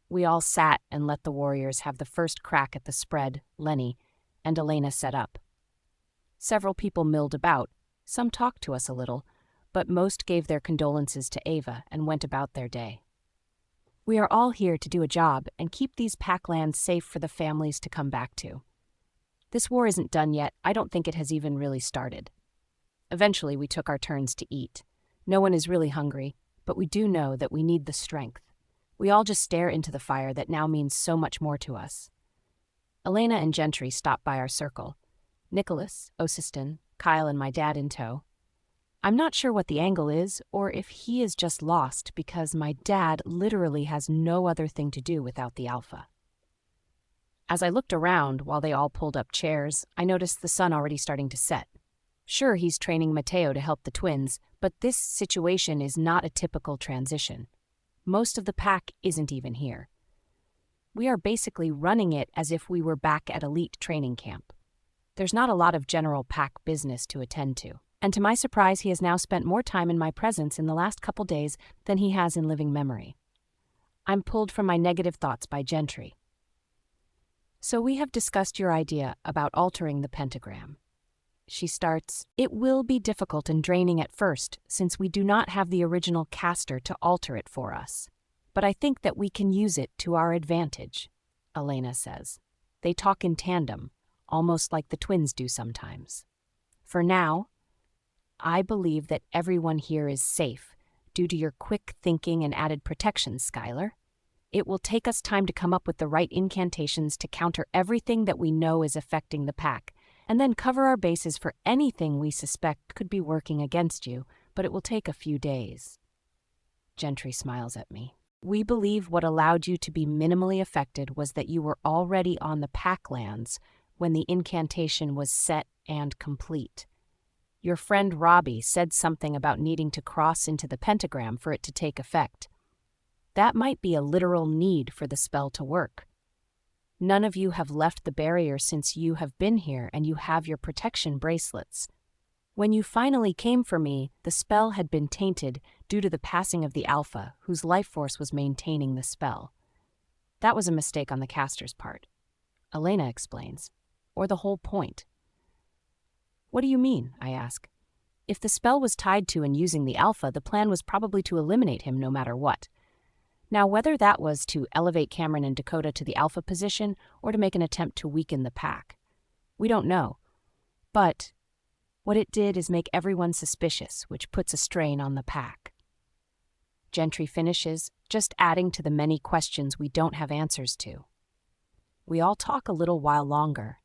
We all sat and let the warriors have the first crack at the spread Lenny and Elena set up. Several people milled about, some talked to us a little, but most gave their condolences to Ava and went about their day. We are all here to do a job and keep these packlands safe for the families to come back to. This war isn't done yet. I don't think it has even really started. Eventually, we took our turns to eat. No one is really hungry, but we do know that we need the strength. We all just stare into the fire that now means so much more to us. Elena and Gentry stopped by our circle. Nicholas, Osiston, Kyle, and my dad in tow. I'm not sure what the angle is, or if he is just lost, because my dad literally has no other thing to do without the Alpha. As I looked around while they all pulled up chairs, I noticed the sun already starting to set. Sure, he's training Mateo to help the twins, but this situation is not a typical transition. Most of the pack isn't even here. We are basically running it as if we were back at elite training camp. There's not a lot of general pack business to attend to. And to my surprise, he has now spent more time in my presence in the last couple days than he has in living memory. I'm pulled from my negative thoughts by Gentry. So we have discussed your idea about altering the pentagram. She starts, "It will be difficult and draining at first, since we do not have the original caster to alter it for us. But I think that we can use it to our advantage," Elena says. They talk in tandem, almost like the twins do sometimes. "For now, I believe that everyone here is safe, due to your quick thinking and added protections, Skylar. It will take us time to come up with the right incantations to counter everything that we know is affecting the pack, and then cover our bases for anything we suspect could be working against you, but it will take a few days." Gentry smiles at me. "We believe what allowed you to be minimally affected was that you were already on the pack lands when the incantation was set and complete. Your friend Robbie said something about needing to cross into the pentagram for it to take effect. That might be a literal need for the spell to work. None of you have left the barrier since you have been here, and you have your protection bracelets. When you finally came for me, the spell had been tainted due to the passing of the Alpha, whose life force was maintaining the spell. That was a mistake on the caster's part," Elena explains. "Or the whole point." "What do you mean?" I ask. "If the spell was tied to and using the Alpha, the plan was probably to eliminate him no matter what. Now, whether that was to elevate Cameron and Dakota to the Alpha position or to make an attempt to weaken the pack, we don't know. But what it did is make everyone suspicious, which puts a strain on the pack." Gentry finishes, just adding to the many questions we don't have answers to. We all talk a little while longer.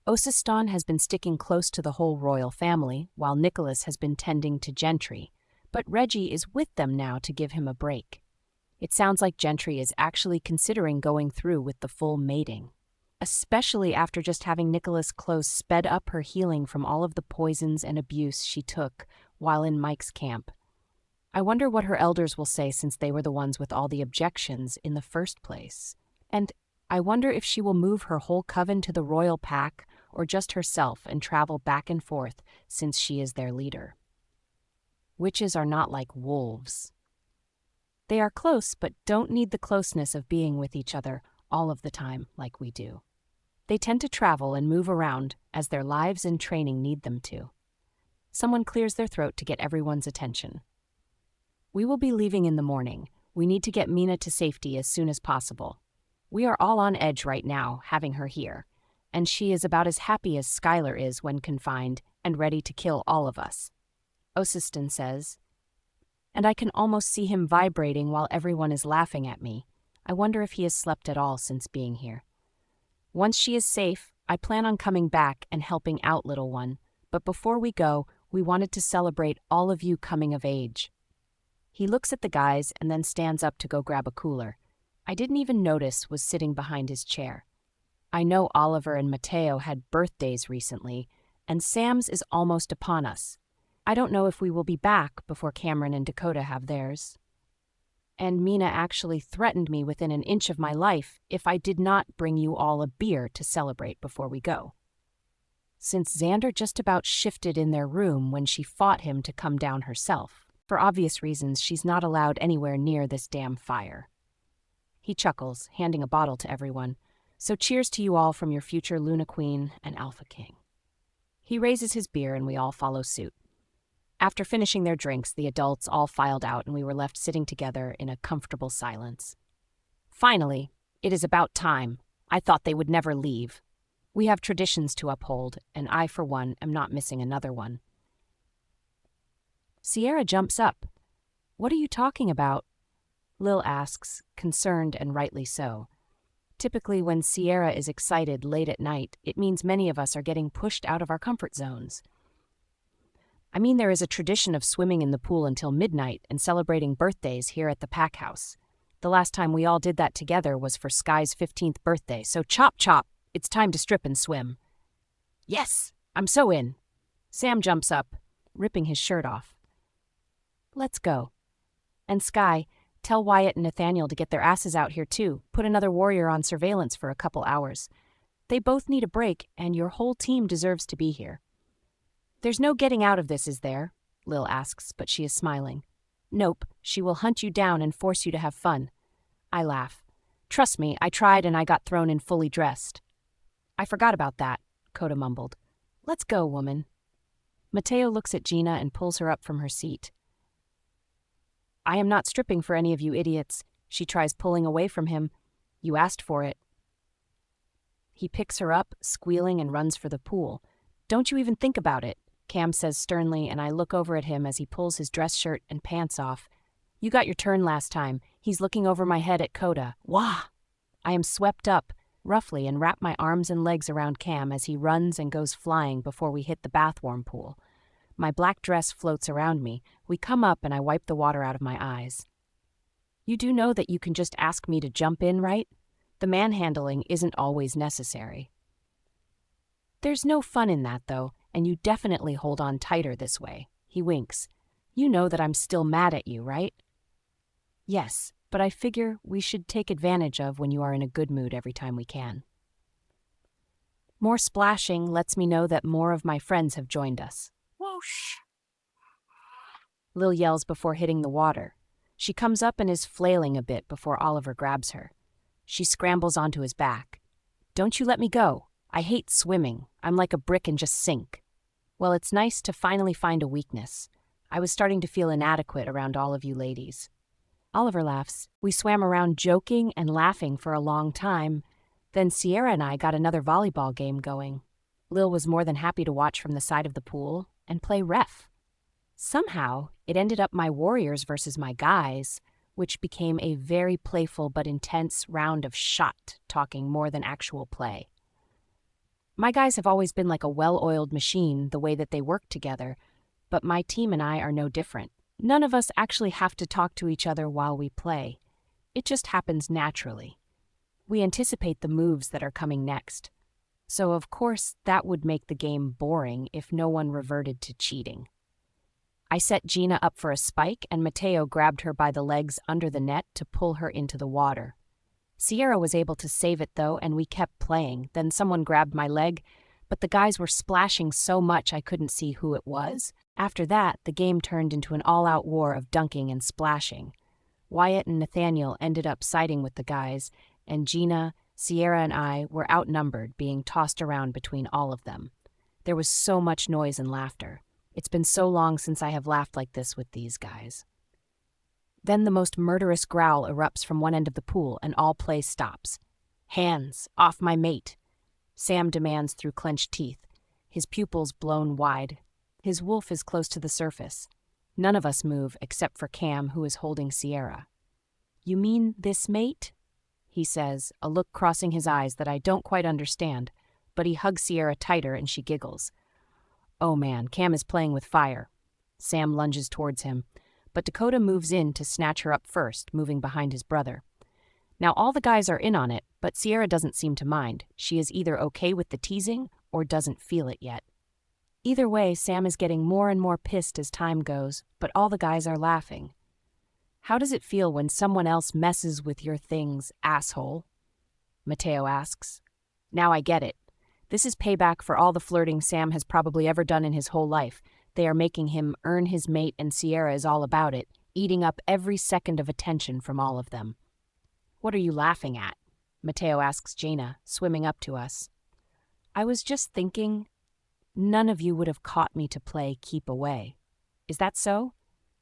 Osiston has been sticking close to the whole royal family, while Nicholas has been tending to Gentry, but Reggie is with them now to give him a break. It sounds like Gentry is actually considering going through with the full mating, especially after just having Nicholas close sped up her healing from all of the poisons and abuse she took while in Mike's camp. I wonder what her elders will say, since they were the ones with all the objections in the first place. And I wonder if she will move her whole coven to the royal pack or just herself and travel back and forth, since she is their leader. Witches are not like wolves. They are close, but don't need the closeness of being with each other all of the time like we do. They tend to travel and move around as their lives and training need them to. Someone clears their throat to get everyone's attention. "We will be leaving in the morning. We need to get Mina to safety as soon as possible. We are all on edge right now, having her here, and she is about as happy as Skylar is when confined and ready to kill all of us," Osiston says. And I can almost see him vibrating while everyone is laughing at me. I wonder if he has slept at all since being here. "Once she is safe, I plan on coming back and helping out little one, but before we go, we wanted to celebrate all of you coming of age." He looks at the guys and then stands up to go grab a cooler. I didn't even notice was sitting behind his chair. I know Oliver and Mateo had birthdays recently, and Sam's is almost upon us. I don't know if we will be back before Cameron and Dakota have theirs. and Mina actually threatened me within an inch of my life if I did not bring you all a beer to celebrate before we go. Since Xander just about shifted in their room when she fought him to come down herself. For obvious reasons, she's not allowed anywhere near this damn fire. He chuckles, handing a bottle to everyone. So cheers to you all from your future Luna Queen and Alpha King. He raises his beer and we all follow suit. After finishing their drinks, the adults all filed out and we were left sitting together in a comfortable silence. Finally, it is about time. I thought they would never leave. We have traditions to uphold, and I, for one, am not missing another one. Sierra jumps up. What are you talking about? Lil asks, concerned and rightly so. Typically, when Sierra is excited late at night, it means many of us are getting pushed out of our comfort zones. I mean, there is a tradition of swimming in the pool until midnight and celebrating birthdays here at the Pack House. The last time we all did that together was for Sky's 15th birthday, so chop chop, it's time to strip and swim. Yes, I'm so in. Sam jumps up, ripping his shirt off. Let's go. And Sky, tell Wyatt and Nathaniel to get their asses out here too. Put another warrior on surveillance for a couple hours. They both need a break, and your whole team deserves to be here. There's no getting out of this, is there? Lil asks, but she is smiling. Nope, she will hunt you down and force you to have fun. I laugh. Trust me, I tried and I got thrown in fully dressed. I forgot about that, Coda mumbled. Let's go, woman. Mateo looks at Gina and pulls her up from her seat. I am not stripping for any of you idiots. She tries pulling away from him. You asked for it. He picks her up, squealing, and runs for the pool. Don't you even think about it, Cam says sternly, and I look over at him as he pulls his dress shirt and pants off. You got your turn last time. He's looking over my head at Coda. Wah! I am swept up, roughly, and wrap my arms and legs around Cam as he runs and goes flying before we hit the bathwarm pool. My black dress floats around me. We come up and I wipe the water out of my eyes. You do know that you can just ask me to jump in, right? The manhandling isn't always necessary. There's no fun in that, though, and you definitely hold on tighter this way. He winks. You know that I'm still mad at you, right? Yes, but I figure we should take advantage of when you are in a good mood every time we can. More splashing lets me know that more of my friends have joined us. Whoosh! Lil yells before hitting the water. She comes up and is flailing a bit before Oliver grabs her. She scrambles onto his back. Don't you let me go. I hate swimming. I'm like a brick and just sink. Well, it's nice to finally find a weakness. I was starting to feel inadequate around all of you ladies. Oliver laughs. We swam around joking and laughing for a long time. Then Sierra and I got another volleyball game going. Lil was more than happy to watch from the side of the pool and play ref. Somehow, it ended up my warriors versus my guys, which became a very playful but intense round of shot talking more than actual play. My guys have always been like a well-oiled machine the way that they work together, but my team and I are no different. None of us actually have to talk to each other while we play. It just happens naturally. We anticipate the moves that are coming next. So, of course, that would make the game boring if no one reverted to cheating. I set Gina up for a spike, and Mateo grabbed her by the legs under the net to pull her into the water. Sierra was able to save it, though, and we kept playing. Then someone grabbed my leg, but the guys were splashing so much I couldn't see who it was. After that, the game turned into an all-out war of dunking and splashing. Wyatt and Nathaniel ended up siding with the guys, and Gina, Sierra, and I were outnumbered, being tossed around between all of them. There was so much noise and laughter. It's been so long since I have laughed like this with these guys. Then the most murderous growl erupts from one end of the pool, and all play stops. Hands off my mate, Sam demands through clenched teeth, his pupils blown wide. His wolf is close to the surface. None of us move except for Cam, who is holding Sierra. You mean this mate? He says, a look crossing his eyes that I don't quite understand, but he hugs Sierra tighter and she giggles. Oh man, Cam is playing with fire. Sam lunges towards him, but Dakota moves in to snatch her up first, moving behind his brother. Now all the guys are in on it, but Sierra doesn't seem to mind. She is either okay with the teasing or doesn't feel it yet. Either way, Sam is getting more and more pissed as time goes, but all the guys are laughing. How does it feel when someone else messes with your things, asshole? Mateo asks. Now I get it. This is payback for all the flirting Sam has probably ever done in his whole life. They are making him earn his mate, and Sierra is all about it, eating up every second of attention from all of them. What are you laughing at? Mateo asks Jaina, swimming up to us. I was just thinking, none of you would have caught me to play keep away. Is that so?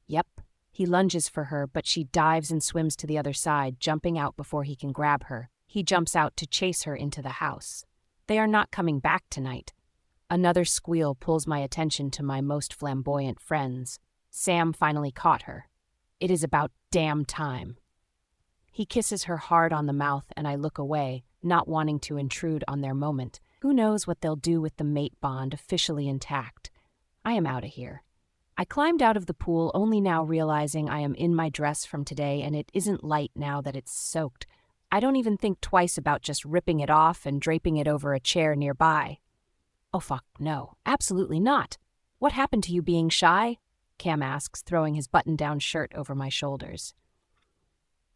Yep. He lunges for her, but she dives and swims to the other side, jumping out before he can grab her. He jumps out to chase her into the house. They are not coming back tonight. Another squeal pulls my attention to my most flamboyant friends. Sam finally caught her. It is about damn time. He kisses her hard on the mouth, and I look away, not wanting to intrude on their moment. Who knows what they'll do with the mate bond officially intact. I am out of here. I climbed out of the pool, only now realizing I am in my dress from today and it isn't light now that it's soaked. I don't even think twice about just ripping it off and draping it over a chair nearby. Oh fuck, no, absolutely not. What happened to you being shy? Cam asks, throwing his button-down shirt over my shoulders.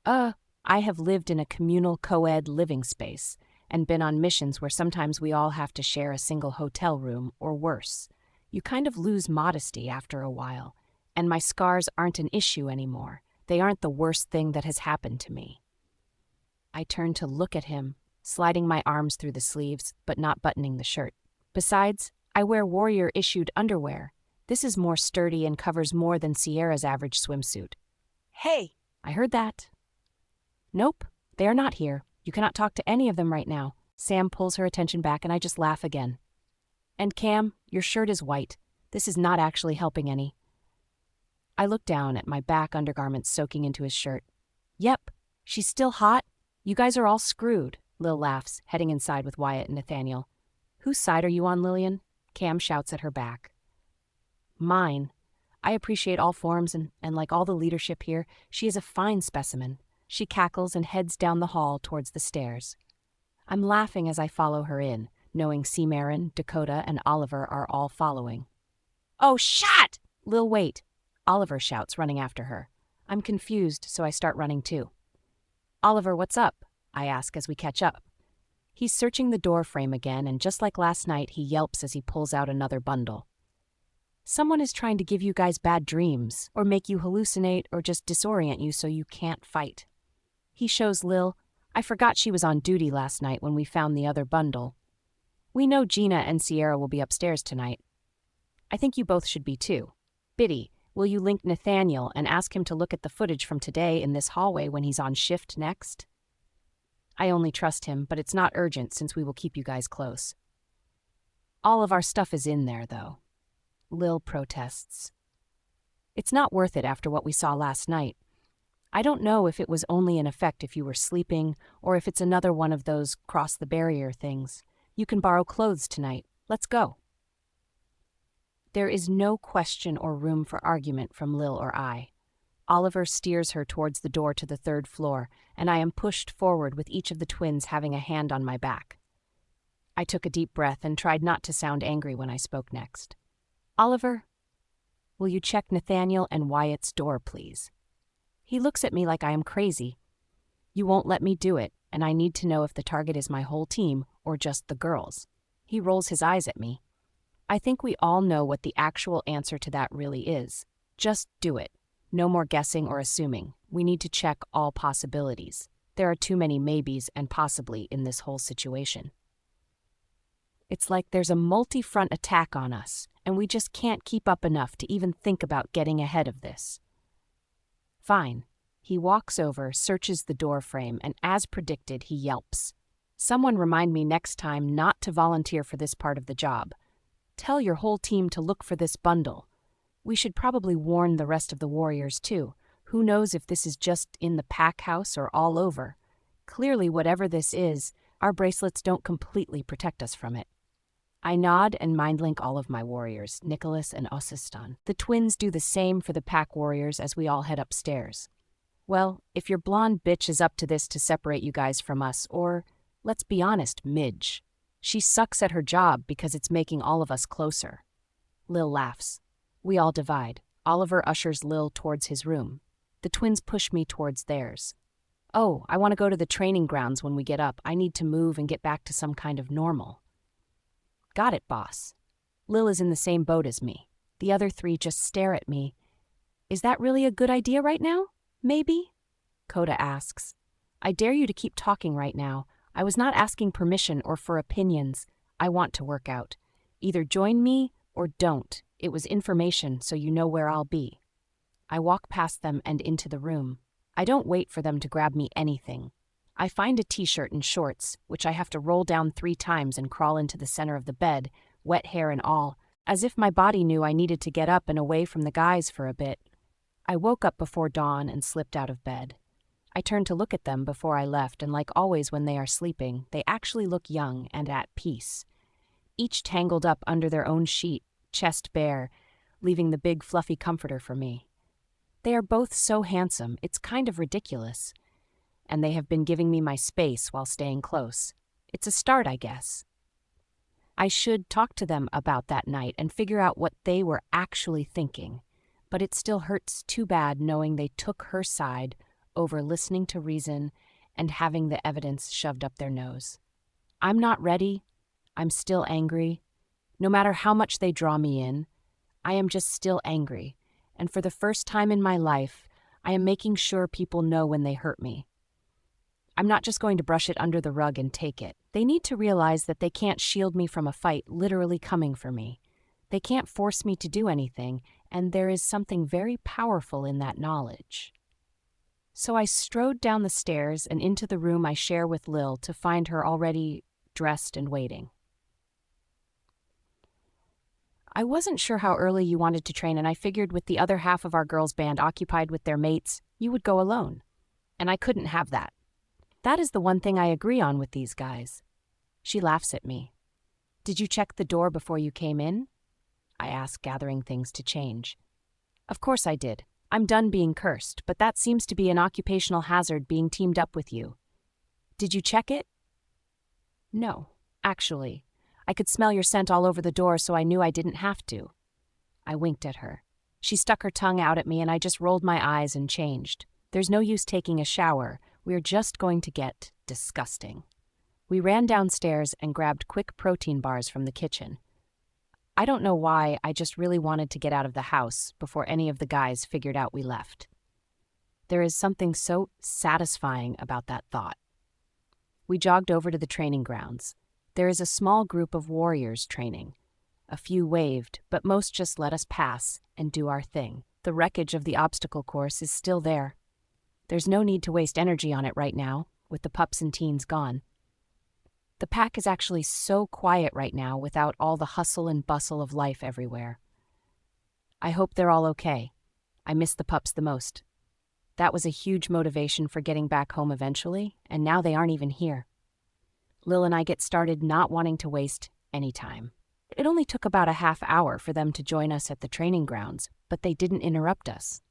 I have lived in a communal co-ed living space and been on missions where sometimes we all have to share a single hotel room, or worse. You kind of lose modesty after a while, and my scars aren't an issue anymore. They aren't the worst thing that has happened to me. I turn to look at him, sliding my arms through the sleeves, but not buttoning the shirt. Besides, I wear warrior-issued underwear. This is more sturdy and covers more than Sierra's average swimsuit. Hey! I heard that. Nope, they are not here. You cannot talk to any of them right now. Sam pulls her attention back and I just laugh again. And Cam, your shirt is white. This is not actually helping any. I look down at my back undergarments soaking into his shirt. Yep, she's still hot. You guys are all screwed, Lil laughs, heading inside with Wyatt and Nathaniel. Whose side are you on, Lillian? Cam shouts at her back. Mine. I appreciate all forms and like all the leadership here, she is a fine specimen. She cackles and heads down the hall towards the stairs. I'm laughing as I follow her in, knowing Seamarin, Dakota, and Oliver are all following. Oh, shit! Lil, wait. Oliver shouts, running after her. I'm confused, so I start running too. Oliver, what's up? I ask as we catch up. He's searching the door frame again, and just like last night, he yelps as he pulls out another bundle. Someone is trying to give you guys bad dreams, or make you hallucinate, or just disorient you so you can't fight. He shows Lil, I forgot she was on duty last night when we found the other bundle. We know Gina and Sierra will be upstairs tonight. I think you both should be too. Biddy, will you link Nathaniel and ask him to look at the footage from today in this hallway when he's on shift next? I only trust him, but it's not urgent since we will keep you guys close. All of our stuff is in there, though. Lil protests. It's not worth it after what we saw last night. I don't know if it was only in effect if you were sleeping, or if it's another one of those cross-the-barrier things. You can borrow clothes tonight. Let's go. There is no question or room for argument from Lil or I. Oliver steers her towards the door to the third floor, and I am pushed forward with each of the twins having a hand on my back. I took a deep breath and tried not to sound angry when I spoke next. Oliver, will you check Nathaniel and Wyatt's door, please? He looks at me like I am crazy. You won't let me do it, and I need to know if the target is my whole team or just the girls. He rolls his eyes at me. I think we all know what the actual answer to that really is. Just do it. No more guessing or assuming. We need to check all possibilities. There are too many maybes and possibly in this whole situation. It's like there's a multi-front attack on us, and we just can't keep up enough to even think about getting ahead of this. Fine. He walks over, searches the door frame, and as predicted, he yelps. Someone remind me next time not to volunteer for this part of the job. Tell your whole team to look for this bundle. We should probably warn the rest of the warriors, too. Who knows if this is just in the pack house or all over. Clearly, whatever this is, our bracelets don't completely protect us from it. I nod and mind-link all of my warriors, Nicholas and Osistan. The twins do the same for the pack warriors as we all head upstairs. Well, if your blonde bitch is up to this to separate you guys from us, or, let's be honest, Midge. She sucks at her job because it's making all of us closer. Lil laughs. We all divide. Oliver ushers Lil towards his room. The The twins push me towards theirs. Oh, I want to go to the training grounds when we get up. I need to move and get back to some kind of normal. Got it, boss. Lil is in the same boat as me. The other three just stare at me. Is that really a good idea right now? Maybe? Coda asks. I dare you to keep talking right now. I was not asking permission or for opinions. I want to work out. Either join me or don't. It was information, so you know where I'll be. I walk past them and into the room. I don't wait for them to grab me anything. I find a t-shirt and shorts, which I have to roll down 3 times and crawl into the center of the bed, wet hair and all, as if my body knew I needed to get up and away from the guys for a bit. I woke up before dawn and slipped out of bed. I turned to look at them before I left, and like always when they are sleeping, they actually look young and at peace. Each tangled up under their own sheet, chest bare, leaving the big fluffy comforter for me. They are both so handsome, it's kind of ridiculous. And they have been giving me my space while staying close. It's a start, I guess. I should talk to them about that night and figure out what they were actually thinking, but it still hurts too bad knowing they took her side over listening to reason and having the evidence shoved up their nose. I'm not ready. I'm still angry. No matter how much they draw me in, I am just still angry, and for the first time in my life, I am making sure people know when they hurt me. I'm not just going to brush it under the rug and take it. They need to realize that they can't shield me from a fight literally coming for me. They can't force me to do anything, and there is something very powerful in that knowledge. So I strode down the stairs and into the room I share with Lil to find her already dressed and waiting. I wasn't sure how early you wanted to train, and I figured with the other half of our girls' band occupied with their mates, you would go alone. And I couldn't have that. That is the one thing I agree on with these guys. She laughs at me. Did you check the door before you came in? I ask, gathering things to change. Of course I did. I'm done being cursed, but that seems to be an occupational hazard being teamed up with you. Did you check it? No, actually. I could smell your scent all over the door, so I knew I didn't have to. I winked at her. She stuck her tongue out at me, and I just rolled my eyes and changed. There's no use taking a shower. We're just going to get disgusting. We ran downstairs and grabbed quick protein bars from the kitchen. I don't know why, I just really wanted to get out of the house before any of the guys figured out we left. There is something so satisfying about that thought. We jogged over to the training grounds. There is a small group of warriors training. A few waved, but most just let us pass and do our thing. The wreckage of the obstacle course is still there. There's no need to waste energy on it right now, with the pups and teens gone. The pack is actually so quiet right now without all the hustle and bustle of life everywhere. I hope they're all okay. I miss the pups the most. That was a huge motivation for getting back home eventually, and now they aren't even here. Lil and I get started not wanting to waste any time. It only took about a half hour for them to join us at the training grounds, but they didn't interrupt us.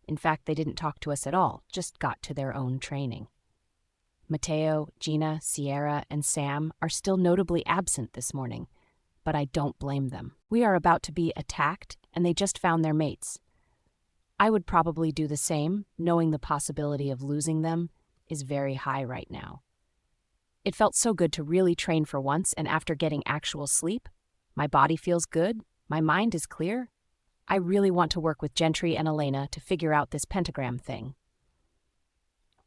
In fact, they didn't talk to us at all, just got to their own training. Mateo, Gina, Sierra, and Sam are still notably absent this morning, but I don't blame them. We are about to be attacked, and they just found their mates. I would probably do the same, knowing the possibility of losing them is very high right now. It felt so good to really train for once, and after getting actual sleep, my body feels good, my mind is clear. I really want to work with Gentry and Elena to figure out this pentagram thing.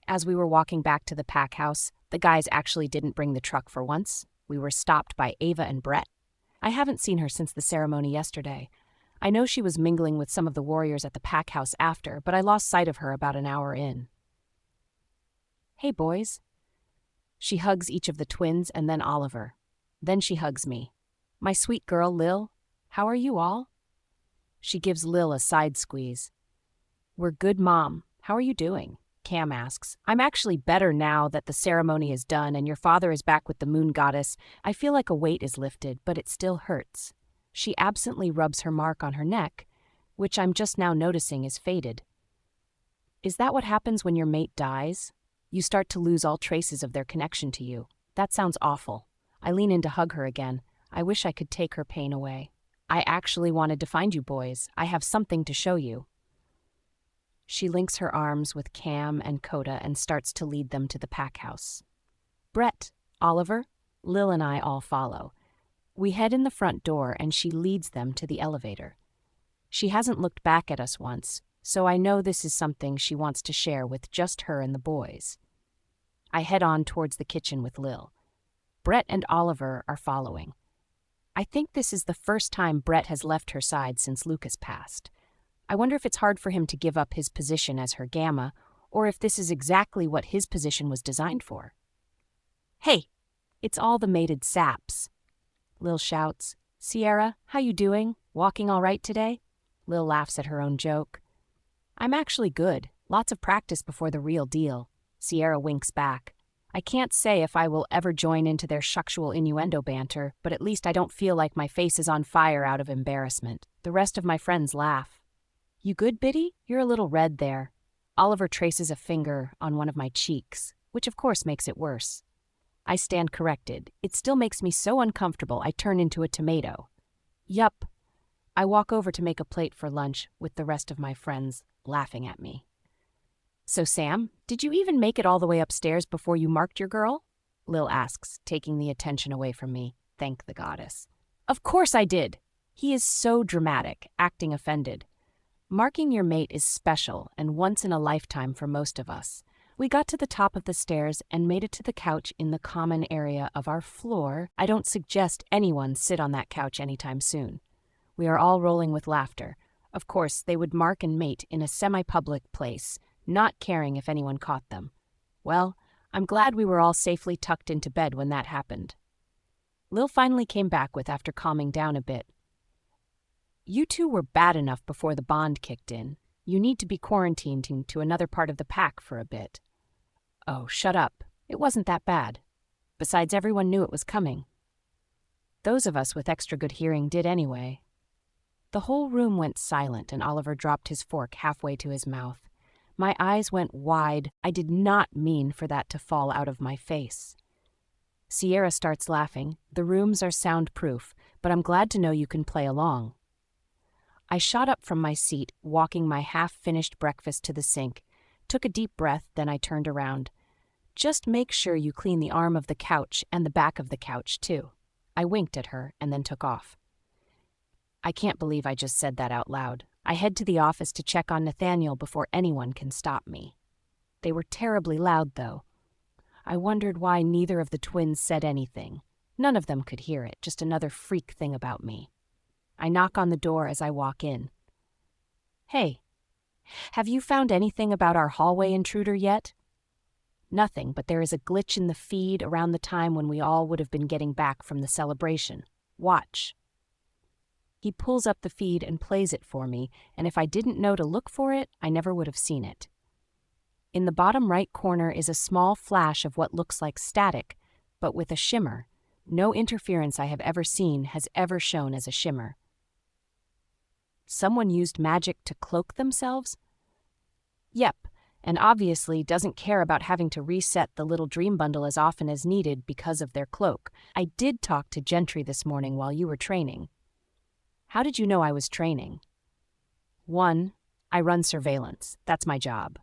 As we were walking back to the pack house, the guys actually didn't bring the truck for once. We were stopped by Ava and Brett. I haven't seen her since the ceremony yesterday. I know she was mingling with some of the warriors at the pack house after, but I lost sight of her about an hour in. Hey, boys. She hugs each of the twins and then Oliver. Then she hugs me. My sweet girl, Lil, how are you all? She gives Lil a side squeeze. We're good, Mom. How are you doing? Cam asks. I'm actually better now that the ceremony is done and your father is back with the moon goddess. I feel like a weight is lifted, but it still hurts. She absently rubs her mark on her neck, which I'm just now noticing is faded. Is that what happens when your mate dies? You start to lose all traces of their connection to you. That sounds awful. I lean in to hug her again. I wish I could take her pain away. I actually wanted to find you boys. I have something to show you. She links her arms with Cam and Coda and starts to lead them to the pack house. Brett, Oliver, Lil and I all follow. We head in the front door and she leads them to the elevator. She hasn't looked back at us once, so I know this is something she wants to share with just her and the boys. I head on towards the kitchen with Lil. Brett and Oliver are following. I think this is the first time Brett has left her side since Lucas passed. I wonder if it's hard for him to give up his position as her gamma, or if this is exactly what his position was designed for. "Hey, it's all the mated saps," Lil shouts. "Sierra, how you doing? Walking all right today?" Lil laughs at her own joke. "I'm actually good. Lots of practice before the real deal." Sierra winks back. I can't say if I will ever join into their sexual innuendo banter, but at least I don't feel like my face is on fire out of embarrassment. The rest of my friends laugh. "You good, Biddy? You're a little red there." Oliver traces a finger on one of my cheeks, which of course makes it worse. I stand corrected. It still makes me so uncomfortable I turn into a tomato. Yup. I walk over to make a plate for lunch with the rest of my friends laughing at me. "So Sam, did you even make it all the way upstairs before you marked your girl?" Lil asks, taking the attention away from me. Thank the goddess. "Of course I did." He is so dramatic, acting offended. Marking your mate is special and once in a lifetime for most of us. We got to the top of the stairs and made it to the couch in the common area of our floor. I don't suggest anyone sit on that couch anytime soon. We are all rolling with laughter. Of course, they would mark and mate in a semi-public place, not caring if anyone caught them. Well, I'm glad we were all safely tucked into bed when that happened. Lil finally came back with after calming down a bit. "You two were bad enough before the bond kicked in. You need to be quarantined to another part of the pack for a bit." "Oh, shut up. It wasn't that bad. Besides, everyone knew it was coming." Those of us with extra good hearing did anyway. The whole room went silent and Oliver dropped his fork halfway to his mouth. My eyes went wide. I did not mean for that to fall out of my face. Sierra starts laughing. The rooms are soundproof, but I'm glad to know you can play along. I shot up from my seat, walking my half-finished breakfast to the sink, took a deep breath, then I turned around. "Just make sure you clean the arm of the couch and the back of the couch, too." I winked at her and then took off. I can't believe I just said that out loud. I head to the office to check on Nathaniel before anyone can stop me. They were terribly loud, though. I wondered why neither of the twins said anything. None of them could hear it, just another freak thing about me. I knock on the door as I walk in. "Hey, have you found anything about our hallway intruder yet?" "Nothing, but there is a glitch in the feed around the time when we all would have been getting back from the celebration. Watch." He pulls up the feed and plays it for me, and if I didn't know to look for it, I never would have seen it. In the bottom right corner is a small flash of what looks like static, but with a shimmer. No interference I have ever seen has ever shown as a shimmer. Someone used magic to cloak themselves? Yep, and obviously doesn't care about having to reset the little dream bundle as often as needed because of their cloak. I did talk to Gentry this morning while you were training. How did you know I was training? 1, I run surveillance. That's my job.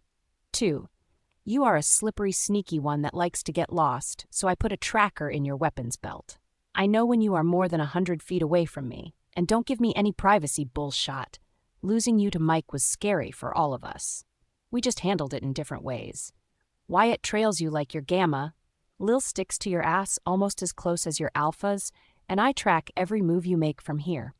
2, you are a slippery, sneaky one that likes to get lost, so I put a tracker in your weapons belt. I know when you are more than 100 feet away from me, and don't give me any privacy bullshot. Losing you to Mike was scary for all of us. We just handled it in different ways. Wyatt trails you like your gamma. Lil sticks to your ass almost as close as your alphas, and I track every move you make from here.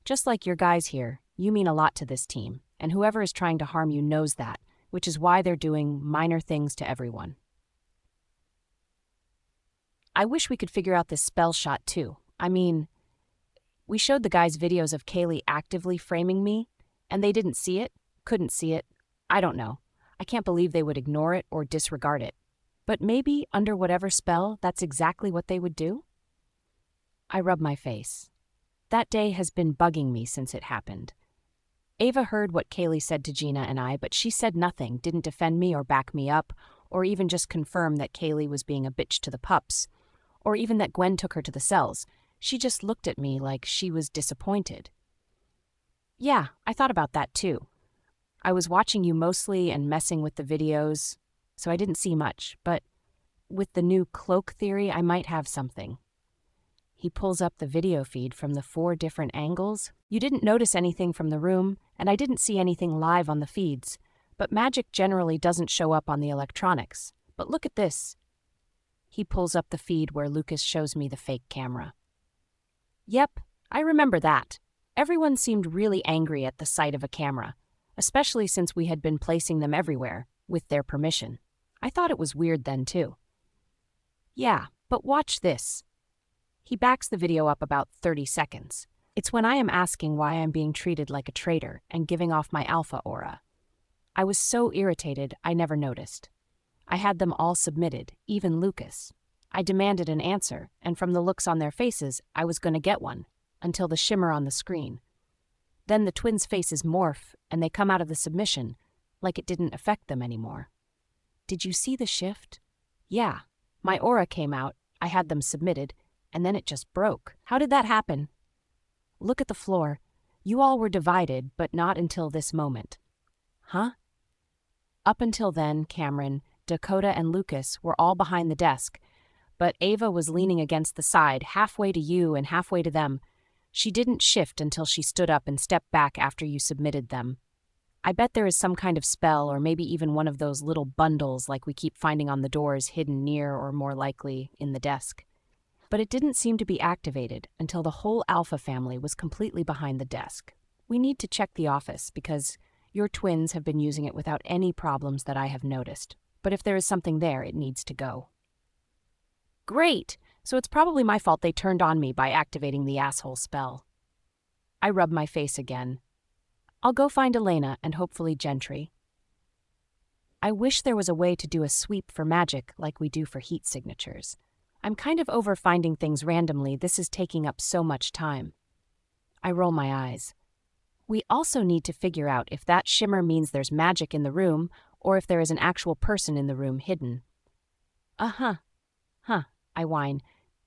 Just like your guys here, you mean a lot to this team, and whoever is trying to harm you knows that, which is why they're doing minor things to everyone. I wish we could figure out this spell shot too. I mean, we showed the guys videos of Kaylee actively framing me, and they didn't see it, couldn't see it. I don't know. I can't believe they would ignore it or disregard it. But maybe under whatever spell, that's exactly what they would do? I rub my face. That day has been bugging me since it happened. Ava heard what Kaylee said to Gina and I, but she said nothing, didn't defend me or back me up, or even just confirm that Kaylee was being a bitch to the pups, or even that Gwen took her to the cells. She just looked at me like she was disappointed. Yeah, I thought about that too. I was watching you mostly and messing with the videos, so I didn't see much, but with the new cloak theory, I might have something. He pulls up the video feed from the 4 different angles. You didn't notice anything from the room, and I didn't see anything live on the feeds, but magic generally doesn't show up on the electronics. But look at this. He pulls up the feed where Lucas shows me the fake camera. Yep, I remember that. Everyone seemed really angry at the sight of a camera, especially since we had been placing them everywhere, with their permission. I thought it was weird then, too. Yeah, but watch this. He backs the video up about 30 seconds. It's when I am asking why I'm being treated like a traitor and giving off my alpha aura. I was so irritated, I never noticed. I had them all submitted, even Lucas. I demanded an answer, and from the looks on their faces, I was going to get one, until the shimmer on the screen. Then the twins' faces morph, and they come out of the submission, like it didn't affect them anymore. Did you see the shift? Yeah, my aura came out, I had them submitted, and then it just broke. How did that happen? Look at the floor. You all were divided, but not until this moment. Huh? Up until then, Cameron, Dakota, and Lucas were all behind the desk, but Ava was leaning against the side, halfway to you and halfway to them. She didn't shift until she stood up and stepped back after you submitted them. I bet there is some kind of spell or maybe even one of those little bundles like we keep finding on the doors hidden near or more likely in the desk. But it didn't seem to be activated until the whole Alpha family was completely behind the desk. We need to check the office because your twins have been using it without any problems that I have noticed. But if there is something there, it needs to go. Great! So it's probably my fault they turned on me by activating the asshole spell. I rub my face again. I'll go find Elena and hopefully Gentry. I wish there was a way to do a sweep for magic like we do for heat signatures. I'm kind of over finding things randomly. This is taking up so much time. I roll my eyes. We also need to figure out if that shimmer means there's magic in the room or if there is an actual person in the room hidden. Huh, I whine.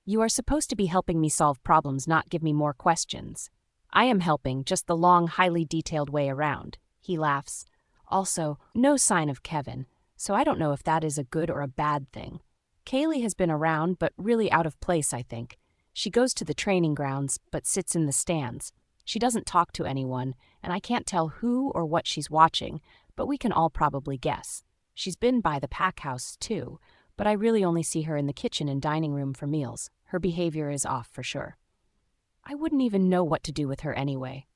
You are supposed to be helping me solve problems, not give me more questions. I am helping, just the long, highly detailed way around. He laughs. Also, no sign of Kevin, so I don't know if that is a good or a bad thing. Kaylee has been around, but really out of place, I think. She goes to the training grounds, but sits in the stands. She doesn't talk to anyone, and I can't tell who or what she's watching, but we can all probably guess. She's been by the pack house, too, but I really only see her in the kitchen and dining room for meals. Her behavior is off for sure. I wouldn't even know what to do with her anyway.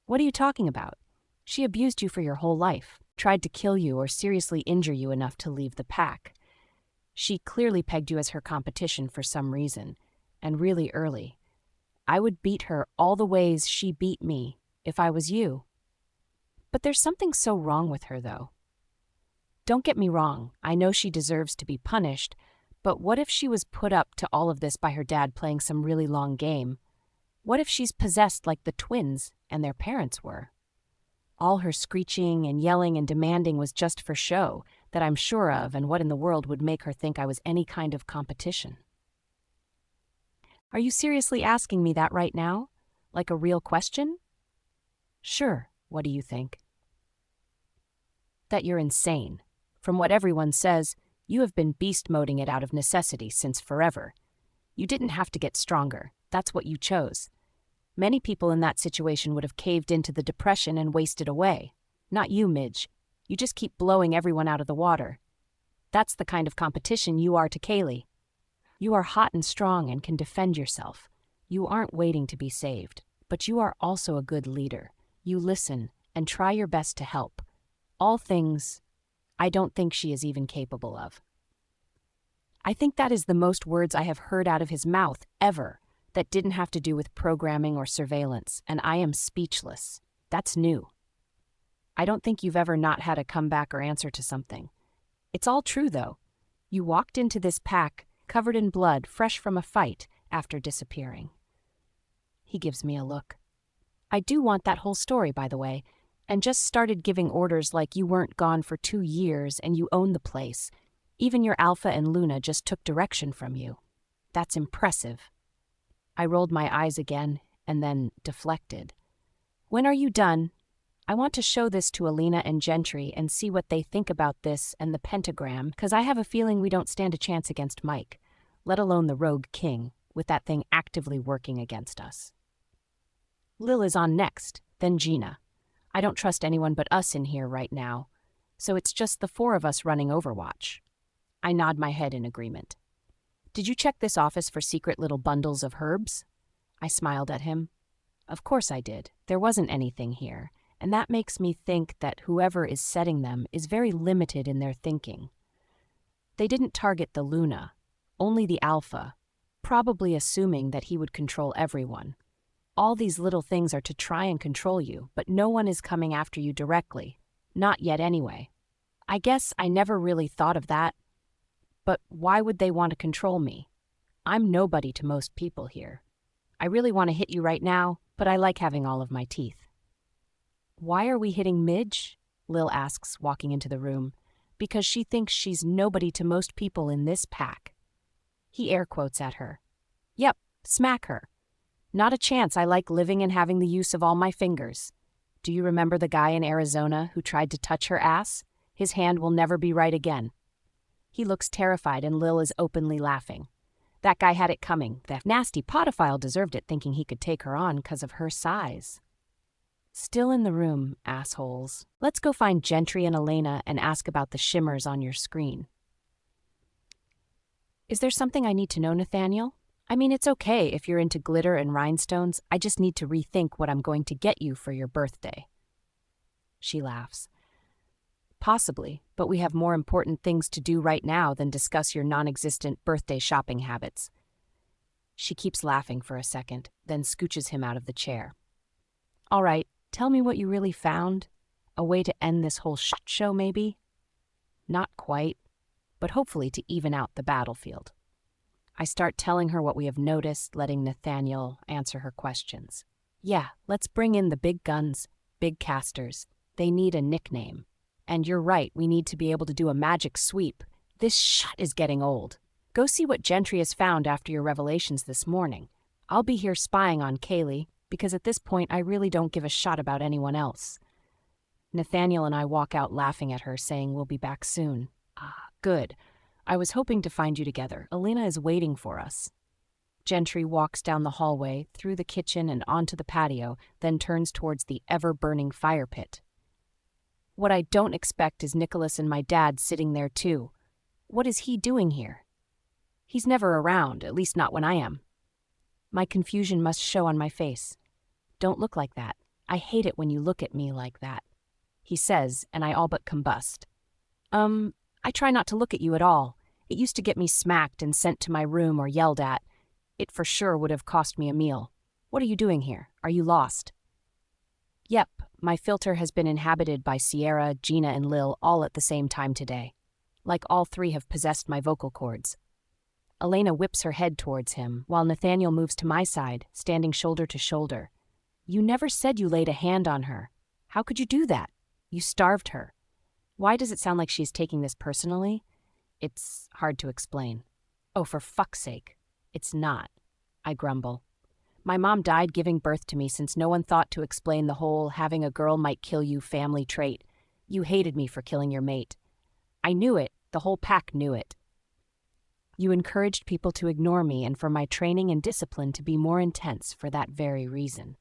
What are you talking about? She abused you for your whole life, tried to kill you or seriously injure you enough to leave the pack. She clearly pegged you as her competition for some reason, and really early. I would beat her all the ways she beat me if I was you. But there's something so wrong with her, though. Don't get me wrong, I know she deserves to be punished, but what if she was put up to all of this by her dad playing some really long game? What if she's possessed like the twins and their parents were? All her screeching and yelling and demanding was just for show, that I'm sure of, and what in the world would make her think I was any kind of competition? Are you seriously asking me that right now? Like a real question? Sure, what do you think? That you're insane. From what everyone says, you have been beast-moding it out of necessity since forever. You didn't have to get stronger. That's what you chose. Many people in that situation would have caved into the depression and wasted away. Not you, Midge. You just keep blowing everyone out of the water. That's the kind of competition you are to Kaylee. You are hot and strong and can defend yourself. You aren't waiting to be saved, but you are also a good leader. You listen and try your best to help. All things I don't think she is even capable of. I think that is the most words I have heard out of his mouth ever that didn't have to do with programming or surveillance, and I am speechless. That's new. I don't think you've ever not had a comeback or answer to something. It's all true, though. You walked into this pack covered in blood, fresh from a fight, after disappearing. He gives me a look. I do want that whole story, by the way, and just started giving orders like you weren't gone for 2 years and you own the place. Even your Alpha and Luna just took direction from you. That's impressive. I rolled my eyes again and then deflected. When are you done? I want to show this to Alina and Gentry and see what they think about this and the pentagram, because I have a feeling we don't stand a chance against Mike, let alone the rogue king, with that thing actively working against us. Lil is on next, then Gina. I don't trust anyone but us in here right now, so it's just the four of us running Overwatch. I nod my head in agreement. Did you check this office for secret little bundles of herbs? I smiled at him. Of course I did. There wasn't anything here, and that makes me think that whoever is setting them is very limited in their thinking. They didn't target the Luna, only the Alpha, probably assuming that he would control everyone. All these little things are to try and control you, but no one is coming after you directly. Not yet anyway. I guess I never really thought of that. But why would they want to control me? I'm nobody to most people here. I really want to hit you right now, but I like having all of my teeth. Why are we hitting Midge? Lil asks, walking into the room. Because she thinks she's nobody to most people in this pack. He air quotes at her. Yep, smack her. Not a chance. I like living and having the use of all my fingers. Do you remember the guy in Arizona who tried to touch her ass? His hand will never be right again. He looks terrified and Lil is openly laughing. That guy had it coming. That nasty podophile deserved it, thinking he could take her on because of her size. Still in the room, assholes. Let's go find Gentry and Elena and ask about the shimmers on your screen. Is there something I need to know, Nathaniel? I mean, it's okay if you're into glitter and rhinestones. I just need to rethink what I'm going to get you for your birthday. She laughs. Possibly, but we have more important things to do right now than discuss your non-existent birthday shopping habits. She keeps laughing for a second, then scooches him out of the chair. All right, tell me what you really found. A way to end this whole shit show, maybe? Not quite, but hopefully to even out the battlefield. I start telling her what we have noticed, letting Nathaniel answer her questions. Yeah, let's bring in the big guns, big casters. They need a nickname. And you're right, we need to be able to do a magic sweep. This shit is getting old. Go see what Gentry has found after your revelations this morning. I'll be here spying on Kaylee, because at this point I really don't give a shot about anyone else. Nathaniel and I walk out laughing at her, saying we'll be back soon. Ah, good. I was hoping to find you together. Elena is waiting for us. Gentry walks down the hallway, through the kitchen and onto the patio, then turns towards the ever-burning fire pit. What I don't expect is Nicholas and my dad sitting there too. What is he doing here? He's never around, at least not when I am. My confusion must show on my face. Don't look like that. I hate it when you look at me like that. He says, and I all but combust. I try not to look at you at all. It used to get me smacked and sent to my room or yelled at. It for sure would have cost me a meal. What are you doing here? Are you lost? Yep, my filter has been inhabited by Sierra, Gina, and Lil all at the same time today. Like all three have possessed my vocal cords. Elena whips her head towards him, while Nathaniel moves to my side, standing shoulder to shoulder. You never said you laid a hand on her. How could you do that? You starved her. Why does it sound like she's taking this personally? It's hard to explain. Oh, for fuck's sake. It's not. I grumble. My mom died giving birth to me since no one thought to explain the whole having a girl might kill you family trait. You hated me for killing your mate. I knew it. The whole pack knew it. You encouraged people to ignore me and for my training and discipline to be more intense for that very reason.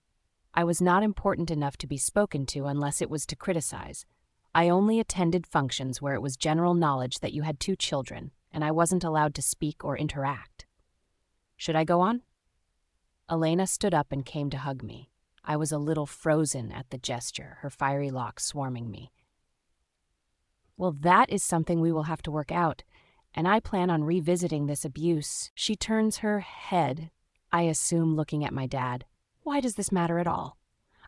I was not important enough to be spoken to unless it was to criticize. I only attended functions where it was general knowledge that you had 2 children, and I wasn't allowed to speak or interact. Should I go on? Elena stood up and came to hug me. I was a little frozen at the gesture, her fiery locks swarming me. Well, that is something we will have to work out, and I plan on revisiting this abuse. She turns her head, I assume looking at my dad. Why does this matter at all?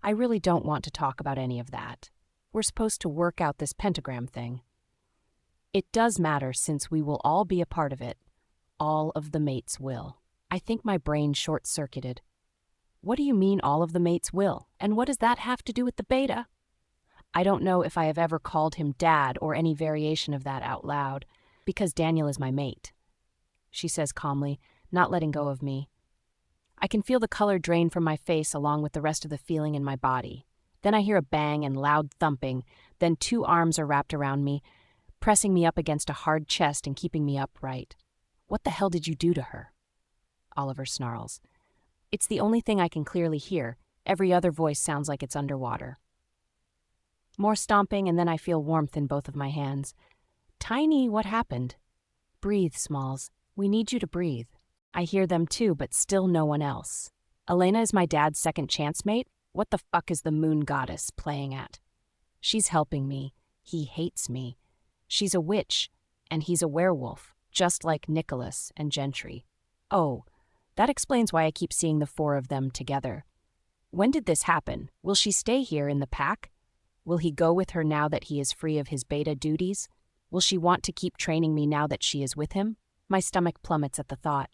I really don't want to talk about any of that. We're supposed to work out this pentagram thing. It does matter since we will all be a part of it. All of the mates will. I think my brain short-circuited. What do you mean all of the mates will? And what does that have to do with the beta? I don't know if I have ever called him Dad or any variation of that out loud, because Daniel is my mate. She says calmly, not letting go of me. I can feel the color drain from my face along with the rest of the feeling in my body. Then I hear a bang and loud thumping, then 2 arms are wrapped around me, pressing me up against a hard chest and keeping me upright. "What the hell did you do to her?" Oliver snarls. It's the only thing I can clearly hear. Every other voice sounds like it's underwater. More stomping, and then I feel warmth in both of my hands. "Tiny, what happened?" "Breathe, Smalls. We need you to breathe." I hear them too, but still no one else. Elena is my dad's second chance mate? What the fuck is the moon goddess playing at? She's helping me. He hates me. She's a witch, and he's a werewolf, just like Nicholas and Gentry. Oh, that explains why I keep seeing the 4 of them together. When did this happen? Will she stay here in the pack? Will he go with her now that he is free of his beta duties? Will she want to keep training me now that she is with him? My stomach plummets at the thought.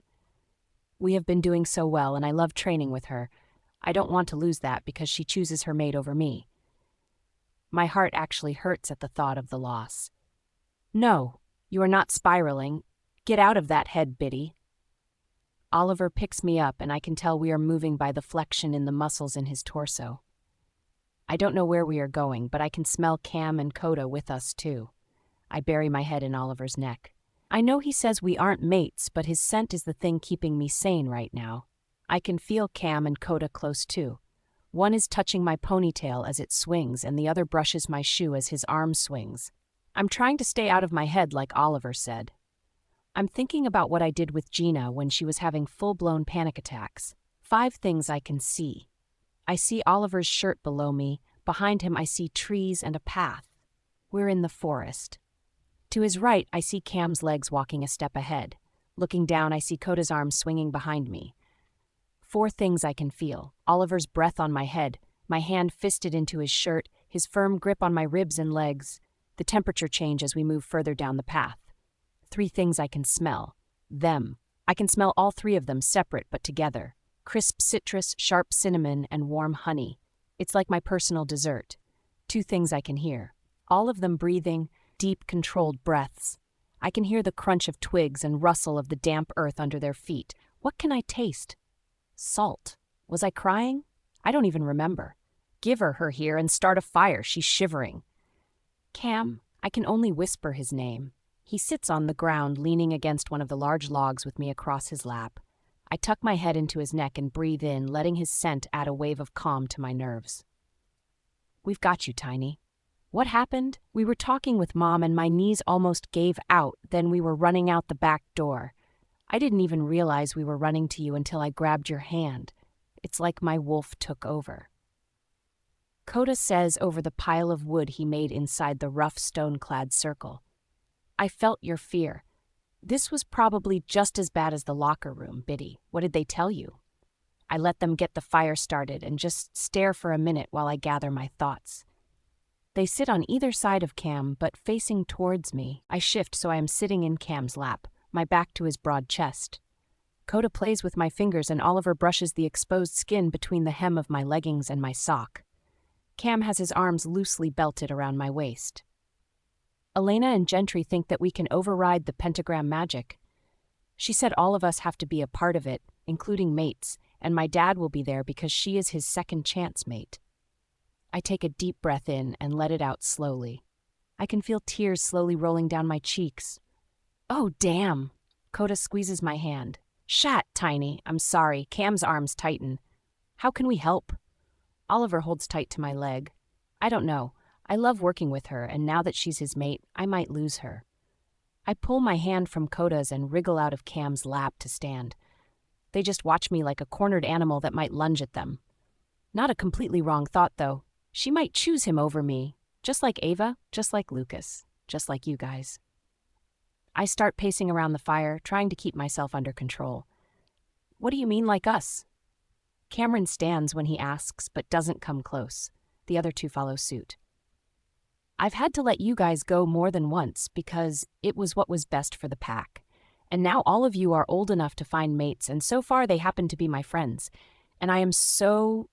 We have been doing so well, and I love training with her. I don't want to lose that because she chooses her mate over me. My heart actually hurts at the thought of the loss. "No, you are not spiraling. Get out of that head, Biddy." Oliver picks me up, and I can tell we are moving by the flexion in the muscles in his torso. I don't know where we are going, but I can smell Cam and Coda with us too. I bury my head in Oliver's neck. I know he says we aren't mates, but his scent is the thing keeping me sane right now. I can feel Cam and Coda close too. One is touching my ponytail as it swings, and the other brushes my shoe as his arm swings. I'm trying to stay out of my head like Oliver said. I'm thinking about what I did with Gina when she was having full-blown panic attacks. 5 things I can see. I see Oliver's shirt below me. Behind him I see trees and a path. We're in the forest. To his right I see Cam's legs walking a step ahead. Looking down I see Coda's arms swinging behind me. 4 things I can feel. Oliver's breath on my head, my hand fisted into his shirt, his firm grip on my ribs and legs, the temperature change as we move further down the path. 3 things I can smell. Them. I can smell all 3 of them separate but together. Crisp citrus, sharp cinnamon, and warm honey. It's like my personal dessert. 2 things I can hear. All of them breathing, deep, controlled breaths. I can hear the crunch of twigs and rustle of the damp earth under their feet. What can I taste? Salt. Was I crying? I don't even remember. Give her here and start a fire. She's shivering. Cam. I can only whisper his name. He sits on the ground, leaning against one of the large logs with me across his lap. I tuck my head into his neck and breathe in, letting his scent add a wave of calm to my nerves. We've got you, Tiny. What happened? We were talking with Mom and my knees almost gave out, then we were running out the back door. I didn't even realize we were running to you until I grabbed your hand. It's like my wolf took over. Coda says over the pile of wood he made inside the rough stone-clad circle. I felt your fear. This was probably just as bad as the locker room, Biddy. What did they tell you? I let them get the fire started and just stare for a minute while I gather my thoughts. They sit on either side of Cam, but facing towards me. I shift so I am sitting in Cam's lap, my back to his broad chest. Coda plays with my fingers and Oliver brushes the exposed skin between the hem of my leggings and my sock. Cam has his arms loosely belted around my waist. Elena and Gentry think that we can override the pentagram magic. She said all of us have to be a part of it, including mates, and my dad will be there because she is his second chance mate. I take a deep breath in and let it out slowly. I can feel tears slowly rolling down my cheeks. Oh, damn! Coda squeezes my hand. Shat, Tiny. I'm sorry. Cam's arms tighten. How can we help? Oliver holds tight to my leg. I don't know. I love working with her, and now that she's his mate, I might lose her. I pull my hand from Coda's and wriggle out of Cam's lap to stand. They just watch me like a cornered animal that might lunge at them. Not a completely wrong thought, though. She might choose him over me, just like Ava, just like Lucas, just like you guys. I start pacing around the fire, trying to keep myself under control. What do you mean like us? Cameron stands when he asks, but doesn't come close. The other 2 follow suit. I've had to let you guys go more than once because it was what was best for the pack. And now all of you are old enough to find mates, and so far they happen to be my friends. And I am so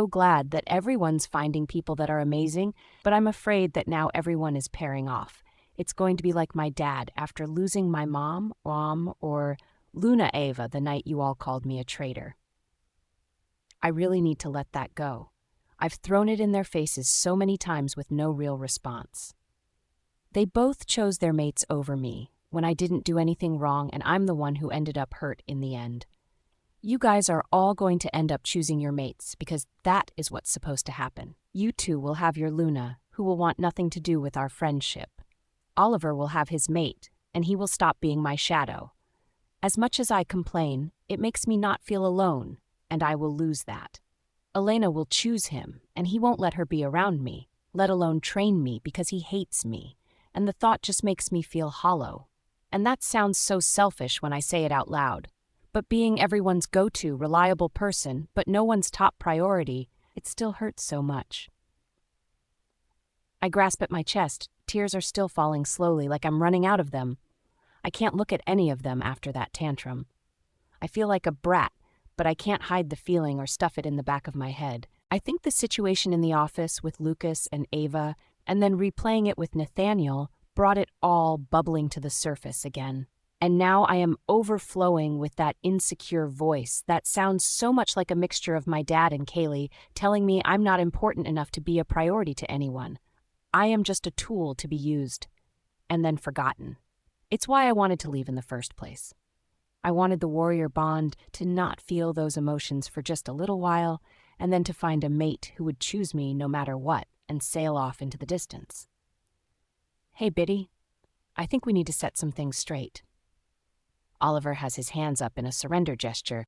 glad that everyone's finding people that are amazing, but I'm afraid that now everyone is pairing off. It's going to be like my dad after losing my mom, or Luna Ava the night you all called me a traitor. I really need to let that go. I've thrown it in their faces so many times with no real response. They both chose their mates over me when I didn't do anything wrong, and I'm the one who ended up hurt in the end. You guys are all going to end up choosing your mates because that is what's supposed to happen. You two will have your Luna, who will want nothing to do with our friendship. Oliver will have his mate, and he will stop being my shadow. As much as I complain, it makes me not feel alone, and I will lose that. Elena will choose him, and he won't let her be around me, let alone train me because he hates me, and the thought just makes me feel hollow. And that sounds so selfish when I say it out loud. But being everyone's go-to, reliable person, but no one's top priority, it still hurts so much. I grasp at my chest. Tears are still falling slowly, like I'm running out of them. I can't look at any of them after that tantrum. I feel like a brat, but I can't hide the feeling or stuff it in the back of my head. I think the situation in the office with Lucas and Ava, and then replaying it with Nathaniel, brought it all bubbling to the surface again. And now I am overflowing with that insecure voice that sounds so much like a mixture of my dad and Kaylee telling me I'm not important enough to be a priority to anyone. I am just a tool to be used, and then forgotten. It's why I wanted to leave in the first place. I wanted the warrior bond to not feel those emotions for just a little while, and then to find a mate who would choose me no matter what and sail off into the distance. Hey, Biddy, I think we need to set some things straight. Oliver has his hands up in a surrender gesture,